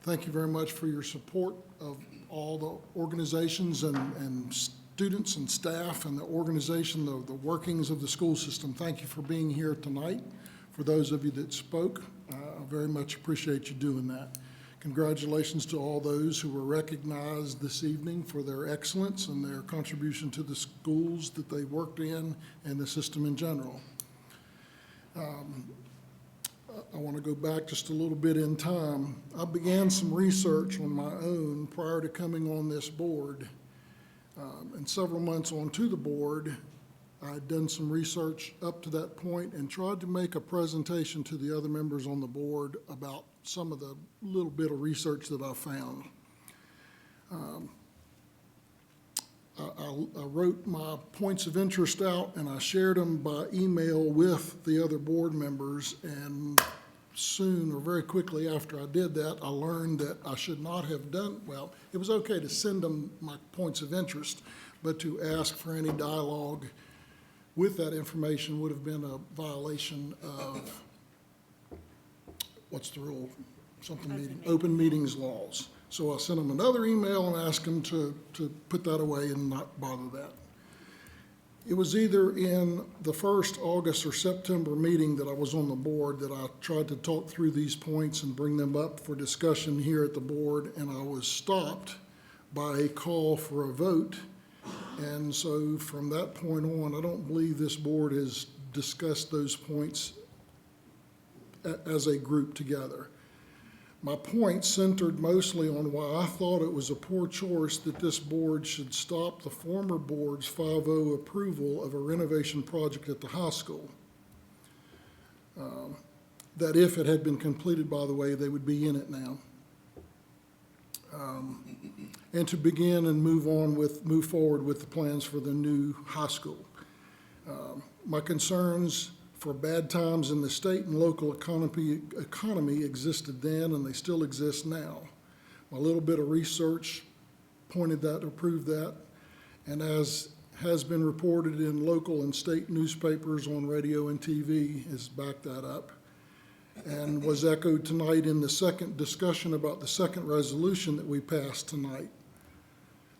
Thank you very much for your support of all the organizations and students and staff and the organization, the workings of the school system. Thank you for being here tonight. For those of you that spoke, I very much appreciate you doing that. Congratulations to all those who were recognized this evening for their excellence and their contribution to the schools that they worked in and the system in general. I want to go back just a little bit in time. I began some research on my own prior to coming on this board. And several months onto the board, I had done some research up to that point and tried to make a presentation to the other members on the board about some of the little bit of research that I found. I wrote my points of interest out and I shared them by email with the other board members, and soon or very quickly after I did that, I learned that I should not have done, well, it was okay to send them my points of interest, but to ask for any dialogue with that information would have been a violation of, what's the rule? Open meetings laws. So I sent them another email and asked them to put that away and not bother that. It was either in the first August or September meeting that I was on the board that I tried to talk through these points and bring them up for discussion here at the board, and I was stopped by a call for a vote. And so from that point on, I don't believe this board has discussed those points as a group together. My point centered mostly on why I thought it was a poor choice that this board should stop the former board's 5-0 approval of a renovation project at the high school. That if it had been completed, by the way, they would be in it now. And to begin and move forward with the plans for the new high school. My concerns for bad times in the state and local economy existed then, and they still exist now. A little bit of research pointed that to prove that, and as has been reported in local and state newspapers, on radio and TV, has backed that up, and was echoed tonight in the second discussion about the second resolution that we passed tonight.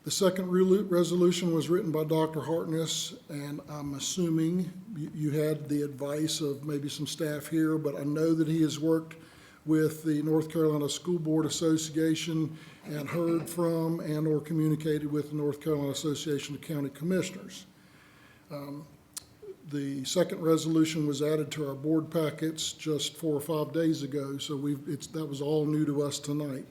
The second resolution was written by Dr. Hartness, and I'm assuming you had the advice of maybe some staff here, but I know that he has worked with the North Carolina School Board Association and heard from and or communicated with the North Carolina Association of County Commissioners. The second resolution was added to our board packets just 4 or 5 days ago, so that was all new to us tonight.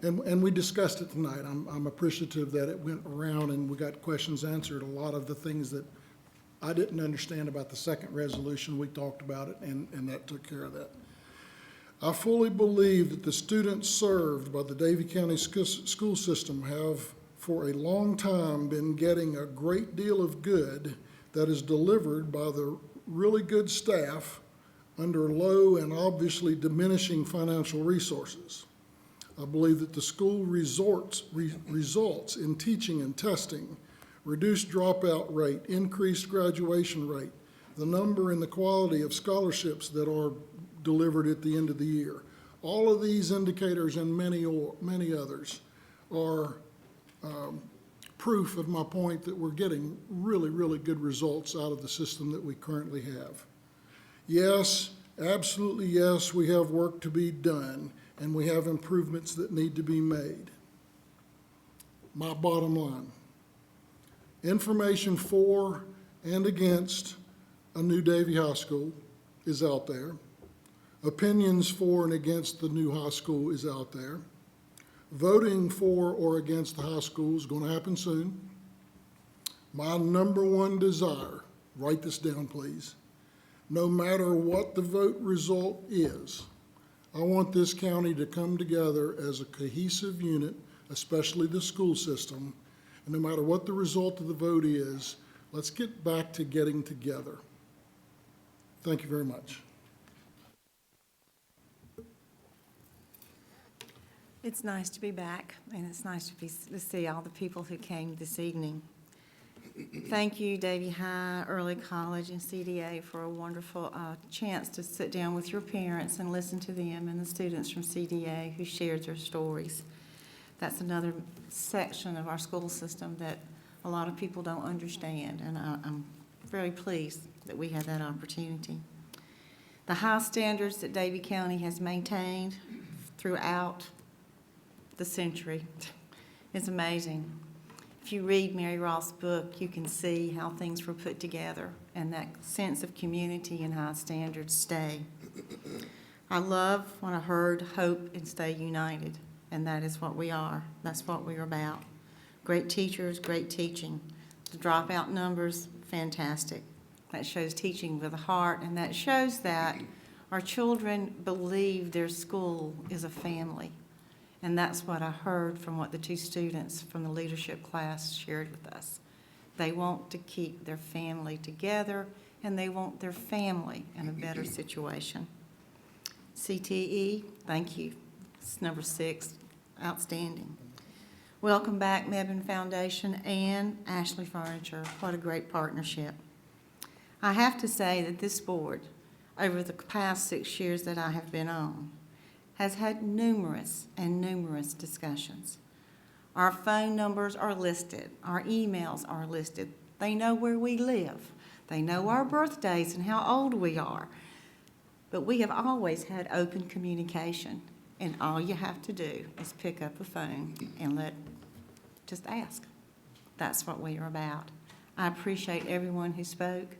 And we discussed it tonight. I'm appreciative that it went around and we got questions answered. A lot of the things that I didn't understand about the second resolution, we talked about it, and that took care of that. I fully believe that the students served by the Davie County school system have for a long time been getting a great deal of good that is delivered by the really good staff under low and obviously diminishing financial resources. I believe that the school results in teaching and testing, reduced dropout rate, increased graduation rate, the number and the quality of scholarships that are delivered at the end of the year. All of these indicators and many others are proof of my point that we're getting really, really good results out of the system that we currently have. Yes, absolutely yes, we have work to be done, and we have improvements that need to be made. My bottom line, information for and against a new Davie High School is out there. Opinions for and against the new high school is out there. Voting for or against the high school is going to happen soon. My number one desire, write this down please, no matter what the vote result is, I want this county to come together as a cohesive unit, especially the school system, and no matter what the result of the vote is, let's get back to getting together. Thank you very much. It's nice to be back, and it's nice to see all the people who came this evening. Thank you, Davie High, Early College, and CDA for a wonderful chance to sit down with your parents and listen to them and the students from CDA who shared their stories. That's another section of our school system that a lot of people don't understand, and I'm very pleased that we had that opportunity. The high standards that Davie County has maintained throughout the century is amazing. If you read Mary Ross' book, you can see how things were put together, and that sense of community and high standards stay. I love when I heard hope and stay united, and that is what we are. That's what we're about. Great teachers, great teaching. The dropout numbers, fantastic. That shows teaching with a heart, and that shows that our children believe their school is a family. And that's what I heard from what the two students from the leadership class shared with us. They want to keep their family together, and they want their family in a better situation. CTE, thank you. It's number 6, outstanding. Welcome back, Mebane Foundation and Ashley Furniture. What a great partnership. I have to say that this board, over the past 6 years that I have been on, has had numerous and numerous discussions. Our phone numbers are listed. Our emails are listed. They know where we live. They know our birthdays and how old we are. But we have always had open communication, and all you have to do is pick up the phone and just ask. That's what we are about. I appreciate everyone who spoke,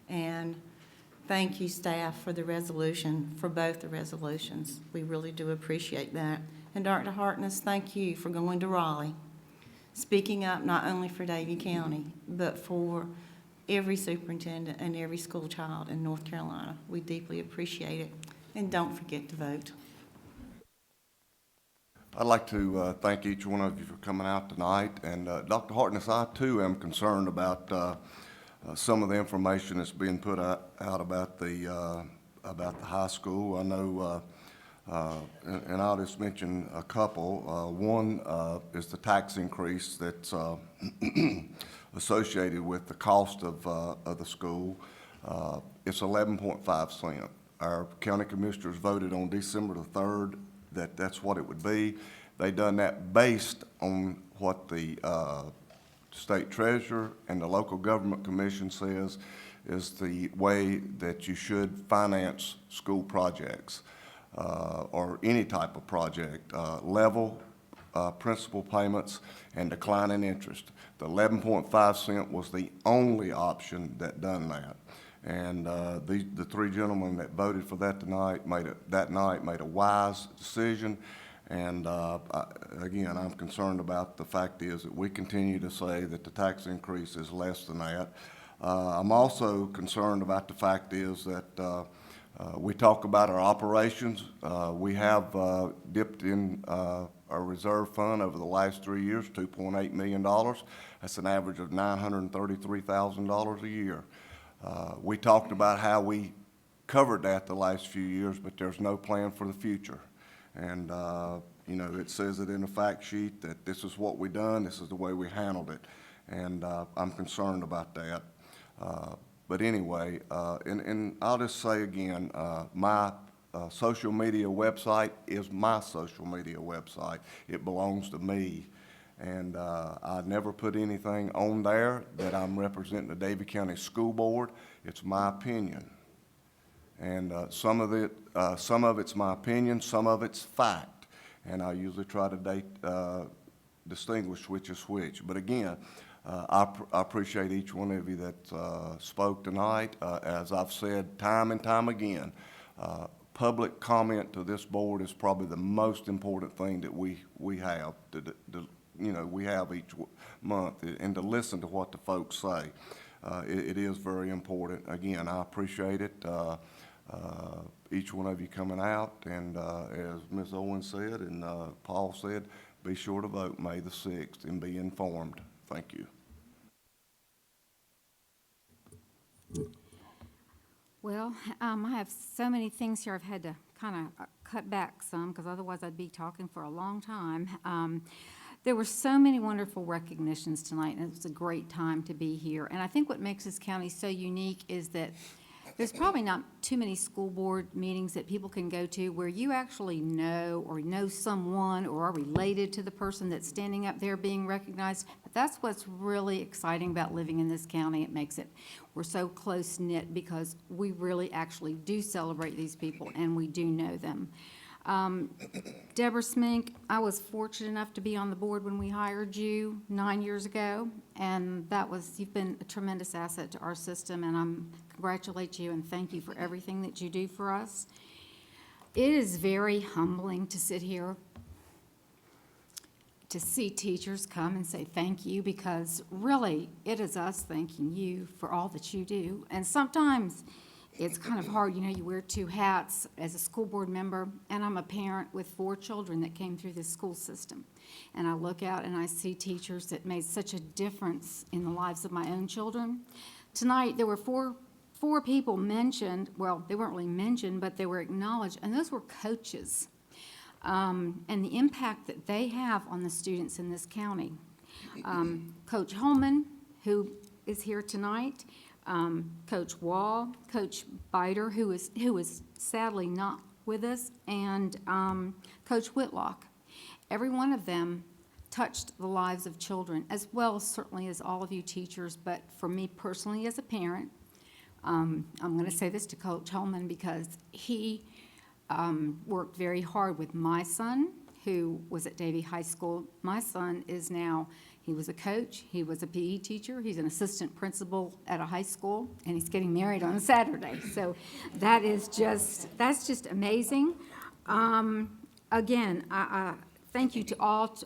and Thank you, staff, for the resolution, for both the resolutions. We really do appreciate that. And Dr. Hartness, thank you for going to Raleigh, speaking up not only for Davie County, but for every superintendent and every school child in North Carolina. We deeply appreciate it. And don't forget to vote. I'd like to thank each one of you for coming out tonight. And Dr. Hartness, I too am concerned about some of the information that's being put out about the high school. I know, and I'll just mention a couple. One is the tax increase that's associated with the cost of the school. It's 11.5 cents. Our county commissioners voted on December the 3rd that that's what it would be. They done that based on what the state treasurer and the local government commission says is the way that you should finance school projects or any type of project, level principal payments and declining interest. The 11.5 cent was the only option that done that. And the three gentlemen that voted for that tonight made a wise decision. And again, I'm concerned about the fact is that we continue to say that the tax increase is less than that. I'm also concerned about the fact is that we talk about our operations. We have dipped in our reserve fund over the last 3 years, $2.8 million. That's an average of $933,000 a year. We talked about how we covered that the last few years, but there's no plan for the future. And, you know, it says it in the fact sheet that this is what we done, this is the way we handled it. And I'm concerned about that. But anyway, and I'll just say again, my social media website is my social media website. It belongs to me. And I never put anything on there that I'm representing the Davie County School Board. It's my opinion. And some of it's my opinion, some of it's fact. And I usually try to distinguish which is which. But again, I appreciate each one of you that spoke tonight. As I've said time and time again, public comment to this board is probably the most important thing that we have we have each month, and to listen to what the folks say. It is very important. Again, I appreciate it. Each one of you coming out, and as Ms. Owens said and Paul said, be sure to vote May the 6th and be informed. Thank you. Well, I have so many things here I've had to kind of cut back some because otherwise I'd be talking for a long time. There were so many wonderful recognitions tonight, and it was a great time to be here. And I think what makes this county so unique is that there's probably not too many school board meetings that people can go to where you actually know or know someone or are related to the person that's standing up there being recognized. But that's what's really exciting about living in this county. It makes it, we're so close-knit because we really actually do celebrate these people and we do know them. Deborah Smink, I was fortunate enough to be on the board when we hired you 9 years ago, and you've been a tremendous asset to our system, and I congratulate you and thank you for everything that you do for us. It is very humbling to sit here to see teachers come and say thank you, because really it is us thanking you for all that you do. And sometimes it's kind of hard, you wear two hats as a school board member, and I'm a parent with 4 children that came through this school system. And I look out and I see teachers that made such a difference in the lives of my own children. Tonight, there were four people mentioned. Well, they weren't really mentioned, but they were acknowledged, and those were coaches. And the impact that they have on the students in this county. Coach Holman, who is here tonight, Coach Wall, Coach Biter, who is sadly not with us, and Coach Whitlock. Every one of them touched the lives of children, as well certainly as all of you teachers, but for me personally as a parent, I'm going to say this to Coach Holman because he worked very hard with my son, who was at Davie High School. My son is now, He was a coach, he was a PE teacher, he's an assistant principal at a high school, and he's getting married on a Saturday. So that's just amazing. Again, I thank you to all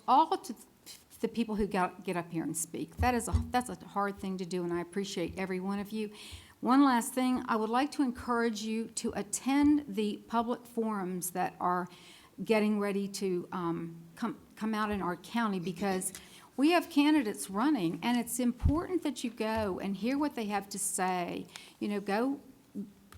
the people who get up here and speak. That's a hard thing to do, and I appreciate every one of you. One last thing, I would like to encourage you to attend the public forums that are getting ready to come out in our county, because we have candidates running, and it's important that you go and hear what they have to say. You know, go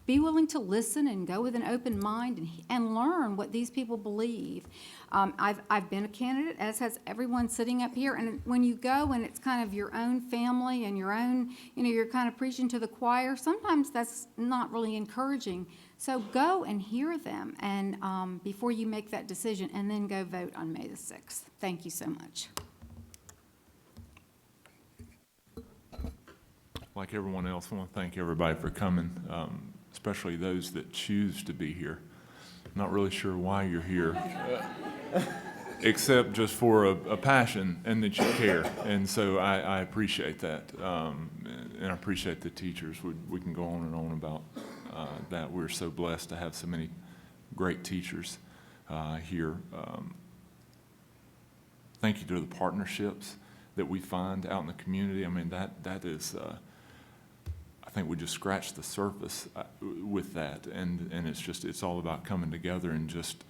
be willing to listen and go with an open mind and learn what these people believe. I've been a candidate, as has everyone sitting up here, and when you go and it's kind of your own family and your own, you know, you're kind of preaching to the choir, sometimes that's not really encouraging. So go and hear them and before you make that decision, and then go vote on May the 6th. Thank you so much. Like everyone else, I want to thank everybody for coming, especially those that choose to be here. Not really sure why you're here, except just for a passion and that you care. And so I appreciate that, and I appreciate the teachers. We can go on and on about that. We're so blessed to have so many great teachers here. Thank you to the partnerships that we find out in the community. I mean, that is, I think we just scratched the surface with that, and it's all about coming together and just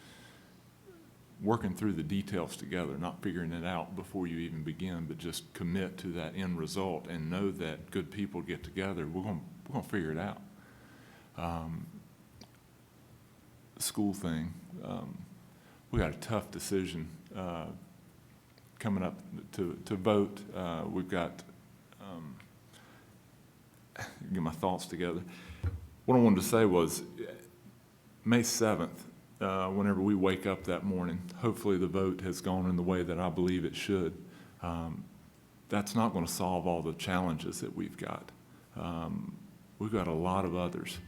working through the details together, not figuring it out before you even begin, but just commit to that end result and know that good people get together. We're gonna figure it out. School thing, we got a tough decision coming up to vote. We've got, get my thoughts together. What I wanted to say was May 7th, whenever we wake up that morning, hopefully the vote has gone in the way that I believe it should. That's not going to solve all the challenges that we've got. We've got a lot of others.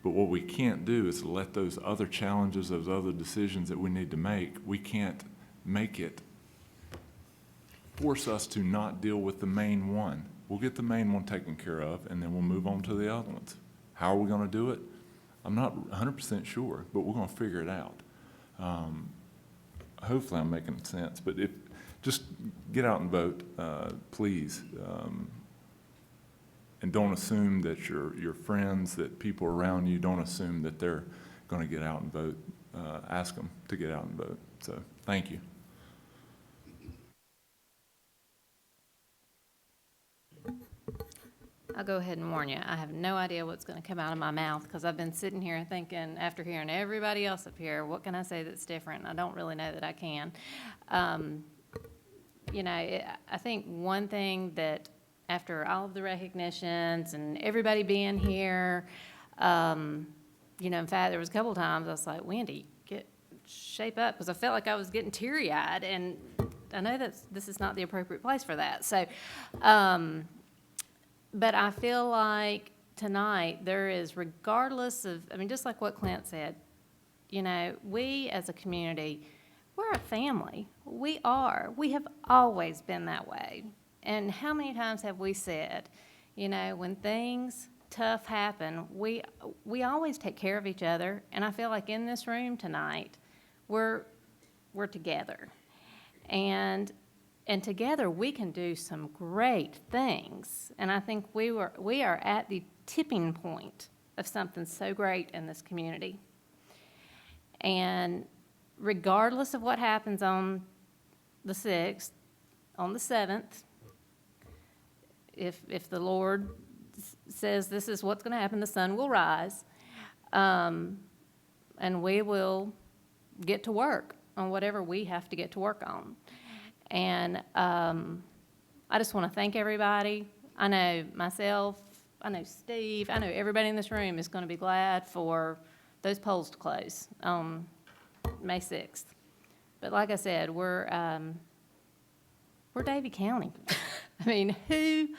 But what we can't do is let those other challenges, those other decisions that we need to make, we can't make it force us to not deal with the main one. We'll get the main one taken care of, and then we'll move on to the other ones. How are we going to do it? I'm not 100% sure, but we're going to figure it out. Hopefully I'm making sense, but just get out and vote, please. And don't assume that your friends, that people around you, don't assume that they're going to get out and vote. Ask them to get out and vote. So thank you. I'll go ahead and warn you. I have no idea what's going to come out of my mouth, because I've been sitting here thinking, after hearing everybody else up here, what can I say that's different? I don't really know that I can. You know, I think one thing that after all of the recognitions and everybody being here, you know, in fact, there was a couple times I was like, Wendy, shape up, because I felt like I was getting teary-eyed, and I know that this is not the appropriate place for that. So, but I feel like tonight there is, regardless of, I mean, just like what Clint said, you know, we as a community, we're a family. We are. We have always been that way. And how many times have we said, you know, when things tough happen, we always take care of each other. And I feel like in this room tonight, we're together. And together we can do some great things. And I think we are at the tipping point of something so great in this community. And regardless of what happens on the 6th, on the 7th, if the Lord says this is what's going to happen, the sun will rise, and we will get to work on whatever we have to get to work on. And I just want to thank everybody. I know myself, I know Steve, I know everybody in this room is going to be glad for those polls to close on May 6th. But like I said, we're Davie County. I mean, who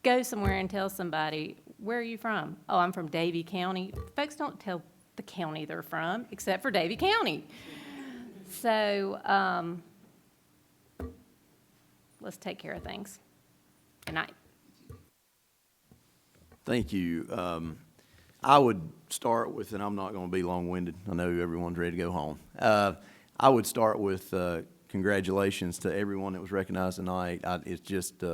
goes somewhere and tells somebody, where are you from? Oh, I'm from Davie County. Folks don't tell the county they're from, except for Davie County. So, let's take care of things. Good night. Thank you. I would start with, and I'm not going to be long-winded. I know everyone's ready to go home. I would start with congratulations to everyone that was recognized tonight. It's just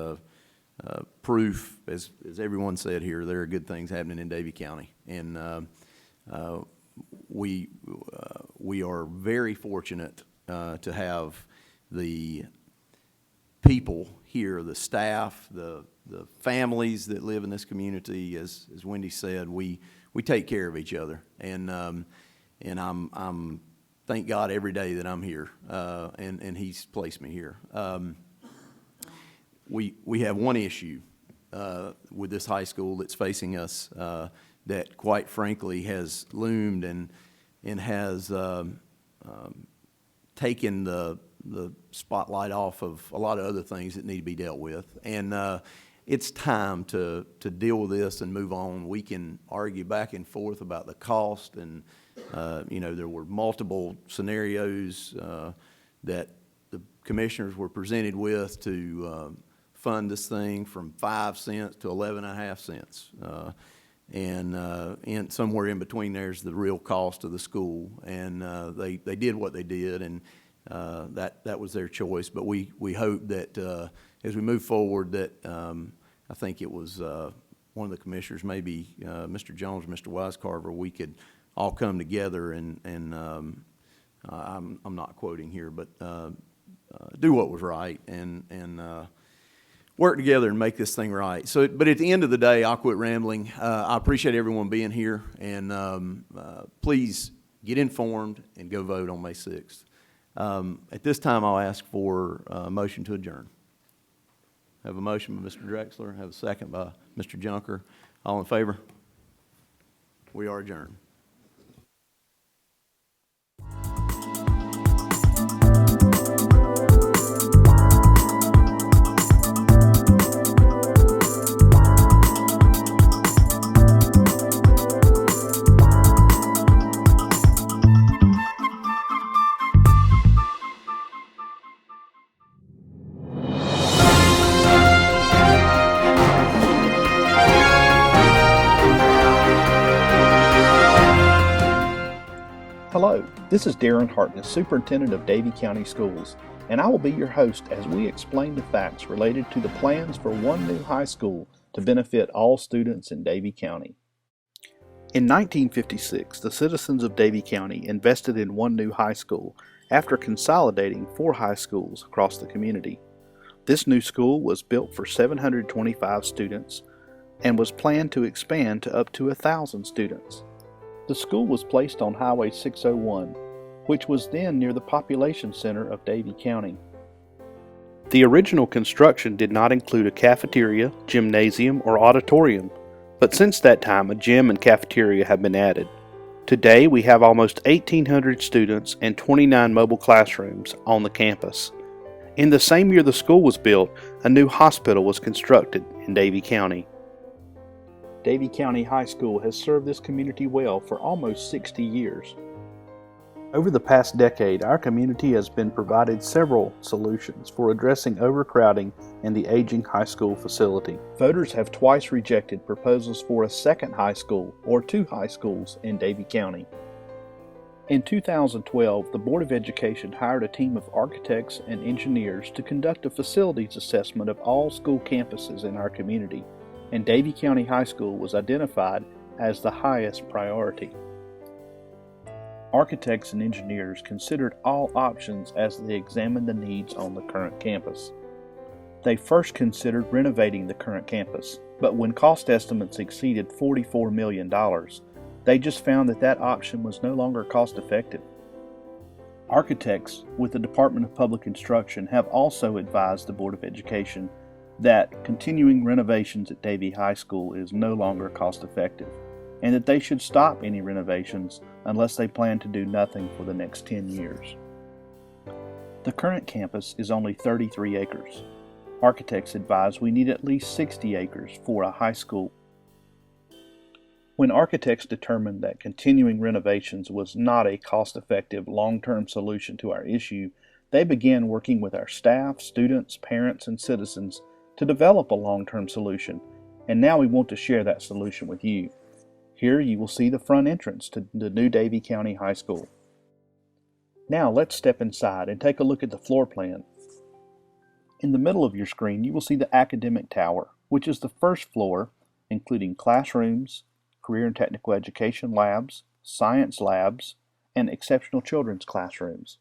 proof, as everyone said here, there are good things happening in Davie County. And we are very fortunate to have the people here, the staff, the families that live in this community. As Wendy said, we take care of each other, and I'm thank God every day that I'm here, and He's placed me here. We have one issue with this high school that's facing us that, quite frankly, has loomed and has taken the spotlight off of a lot of other things that need to be dealt with. And it's time to deal with this and move on. We can argue back and forth about the cost, and there were multiple scenarios that the commissioners were presented with to fund this thing, from 5 cents to 11.5 cents. And somewhere in between there's the real cost of the school. And they did what they did, and that was their choice. But we hope that as we move forward that I think it was one of the commissioners, maybe Mr. Jones or Mr. Wisecarver, we could all come together and I'm not quoting here, but do what was right and work together and make this thing right. So, but at the end of the day, I'll quit rambling. I appreciate everyone being here, and please get informed and go vote on May 6th. At this time, I'll ask for a motion to adjourn. Have a motion by Mr. Drexler, have a second by Mr. Junker. All in favor? We are adjourned. Hello, this is Darren Hartness, Superintendent of Davie County Schools, and I will be your host as we explain the facts related to the plans for one new high school to benefit all students in Davie County. In 1956, the citizens of Davie County invested in one new high school after consolidating 4 high schools across the community. This new school was built for 725 students and was planned to expand to up to 1,000 students. The school was placed on Highway 601, which was then near the population center of Davie County. The original construction did not include a cafeteria, gymnasium, or auditorium, but since that time a gym and cafeteria have been added. Today we have almost 1,800 students and 29 mobile classrooms on the campus. In the same year the school was built, a new hospital was constructed in Davie County. Davie County High School has served this community well for almost 60 years. Over the past decade, our community has been provided several solutions for addressing overcrowding and the aging high school facility. Voters have twice rejected proposals for a second high school or 2 high schools in Davie County. In 2012, the Board of Education hired a team of architects and engineers to conduct a facilities assessment of all school campuses in our community, and Davie County High School was identified as the highest priority. Architects and engineers considered all options as they examined the needs on the current campus. They first considered renovating the current campus, but when cost estimates exceeded $44 million, they just found that option was no longer cost-effective. Architects with the Department of Public Instruction have also advised the Board of Education that continuing renovations at Davie High School is no longer cost-effective, and that they should stop any renovations unless they plan to do nothing for the next 10 years. The current campus is only 33 acres. Architects advise we need at least 60 acres for a high school. When architects determined that continuing renovations was not a cost-effective long-term solution to our issue, They began working with our staff, students, parents, and citizens to develop a long-term solution, and now we want to share that solution with you. Here you will see the front entrance to the new Davie County High School. Now let's step inside and take a look at the floor plan. In the middle of your screen you will see the academic tower, which is the first floor, including classrooms, career and technical education labs, science labs, and exceptional children's classrooms.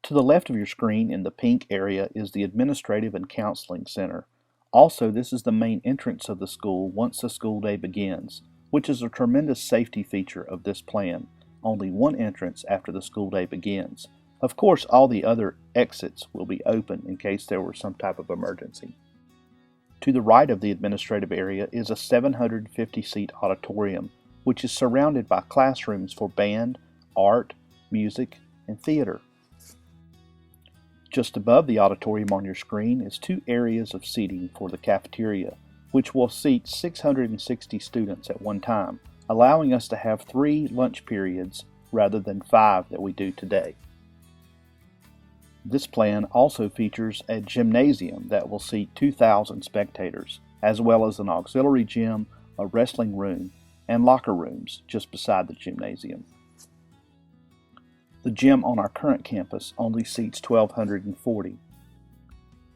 To the left of your screen in the pink area is the Administrative and Counseling Center. Also, this is the main entrance of the school once the school day begins, which is a tremendous safety feature of this plan. Only one entrance after the school day begins. Of course, all the other exits will be open in case there were some type of emergency. To the right of the administrative area is a 750-seat auditorium, which is surrounded by classrooms for band, art, music, and theater. Just above the auditorium on your screen is 2 areas of seating for the cafeteria, which will seat 660 students at one time, allowing us to have 3 lunch periods rather than 5 that we do today. This plan also features a gymnasium that will seat 2,000 spectators, as well as an auxiliary gym, a wrestling room, and locker rooms just beside the gymnasium. The gym on our current campus only seats 1,240.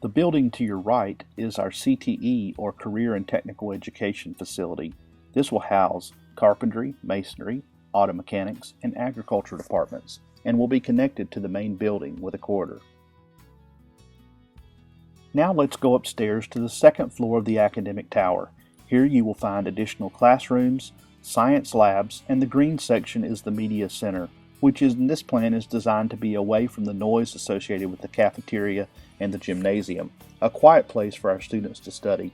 The building to your right is our CTE, or Career and Technical Education facility. This will house carpentry, masonry, auto mechanics, and agriculture departments, and will be connected to the main building with a corridor. Now let's go upstairs to the second floor of the academic tower. Here you will find additional classrooms, science labs, and the green section is the media center, which in this plan is designed to be away from the noise associated with the cafeteria and the gymnasium, a quiet place for our students to study.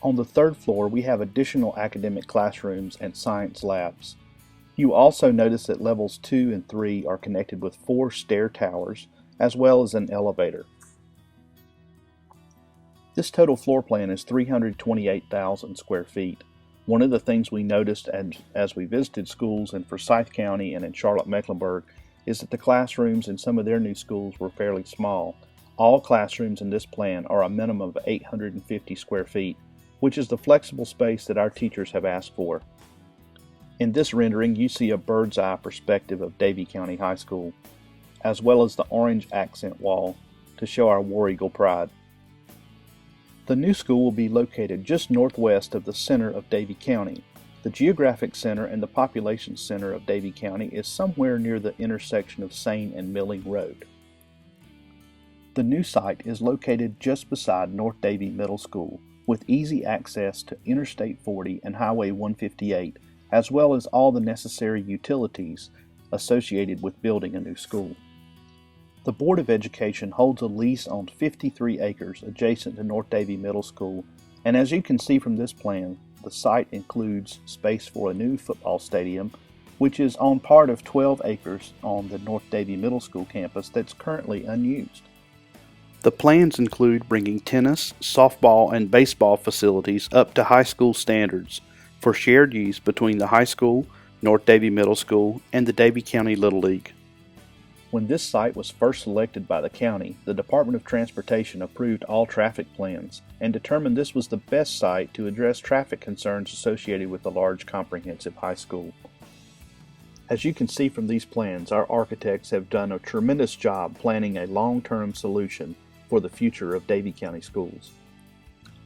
On the third floor, we have additional academic classrooms and science labs. You also notice that levels 2 and 3 are connected with 4 stair towers, as well as an elevator. This total floor plan is 328,000 square feet. One of the things we noticed as we visited schools in Forsyth County and in Charlotte-Mecklenburg is that the classrooms in some of their new schools were fairly small. All classrooms in this plan are a minimum of 850 square feet, which is the flexible space that our teachers have asked for. In this rendering, you see a bird's eye perspective of Davie County High School, as well as the orange accent wall to show our War Eagle pride. The new school will be located just northwest of the center of Davie County. The geographic center and the population center of Davie County is somewhere near the intersection of Sane and Milling Road. The new site is located just beside North Davie Middle School, with easy access to Interstate 40 and Highway 158, as well as all the necessary utilities associated with building a new school. The Board of Education holds a lease on 53 acres adjacent to North Davie Middle School, and as you can see from this plan, the site includes space for a new football stadium, which is on part of 12 acres on the North Davie Middle School campus that's currently unused. The plans include bringing tennis, softball, and baseball facilities up to high school standards for shared use between the high school, North Davie Middle School, and the Davie County Little League. When this site was first selected by the county, the Department of Transportation approved all traffic plans and determined this was the best site to address traffic concerns associated with the large comprehensive high school. As you can see from these plans, our architects have done a tremendous job planning a long-term solution for the future of Davie County schools.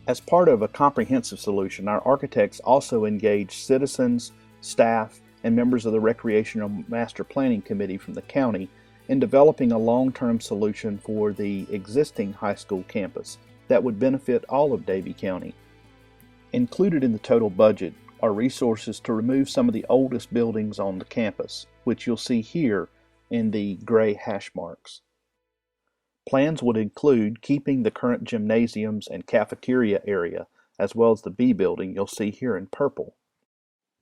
As part of a comprehensive solution, our architects also engaged citizens, staff, and members of the Recreational Master Planning Committee from the county in developing a long-term solution for the existing high school campus that would benefit all of Davie County. Included in the total budget are resources to remove some of the oldest buildings on the campus, which you'll see here in the gray hash marks. Plans would include keeping the current gymnasiums and cafeteria area, as well as the B building you'll see here in purple.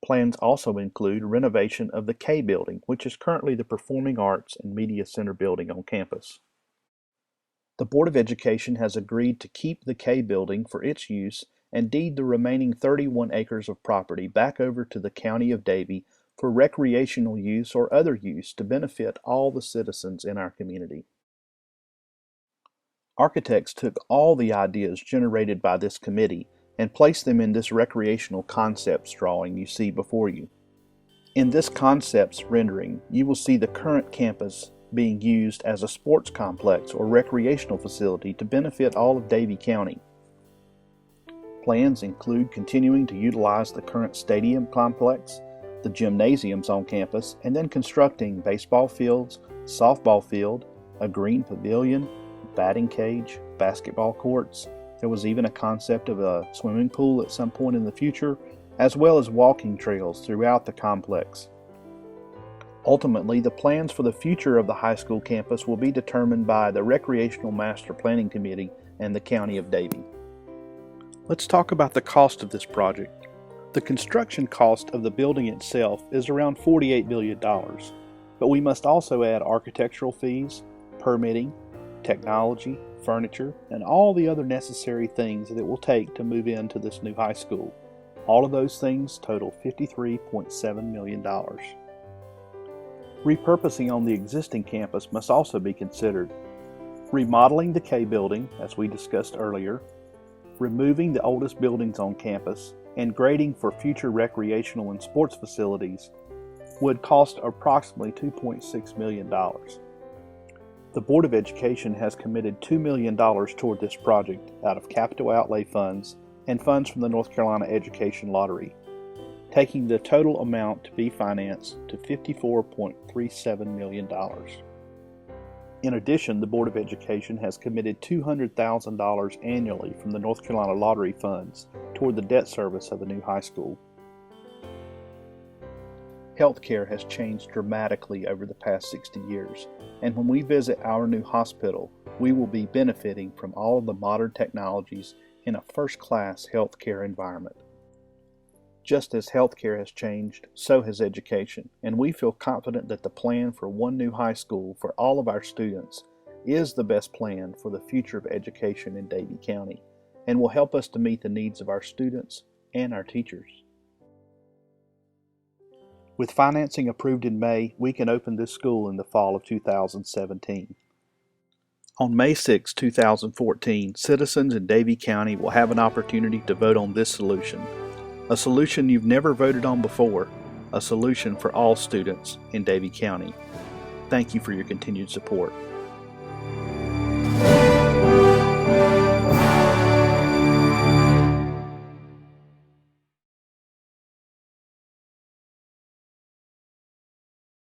Plans also include renovation of the K building, which is currently the Performing Arts and Media Center building on campus. The Board of Education has agreed to keep the K building for its use and deed the remaining 31 acres of property back over to the County of Davie for recreational use or other use to benefit all the citizens in our community. Architects took all the ideas generated by this committee and placed them in this recreational concepts drawing you see before you. In this concepts rendering, you will see the current campus being used as a sports complex or recreational facility to benefit all of Davie County. Plans include continuing to utilize the current stadium complex, the gymnasiums on campus, and then constructing baseball fields, softball field, a green pavilion, batting cage, basketball courts. There was even a concept of a swimming pool at some point in the future, as well as walking trails throughout the complex. Ultimately, the plans for the future of the high school campus will be determined by the Recreational Master Planning Committee and the County of Davie. Let's talk about the cost of this project. The construction cost of the building itself is around $48 million, but we must also add architectural fees, permitting, technology, furniture, and all the other necessary things that it will take to move into this new high school. All of those things total $53.7 million. Repurposing on the existing campus must also be considered. Remodeling the K building, as we discussed earlier, removing the oldest buildings on campus, and grading for future recreational and sports facilities would cost approximately $2.6 million. The Board of Education has committed $2 million toward this project out of capital outlay funds and funds from the North Carolina Education Lottery, taking the total amount to be financed to $54.37 million. In addition, the Board of Education has committed $200,000 annually from the North Carolina Lottery funds toward the debt service of the new high school. Healthcare has changed dramatically over the past 60 years, and when we visit our new hospital, we will be benefiting from all of the modern technologies in a first-class healthcare environment. Just as healthcare has changed, so has education, and we feel confident that the plan for one new high school for all of our students is the best plan for the future of education in Davie County, and will help us to meet the needs of our students and our teachers. With financing approved in May, we can open this school in the fall of 2017. On May 6, 2014, citizens in Davie County will have an opportunity to vote on this solution. A solution you've never voted on before, a solution for all students in Davie County. Thank you for your continued support.